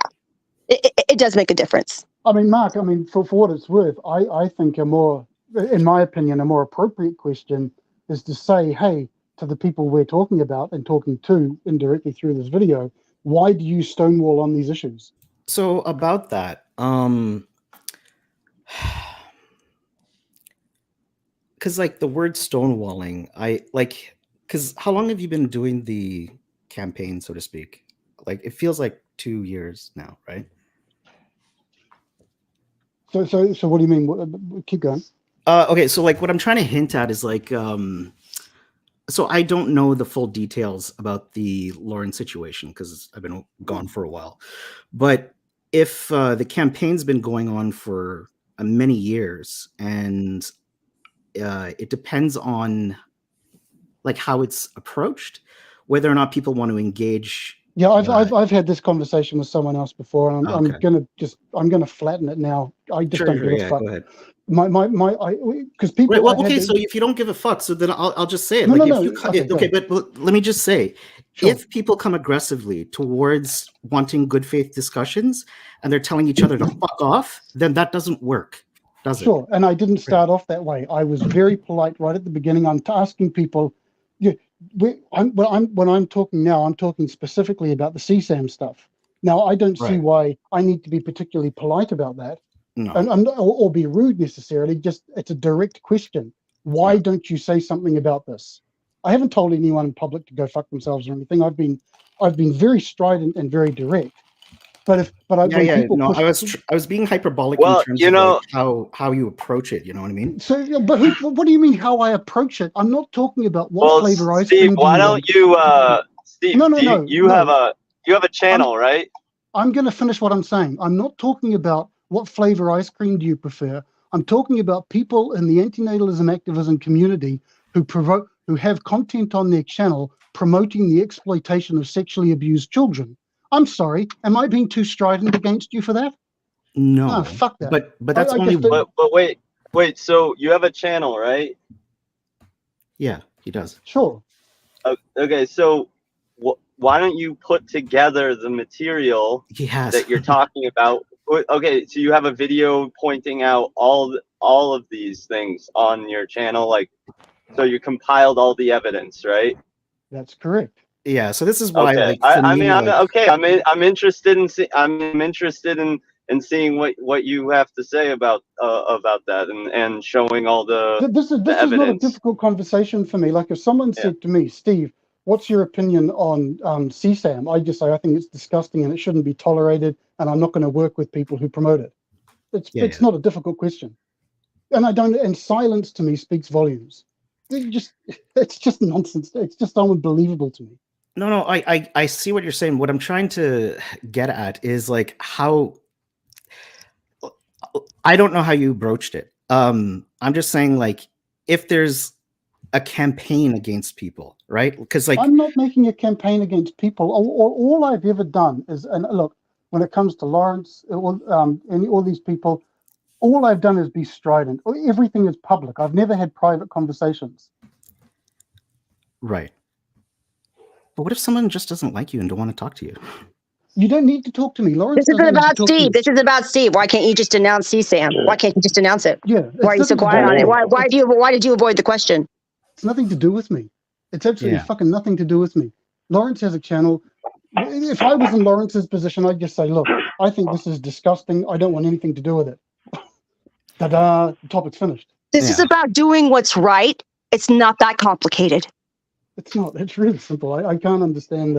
C: It does make a difference.
D: I mean, Mark, for what it's worth, I think in my opinion, a more appropriate question is to say, hey, to the people we're talking about and talking to indirectly through this video, why do you stonewall on these issues?
G: So about that, because like the word stonewalling, because how long have you been doing the campaign, so to speak? Like it feels like 2 years now, right?
D: So what do you mean? Keep going.
G: Okay, so like what I'm trying to hint at is like, so I don't know the full details about the Lauren situation because I've been gone for a while. But if the campaign's been going on for many years, and it depends on like how it's approached, whether or not people want to engage.
D: Yeah, I've had this conversation with someone else before, and I'm gonna flatten it now. I just don't give a fuck.
G: Go ahead.
D: Because people.
G: Right, well, okay, so if you don't give a fuck, so then I'll just say it. But let me just say,
D: Sure.
G: If people come aggressively towards wanting good faith discussions and they're telling each other to fuck off, then that doesn't work, does it?
D: Sure, and I didn't start off that way. I was very polite right at the beginning. I'm asking people. When I'm talking now, I'm talking specifically about the CSAM stuff. Now, I don't see why I need to be particularly polite about that, or be rude necessarily. Just it's a direct question. Why don't you say something about this? I haven't told anyone in public to go fuck themselves or anything. I've been very strident and very direct. I was being hyperbolic in terms of like how you approach it. You know what I mean? So, but what do you mean how I approach it? I'm not talking about what flavor ice cream.
F: Steve, why don't you, Steve? You have a channel, right?
D: I'm going to finish what I'm saying. I'm not talking about what flavor ice cream do you prefer. I'm talking about people in the antinatalism activism community who have content on their channel promoting the exploitation of sexually abused children. I'm sorry. Am I being too strident against you for that?
G: No.
D: Fuck that.
G: But that's only.
F: But wait. So you have a channel, right?
G: Yeah, he does.
D: Sure.
F: Okay. So why don't you put together the material that you're talking about? Okay. So you have a video pointing out all of these things on your channel, like, so you compiled all the evidence, right?
D: That's correct.
G: Yeah, so this is why.
F: Okay. I'm interested in seeing what you have to say about that and showing all the.
D: This is not a difficult conversation for me. Like if someone said to me, Steve, what's your opinion on CSAM? I just say I think it's disgusting and it shouldn't be tolerated, and I'm not going to work with people who promote it. It's not a difficult question, and I don't. And silence to me speaks volumes. It's just nonsense. It's just unbelievable to me.
G: No, I see what you're saying. What I'm trying to get at is like how I don't know how you broached it. I'm just saying like if there's a campaign against people, right? Because like
D: I'm not making a campaign against people. All I've ever done is, and look, when it comes to Lawrence and all these people, all I've done is be strident. Everything is public. I've never had private conversations.
G: Right. But what if someone just doesn't like you and don't want to talk to you?
D: You don't need to talk to me, Lawrence.
C: This isn't about Steve. This is about Steve. Why can't you just announce CSAM? Why can't you just announce it?
D: Yeah.
C: Why are you so quiet on it? Why did you avoid the question?
D: It's nothing to do with me. It's absolutely fucking nothing to do with me. Lawrence has a channel. If I was in Lawrence's position, I'd just say, look, I think this is disgusting. I don't want anything to do with it. Ta-da! The topic's finished.
C: This is about doing what's right. It's not that complicated.
D: It's not. It's really simple. I can't understand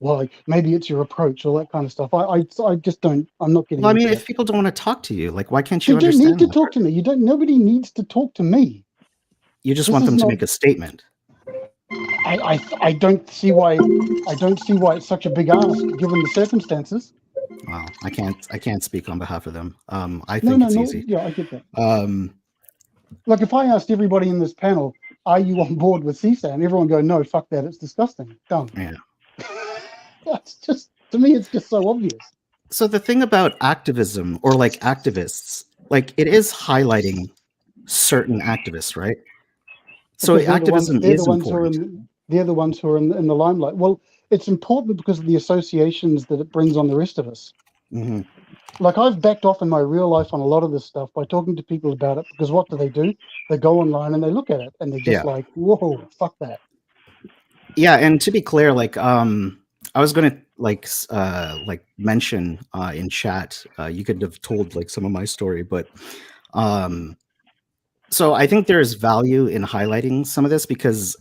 D: like maybe it's your approach, all that kind of stuff. I just don't. I'm not getting.
G: Well, I mean, if people don't want to talk to you, like, why can't you?
D: You don't need to talk to me. You don't. Nobody needs to talk to me.
G: You just want them to make a statement.
D: I don't see why. I don't see why it's such a big ask given the circumstances.
G: Well, I can't speak on behalf of them. I think it's easy.
D: Yeah, I get that. Look, if I asked everybody in this panel, are you on board with CSAM? Everyone go, no, fuck that. It's disgusting. Done.
G: Yeah.
D: That's just, to me, it's just so obvious.
G: So the thing about activism or like activists, like it is highlighting certain activists, right? So activism is important.
D: They're the ones who are in the limelight. Well, it's important because of the associations that it brings on the rest of us.
G: Mm-hmm.
D: Like, I've backed off in my real life on a lot of this stuff by talking to people about it, because what do? They go online and they look at it and they're just like, whoa, fuck that.
G: Yeah, and to be clear, like I was gonna like mention in chat, you could have told like some of my story, but so I think there's value in highlighting some of this because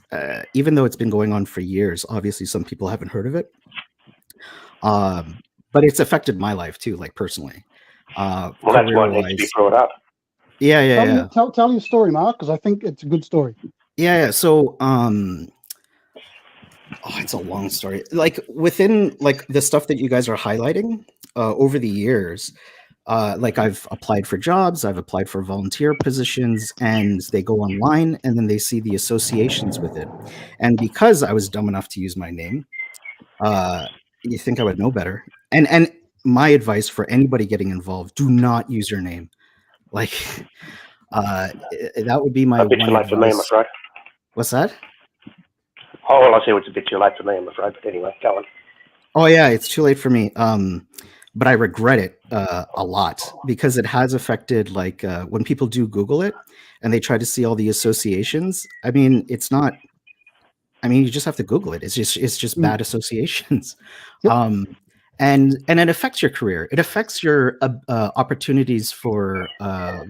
G: even though it's been going on for years, obviously some people haven't heard of it. But it's affected my life too, like personally.
B: Well, that's why it needs to be brought up.
G: Yeah.
D: Tell your story, Mark, because I think it's a good story.
G: Yeah. So, it's a long story. Like within like the stuff that you guys are highlighting over the years, like I've applied for jobs, I've applied for volunteer positions, and they go online and then they see the associations with it. And because I was dumb enough to use my name, you think I would know better. And my advice for anybody getting involved, do not use your name. Like that would be my
B: a bit too late for me, I'm afraid.
G: What's that?
B: Oh, well, I see it's a bit too late for me, I'm afraid. But anyway, go on.
G: Oh yeah, it's too late for me. But I regret it a lot because it has affected like when people do Google it and they try to see all the associations. I mean, it's not. I mean, you just have to Google it. It's just bad associations, and it affects your career. It affects your opportunities for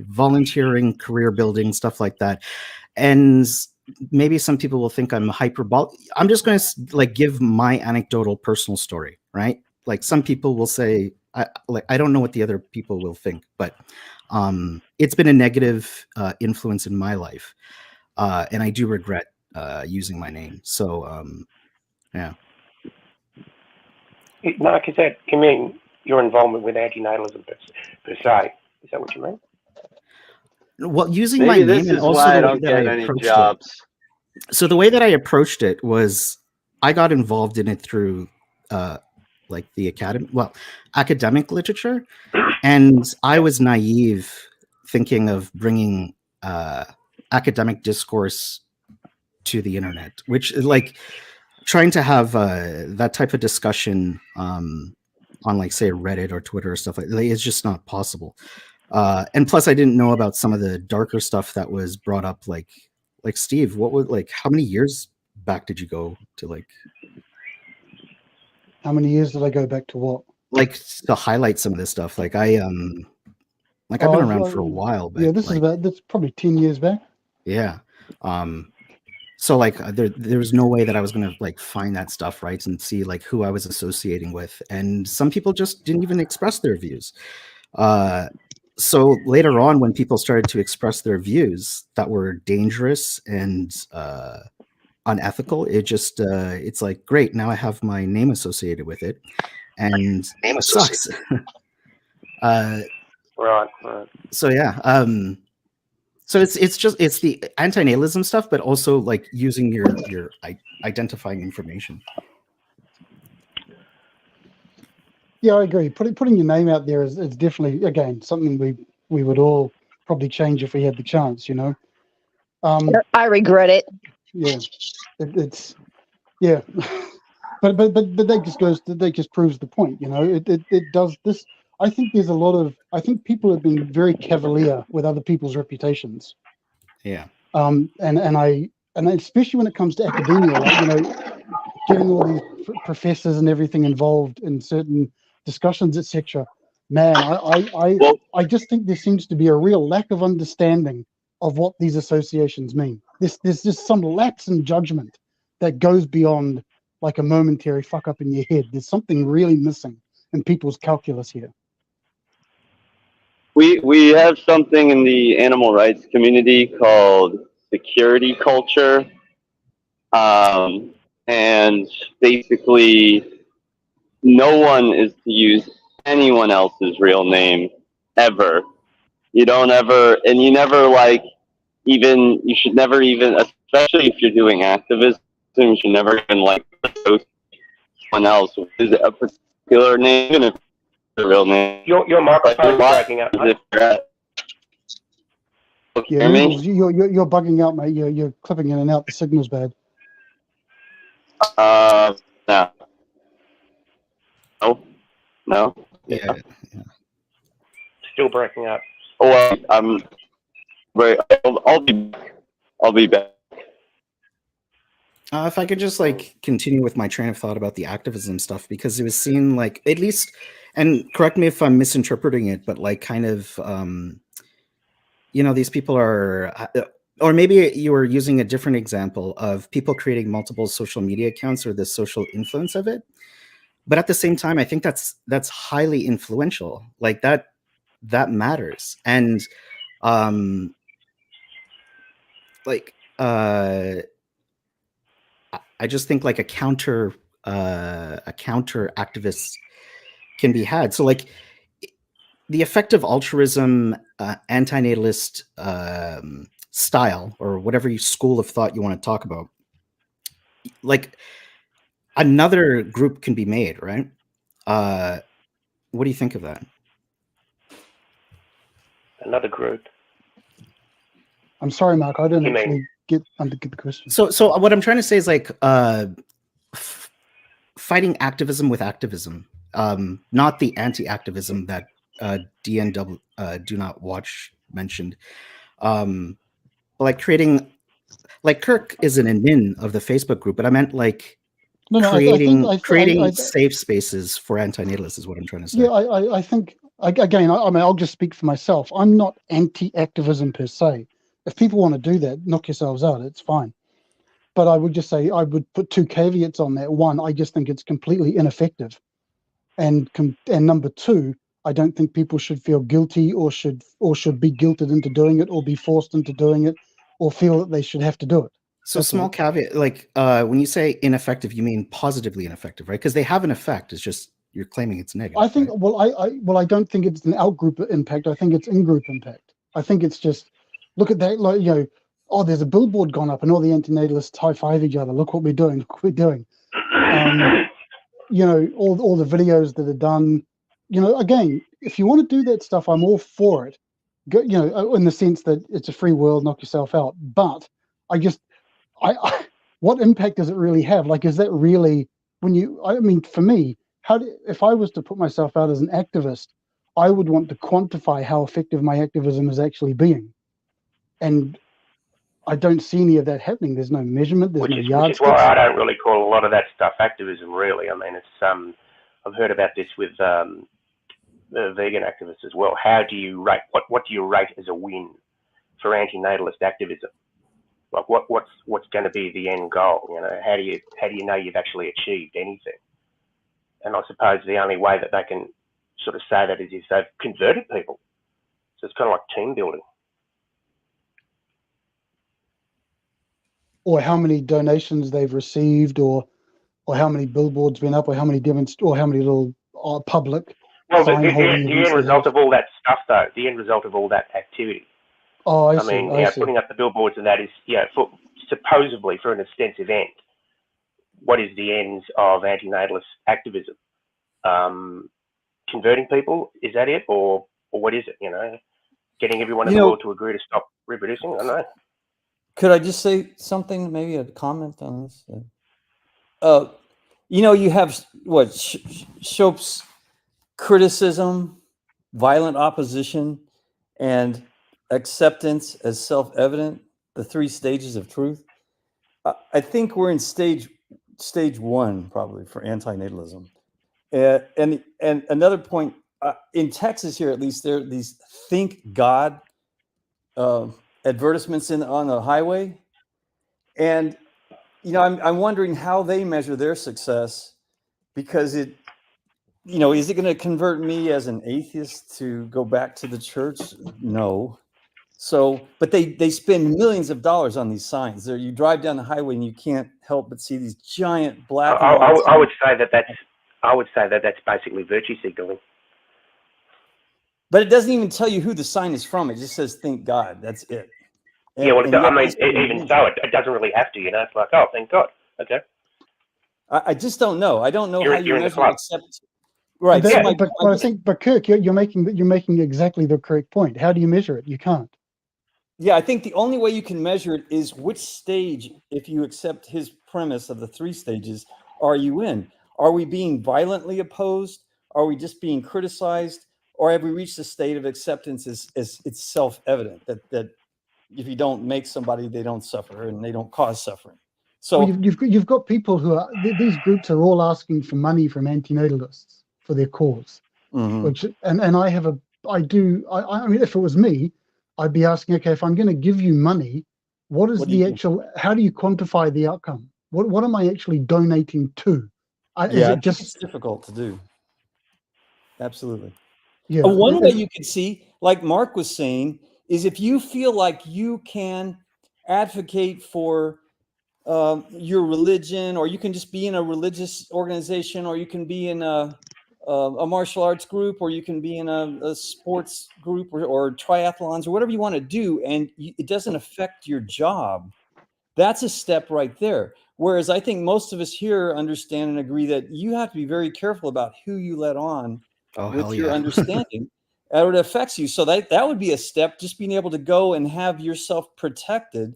G: volunteering, career building, stuff like that. And maybe some people will think I'm hyperbolic. I'm just going to like give my anecdotal personal story, right? Like some people will say, I don't know what the other people will think, but it's been a negative influence in my life, and I do regret using my name. So, yeah.
B: Mark, is that, you mean your involvement with antinatalism per se? Is that what you mean?
G: Well, using
F: Maybe
G: my name and also
F: I
G: the way
F: don't
G: that
F: get
G: I
F: any
G: approached
F: jobs.
G: it. So the way that I approached it was I got involved in it through like the academic literature, and I was naive thinking of bringing academic discourse to the internet, which like trying to have that type of discussion on like say Reddit or Twitter or stuff like that is just not possible. And plus I didn't know about some of the darker stuff that was brought up, like Steve, what would like how many years back did you go to? Like
D: how many years did I go back to what?
G: Like to highlight some of this stuff. Like I've been around for a while, but
D: yeah, that's probably 10 years back.
G: Yeah. So like there was no way that I was going to like find that stuff, right, and see like who I was associating with, and some people just didn't even express their views. So later on, when people started to express their views that were dangerous and unethical, it just it's like, great, now I have my name associated with it, and it sucks.
B: Right.
G: So yeah. So it's the antinatalism stuff, but also like using your identifying information.
D: Yeah, I agree. Putting your name out there is definitely, again, something we would all probably change if we had the chance, you know.
C: I regret it.
D: Yeah, it's yeah, but that just proves the point, you know. It does this. I think there's a lot of. I think people have been very cavalier with other people's reputations.
G: Yeah.
D: And especially when it comes to academia, like, you know, getting all these professors and everything involved in certain discussions, etc. Man, I just think there seems to be a real lack of understanding of what these associations mean. There's just some lapse in judgment that goes beyond like a momentary fuck up in your head. There's something really missing in people's calculus here.
F: We have something in the animal rights community called security culture, and basically no one is to use anyone else's real name ever. You don't ever, and you never like even, you should never even, especially if you're doing activism, you should never even like associate someone else with a particular name, even if it's a real name.
B: Your microphone is breaking up, mate.
D: Yeah, Noodles, you're bugging out, mate. You're clipping in and out. The signal's bad.
F: No.
G: Yeah.
B: Still breaking up.
F: Oh, I'm right. I'll be back. I'll be back.
G: If I could just like continue with my train of thought about the activism stuff, because it was seen like, at least, and correct me if I'm misinterpreting it, but like kind of, these people are, or maybe you were using a different example of people creating multiple social media accounts or the social influence of it. But at the same time, I think that's highly influential. Like that matters. And I just think like a counter activist can be had. So like the effective altruism, antinatalist style, or whatever school of thought you want to talk about, like another group can be made, right? What do you think of that?
B: Another group.
D: I'm sorry, Mark. I didn't actually get the question.
G: So what I'm trying to say is like fighting activism with activism, not the anti-activism that DNW Do Not Watch mentioned. Like creating, like Kirk is an admin of the Facebook group, but I meant like creating safe spaces for antinatalists is what I'm trying to say.
D: Yeah, I think, again, I mean, I'll just speak for myself. I'm not anti-activism per se. If people want to do that, knock yourselves out, it's fine. But I would just say, I would put two caveats on that. One, I just think it's completely ineffective. And number two, I don't think people should feel guilty or should be guilted into doing it, or be forced into doing it, or feel that they should have to do it.
G: So small caveat, like when you say ineffective, you mean positively ineffective, right? Because they have an effect. It's just you're claiming it's negative.
D: I think,
G: right?
D: I don't think it's an out-group impact. I think it's in-group impact. I think it's just, look at that, like, oh, there's a billboard gone up and all the antinatalists high-five each other. Look what we're doing. Look what we're doing. All the videos that are done. Again, if you want to do that stuff, I'm all for it. In the sense that it's a free world, knock yourself out. But what impact does it really have? Like, is that really for me, if I was to put myself out as an activist, I would want to quantify how effective my activism is actually being. And I don't see any of that happening. There's no measurement. There's no yardsticks.
B: Which is why I don't really call a lot of that stuff activism, really. I mean, it's I've heard about this with the vegan activists as well. How do you rate, what do you rate as a win for antinatalist activism? Like what's going to be the end goal? How do you know you've actually achieved anything? And I suppose the only way that they can sort of say that is if they've converted people. So it's kind of like team building.
D: Or how many donations they've received, or how many billboards been up, or how many or how many little public.
B: Well, the end result of all that stuff, though, the end result of all that activity.
D: Oh, I see. I see.
B: Putting up the billboards and that is, supposedly for an extensive end. What is the ends of antinatalist activism? Converting people, is that it, or what is it? Getting everyone in the world to agree to stop reproducing. I don't know.
E: Could I just say something? Maybe a comment on this. You have Schoep's criticism, violent opposition, and acceptance as self-evident, the three stages of truth. I think we're in stage one probably for antinatalism. And another point, in Texas here at least, there are these Thank God advertisements on the highway. And I'm wondering how they measure their success, because is it going to convert me as an atheist to go back to the church? No. So, but they spend millions of dollars on these signs. You drive down the highway and you can't help but see these giant black.
B: I would say that's basically virtue signaling.
E: But it doesn't even tell you who the sign is from. It just says "Thank God." That's it.
B: And, even so, it doesn't really have to. It's like, oh, thank God. Okay.
E: I just don't know. I don't know how you measure accept.
D: Right. But Kirk, you're making exactly the correct point. How do you measure it? You can't.
E: Yeah, I think the only way you can measure it is which stage, if you accept his premise of the three stages, are you in? Are we being violently opposed? Are we just being criticized? Or have we reached a state of acceptance as it's self-evident that if you don't make somebody, they don't suffer and they don't cause suffering? So
D: well, you've got people who are, these groups are all asking for money from antinatalists for their cause, which, and I mean, if it was me, I'd be asking, okay, if I'm going to give you money, what is the actual, how do you quantify the outcome? What am I actually donating to? Is it just,
E: it's difficult to do. Absolutely.
D: yeah.
E: One way you could see, like Mark was saying, is if you feel like you can advocate for your religion, or you can just be in a religious organization, or you can be in a martial arts group, or you can be in a sports group, or triathlons, or whatever you want to do, and it doesn't affect your job. That's a step right there. Whereas I think most of us here understand and agree that you have to be very careful about who you let on with your understanding. It affects you. So that would be a step, just being able to go and have yourself protected,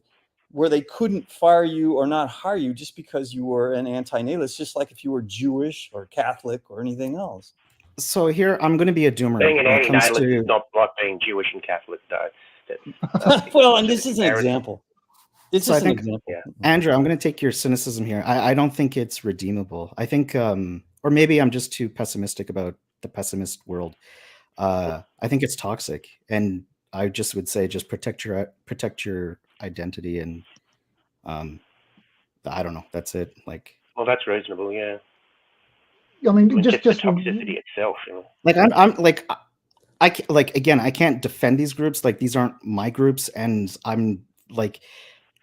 E: where they couldn't fire you or not hire you just because you were an anti-natalist, just like if you were Jewish or Catholic or anything else.
G: So here, I'm going to be a doomer.
B: Being an anti-natalist is not like being Jewish and Catholic, though.
E: Well, and this is an example. It's just an example.
B: Yeah.
G: Andrew, I'm going to take your cynicism here. I don't think it's redeemable. I think, or maybe I'm just too pessimistic about the pessimist world. I think it's toxic, and I just would say just protect your identity, and I don't know. That's it. Like,
B: well, that's reasonable. Yeah.
D: I mean, just
B: the toxicity itself. You know?
G: Like I'm like again, I can't defend these groups. Like, these aren't my groups, and I'm like,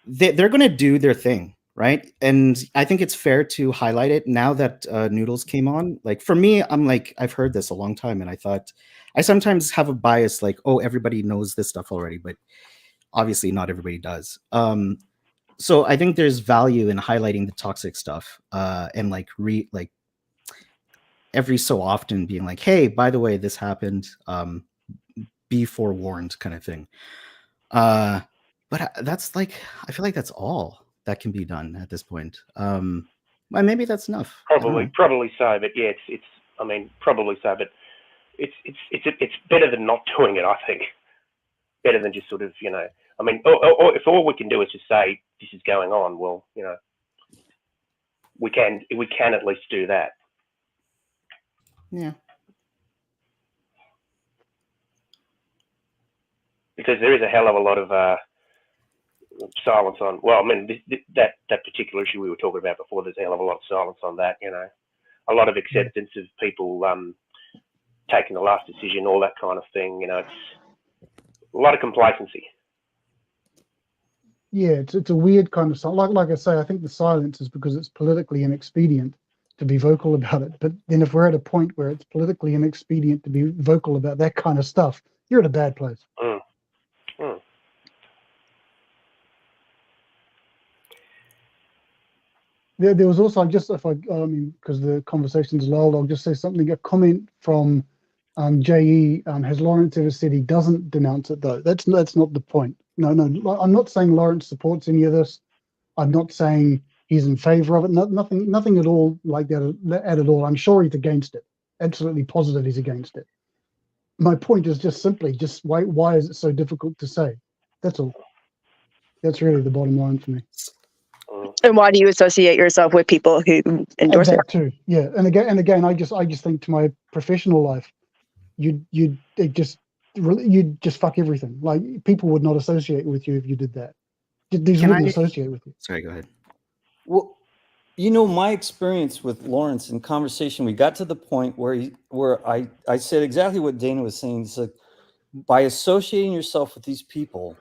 G: they're going to do their thing, right? And I think it's fair to highlight it now that Noodles came on. Like, for me, I'm like, I've heard this a long time, and I thought, I sometimes have a bias, like, oh, everybody knows this stuff already, but obviously not everybody does. So I think there's value in highlighting the toxic stuff, and like every so often being like, hey, by the way, this happened, be forewarned, kind of thing. But that's like, I feel like that's all that can be done at this point. Well, maybe that's enough.
B: Probably so. But yeah, it's. I mean, probably so. But it's better than not doing it. I think better than just sort of, you know. I mean, or if all we can do is just say this is going on, well, you know, we can at least do that.
G: Yeah.
B: Because there is a hell of a lot of silence on. Well, I mean, that particular issue we were talking about before. There's a hell of a lot of silence on that. You know, a lot of acceptance of people taking the last decision, all that kind of thing. You know, it's a lot of complacency.
D: Yeah, it's a weird kind of silence. Like I say, I think the silence is because it's politically inexpedient to be vocal about it. But then if we're at a point where it's politically inexpedient to be vocal about that kind of stuff, you're in a bad place. There was also, because the conversation's lulled, I'll just say something, a comment from JE. Has Lawrence ever said he doesn't denounce it, though? That's not the point. No, I'm not saying Lawrence supports any of this. I'm not saying he's in favor of it. Nothing at all like that at all. I'm sure he's against it. Absolutely positive he's against it. My point is just simply, why is it so difficult to say? That's all. That's really the bottom line for me.
C: And why do you associate yourself with people who endorse
D: that too? Yeah, and again, I just think to my professional life, you'd just fuck everything. Like, people would not associate with you if you did that. These wouldn't associate with you.
G: Sorry, go ahead.
E: Well, you know, my experience with Lawrence in conversation, we got to the point where I said exactly what Dana was saying. It's like, by associating yourself with these people,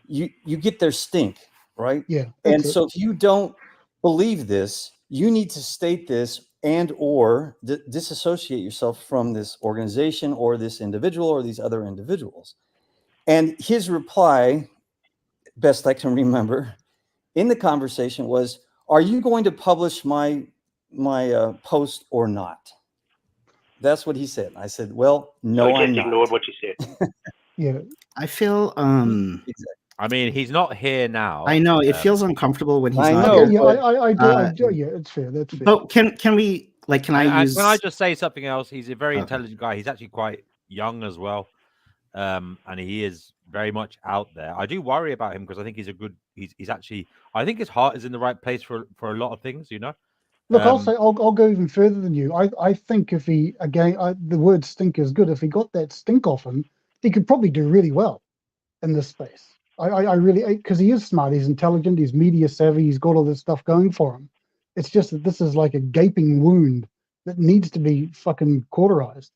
E: you get their stink, right?
D: Yeah.
E: And so if you don't believe this, you need to state this and or disassociate yourself from this organization or this individual or these other individuals. And his reply, best I can remember, in the conversation was, are you going to publish my post or not? That's what he said. I said, well, no,
B: so he
E: I'm
B: just ignored what you said.
D: Yeah.
G: I feel
E: exactly.
A: I mean, he's not here now.
G: I know it feels uncomfortable when he's
E: I
G: not
E: know,
G: here.
D: I do. Yeah, it's fair. That's fair.
G: But can we Like, can I use?
A: Can I just say something else? He's a very
G: Okay.
A: intelligent guy. He's actually quite young as well, and he is very much out there. I do worry about him because I think he's a good. He's actually. I think his heart is in the right place for a lot of things. You know.
D: Look, I'll go even further than you. I think if he, again, the word stink is good. If he got that stink off him, he could probably do really well in this space. I really, because he is smart, he's intelligent, he's media savvy, he's got all this stuff going for him. It's just that this is like a gaping wound that needs to be fucking cauterized.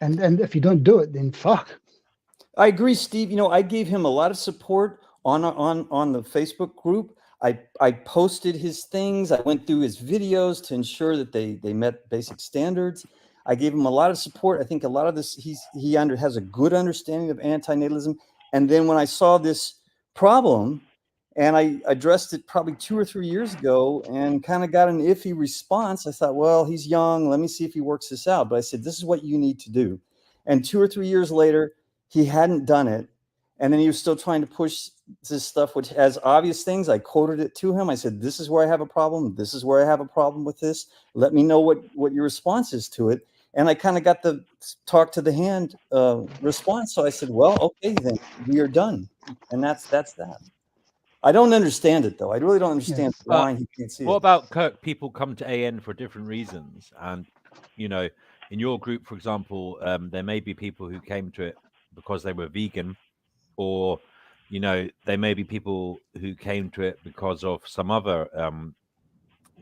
D: And if you don't do it, then fuck.
E: I agree, Steve. You know, I gave him a lot of support on the Facebook group. I posted his things. I went through his videos to ensure that they met basic standards. I gave him a lot of support. I think a lot of this, he has a good understanding of antinatalism. And then when I saw this problem, and I addressed it probably 2 or 3 years ago and kind of got an iffy response, I thought, well, he's young. Let me see if he works this out. But I said, this is what you need to do. And 2 or 3 years later, he hadn't done it. And then he was still trying to push this stuff, which has obvious things. I quoted it to him. I said, this is where I have a problem. This is where I have a problem with this. Let me know what your response is to it. And I kind of got the talk to the hand response. So I said, well, okay, then we are done. And that's that. I don't understand it, though. I really don't understand why he can't see it.
A: What about Kirk? People come to AN for different reasons. And, you know, in your group, for example, there may be people who came to it because they were vegan, or, you know, there may be people who came to it because of some other,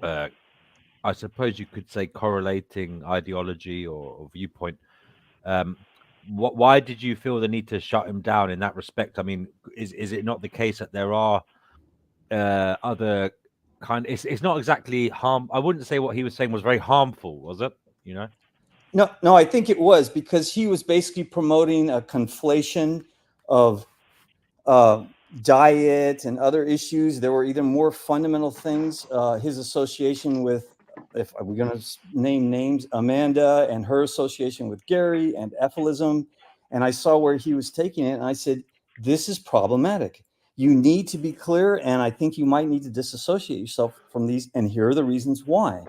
A: I suppose you could say, correlating ideology or viewpoint. Why did you feel the need to shut him down in that respect? I mean, is it not the case that there are other kind? It's not exactly harm. I wouldn't say what he was saying was very harmful, was it? You know.
E: No, I think it was because he was basically promoting a conflation of diet and other issues. There were even more fundamental things. His association with, if we're going to name names, Amanda, and her association with Gary and Efilism. And I saw where he was taking it, and I said, this is problematic. You need to be clear, and I think you might need to disassociate yourself from these, and here are the reasons why.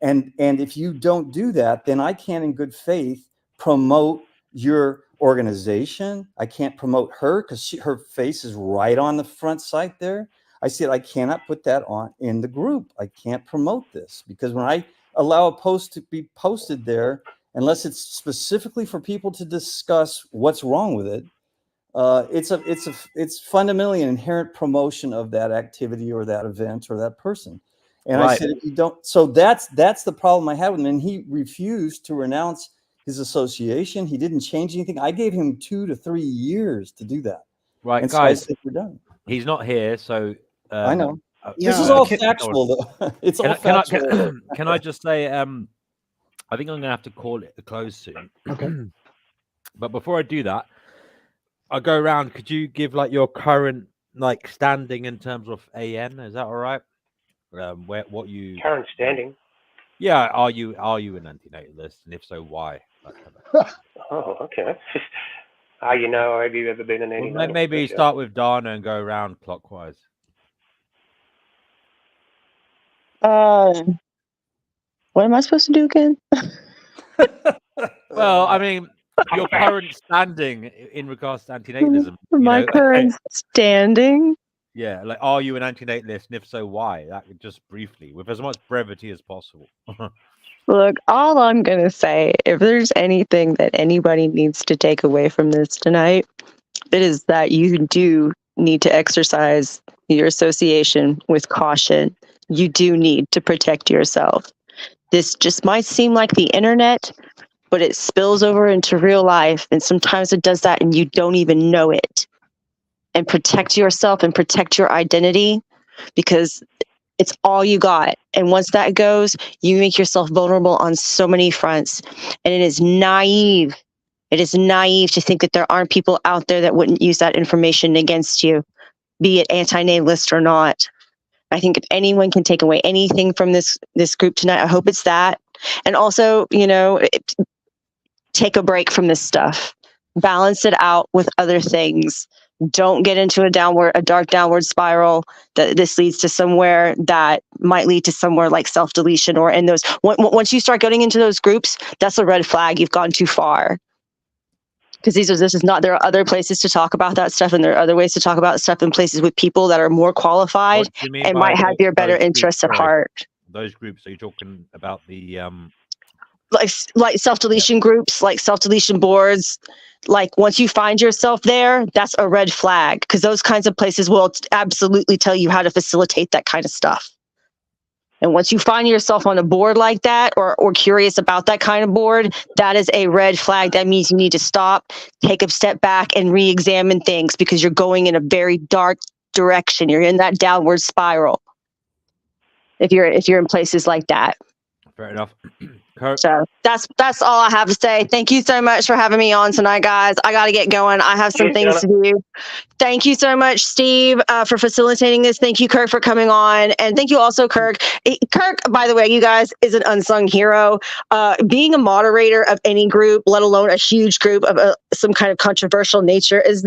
E: And if you don't do that, then I can't in good faith promote your organization. I can't promote her because her face is right on the front site there. I said, I cannot put that on in the group. I can't promote this because when I allow a post to be posted there, unless it's specifically for people to discuss what's wrong with it, it's fundamentally an inherent promotion of that activity or that event or that person. And right. I said, if you don't, so that's the problem I had with him. And he refused to renounce his association. He didn't change anything. I gave him 2 to 3 years to do that.
A: Right,
E: and
A: guys,
E: so I said, we're done.
A: He's not here, so
E: I know. This is all factual, though. It's all factual.
A: Can I just say, I think I'm going to have to call it a close soon.
D: Okay.
A: But before I do that, I'll go around. Could you give like your current like standing in terms of AN? Is that all right? What you
B: current standing?
A: Yeah, are you an antinatalist, and if so, why?
B: Oh, okay. You know, have you ever been an antinatalist?
A: Well, maybe start with Dana and go around clockwise.
C: What am I supposed to do again?
A: Well, I mean, your current standing in regards to antinatalism.
C: My current standing.
A: Yeah, like, are you an antinatalist, and if so, why? That just briefly, with as much brevity as possible.
C: Look, all I'm gonna say, if there's anything that anybody needs to take away from this tonight, it is that you do need to exercise your association with caution. You do need to protect yourself. This just might seem like the internet, but it spills over into real life, and sometimes it does that and you don't even know it. And protect yourself and protect your identity, because it's all you got. And once that goes, you make yourself vulnerable on so many fronts. And it is naive. It is naive to think that there aren't people out there that wouldn't use that information against you, be it antinatalist or not. I think if anyone can take away anything from this group tonight, I hope it's that. And also, take a break from this stuff. Balance it out with other things. Don't get into a dark downward spiral. That this leads to somewhere that might lead to somewhere like self-deletion, or in those. Once you start getting into those groups, that's a red flag. You've gone too far. Because this is not. There are other places to talk about that stuff, and there are other ways to talk about stuff in places with people that are more qualified and might have your better interests at heart.
A: Those groups, are you talking about the
C: like self-deletion groups, like self-deletion boards? Like once you find yourself there, that's a red flag, because those kinds of places will absolutely tell you how to facilitate that kind of stuff. And once you find yourself on a board like that, or curious about that kind of board, that is a red flag. That means you need to stop, take a step back, and re-examine things, because you're going in a very dark direction. You're in that downward spiral if you're in places like that.
A: Fair enough. Kurt?
C: So that's all I have to say. Thank you so much for having me on tonight, guys. I got to get going. I have some things to do. Thank you so much, Steve, for facilitating this. Thank you, Kirk, for coming on. And thank you also, Kirk. Kirk, by the way, you guys, is an unsung hero. Being a moderator of any group, let alone a huge group of some kind of controversial nature is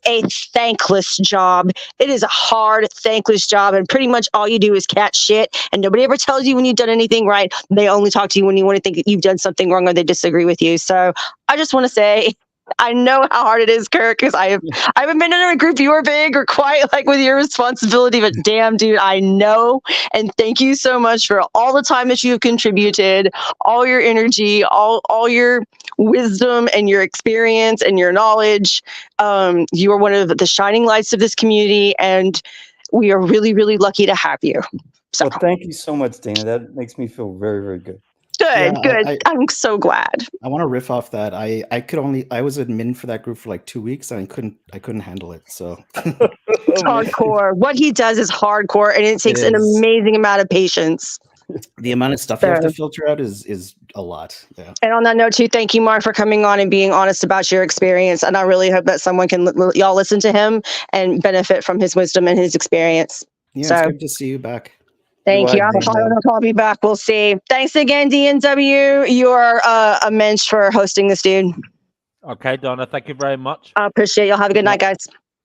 C: a thankless job. It is a hard, thankless job. And pretty much all you do is catch shit. And nobody ever tells you when you've done anything right. They only talk to you when you want to think that you've done something wrong, or they disagree with you. So I just want to say, I know how hard it is, Kirk, because I haven't been in a group you were big or quite like with your responsibility, but damn, dude, I know. And thank you so much for all the time that you have contributed, all your energy, all your wisdom and your experience and your knowledge. You are one of the shining lights of this community, and we are really, really lucky to have you. So
E: well, thank you so much, Dana. That makes me feel very, very good.
C: Good. I'm so glad.
G: I want to riff off that. I was admin for that group for like 2 weeks, and I couldn't handle it. So
C: it's hardcore. What he does is hardcore, and it takes an amazing amount of patience.
G: The amount of stuff you have to filter out is a lot. Yeah.
C: And on that note, too, thank you, Mark, for coming on and being honest about your experience. And I really hope that someone can y'all listen to him and benefit from his wisdom and his experience.
G: Yeah, it's good to see you back.
C: Thank you. I'll be back. We'll see. Thanks again, DNW. You're immense for hosting this, dude.
A: Okay, Donna, thank you very much.
C: I appreciate y'all. Have a good night, guys.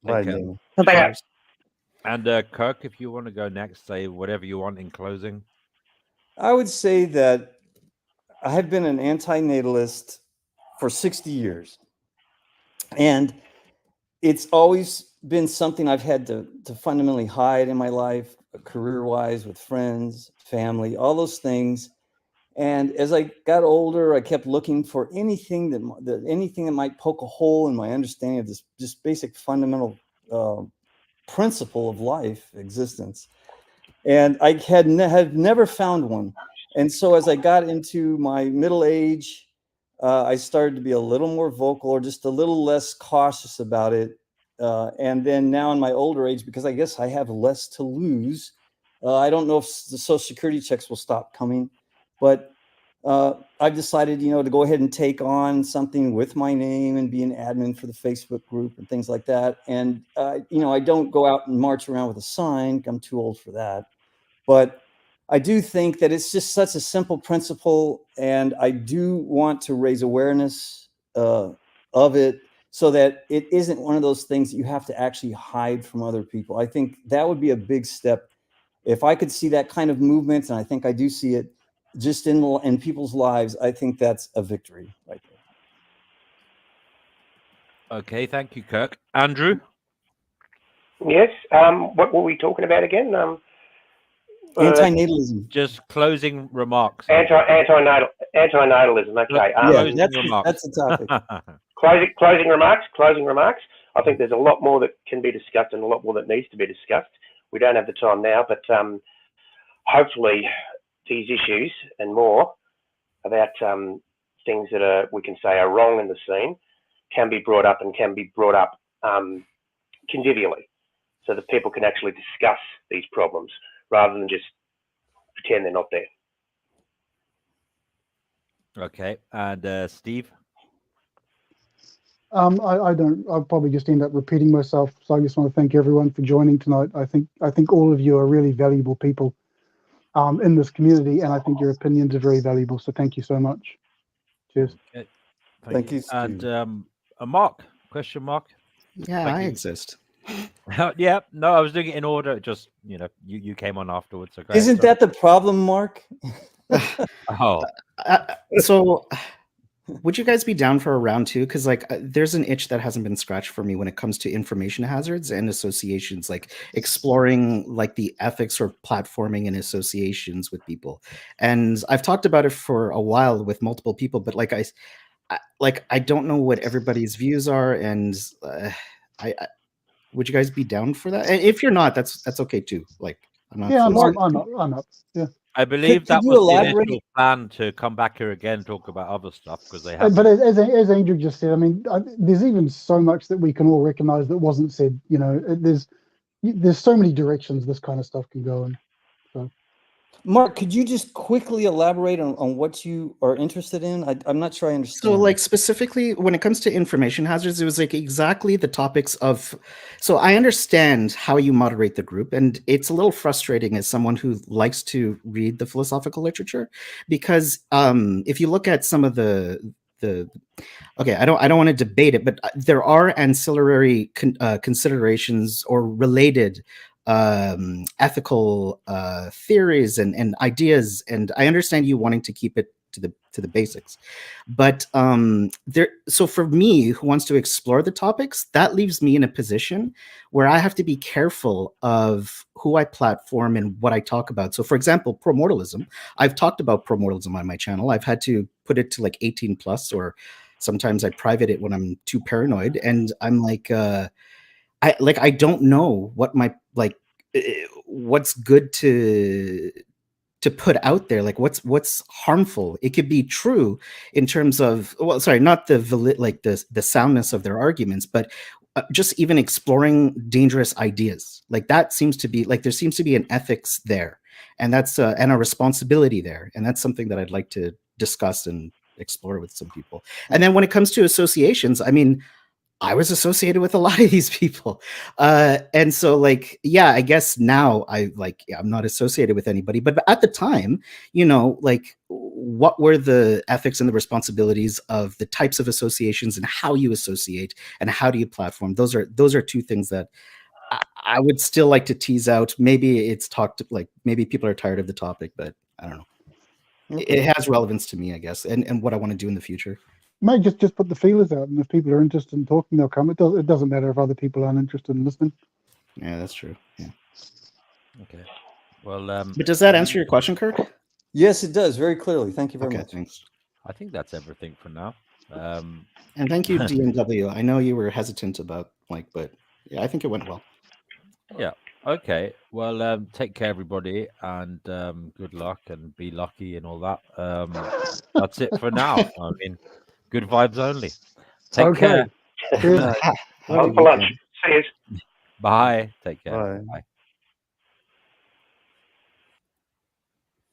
E: Bye.
C: Bye.
A: And Kirk, if you want to go next, say whatever you want in closing.
E: I would say that I have been an antinatalist for 60 years. And it's always been something I've had to fundamentally hide in my life, career-wise, with friends, family, all those things. And as I got older, I kept looking for anything that might poke a hole in my understanding of this just basic fundamental principle of life existence. And I had never found one. And so as I got into my middle age, I started to be a little more vocal, or just a little less cautious about it. And then now in my older age, because I guess I have less to lose, I don't know if the Social Security checks will stop coming, but I've decided, to go ahead and take on something with my name and be an admin for the Facebook group and things like that. And, I don't go out and march around with a sign. I'm too old for that. But I do think that it's just such a simple principle, and I do want to raise awareness of it, so that it isn't one of those things that you have to actually hide from other people. I think that would be a big step. If I could see that kind of movement, and I think I do see it just in people's lives, I think that's a victory right there.
A: Okay, thank you, Kirk. Andrew?
B: Yes. What were we talking about again?
E: Antinatalism.
A: Just closing remarks.
B: Antinatalism. Okay.
E: That's the topic.
B: Closing remarks. I think there's a lot more that can be discussed and a lot more that needs to be discussed. We don't have the time now, but hopefully these issues and more about things that we can say are wrong in the scene can be brought up, and can be brought up convivially, so that people can actually discuss these problems rather than just pretend they're not there.
A: Okay, and Steve?
D: I'll probably just end up repeating myself. So I just want to thank everyone for joining tonight. I think all of you are really valuable people in this community, and I think your opinions are very valuable. So thank you so much. Cheers.
A: Okay.
E: Thank you, Steve.
A: And a Mark, question mark?
G: Yeah,
A: Thank
G: I
A: you.
G: exist.
A: Yeah, no, I was doing it in order. Just you came on afterwards. So
E: Isn't that the problem, Mark?
A: Oh,
G: So, would you guys be down for a round two? Because there's an itch that hasn't been scratched for me when it comes to information hazards and associations, like exploring like the ethics or platforming in associations with people. And I've talked about it for a while with multiple people, but I don't know what everybody's views are, and I would you guys be down for that? And if you're not, that's okay too. Like I'm not.
D: Yeah, I'm
G: forcing-
D: up. Yeah.
A: I believe
E: Could
A: that
E: you
A: was the
E: elaborate?
A: initial plan to come back here again, talk about other stuff because they have.
D: But as Andrew just said, I mean, there's even so much that we can all recognize that wasn't said. There's so many directions this kind of stuff can go in. So.
E: Mark, could you just quickly elaborate on what you are interested in? I'm not sure I understand.
G: So, like, specifically when it comes to information hazards, it was like exactly the topics of. So, I understand how you moderate the group, and it's a little frustrating as someone who likes to read the philosophical literature, because if you look at some of the okay, I don't want to debate it, but there are ancillary considerations or related ethical theories and ideas, and I understand you wanting to keep it to the basics, but so for me, who wants to explore the topics, that leaves me in a position where I have to be careful of who I platform and what I talk about. So for example, promortalism, I've talked about promortalism on my channel. I've had to put it to like 18 plus, or sometimes I private it when I'm too paranoid, and I'm like I don't know what my what's good to put out there, like what's harmful. It could be true in terms of, well, sorry, not the the soundness of their arguments, but just even exploring dangerous ideas. Like that seems to be like there seems to be an ethics there, and that's and a responsibility there, and that's something that I'd like to discuss and explore with some people. And then when it comes to associations, I mean, I was associated with a lot of these people. And so like, yeah, I guess now I'm not associated with anybody, but at the time, like what were the ethics and the responsibilities of the types of associations and how you associate and how do you platform? Those are two things that I would still like to tease out. Maybe it's maybe people are tired of the topic, but I don't know. It has relevance to me, I guess, and what I want to do in the future.
D: Mate, just put the feelers out, and if people are interested in talking, they'll come. It doesn't matter if other people aren't interested in listening.
G: Yeah, that's true. Yeah.
A: Okay. Well,
G: but does that answer your question, Kirk?
E: Yes, it does, very clearly. Thank you very much.
G: Thanks.
A: I think that's everything for now.
G: And thank you, DNW. I know you were hesitant about but yeah, I think it went well.
A: Yeah. Okay. Well, take care, everybody, and good luck and be lucky and all that. That's it for now. I mean, good vibes only. Take care.
B: Time for lunch. See you.
A: Bye. Take care.
E: Bye.
A: Bye.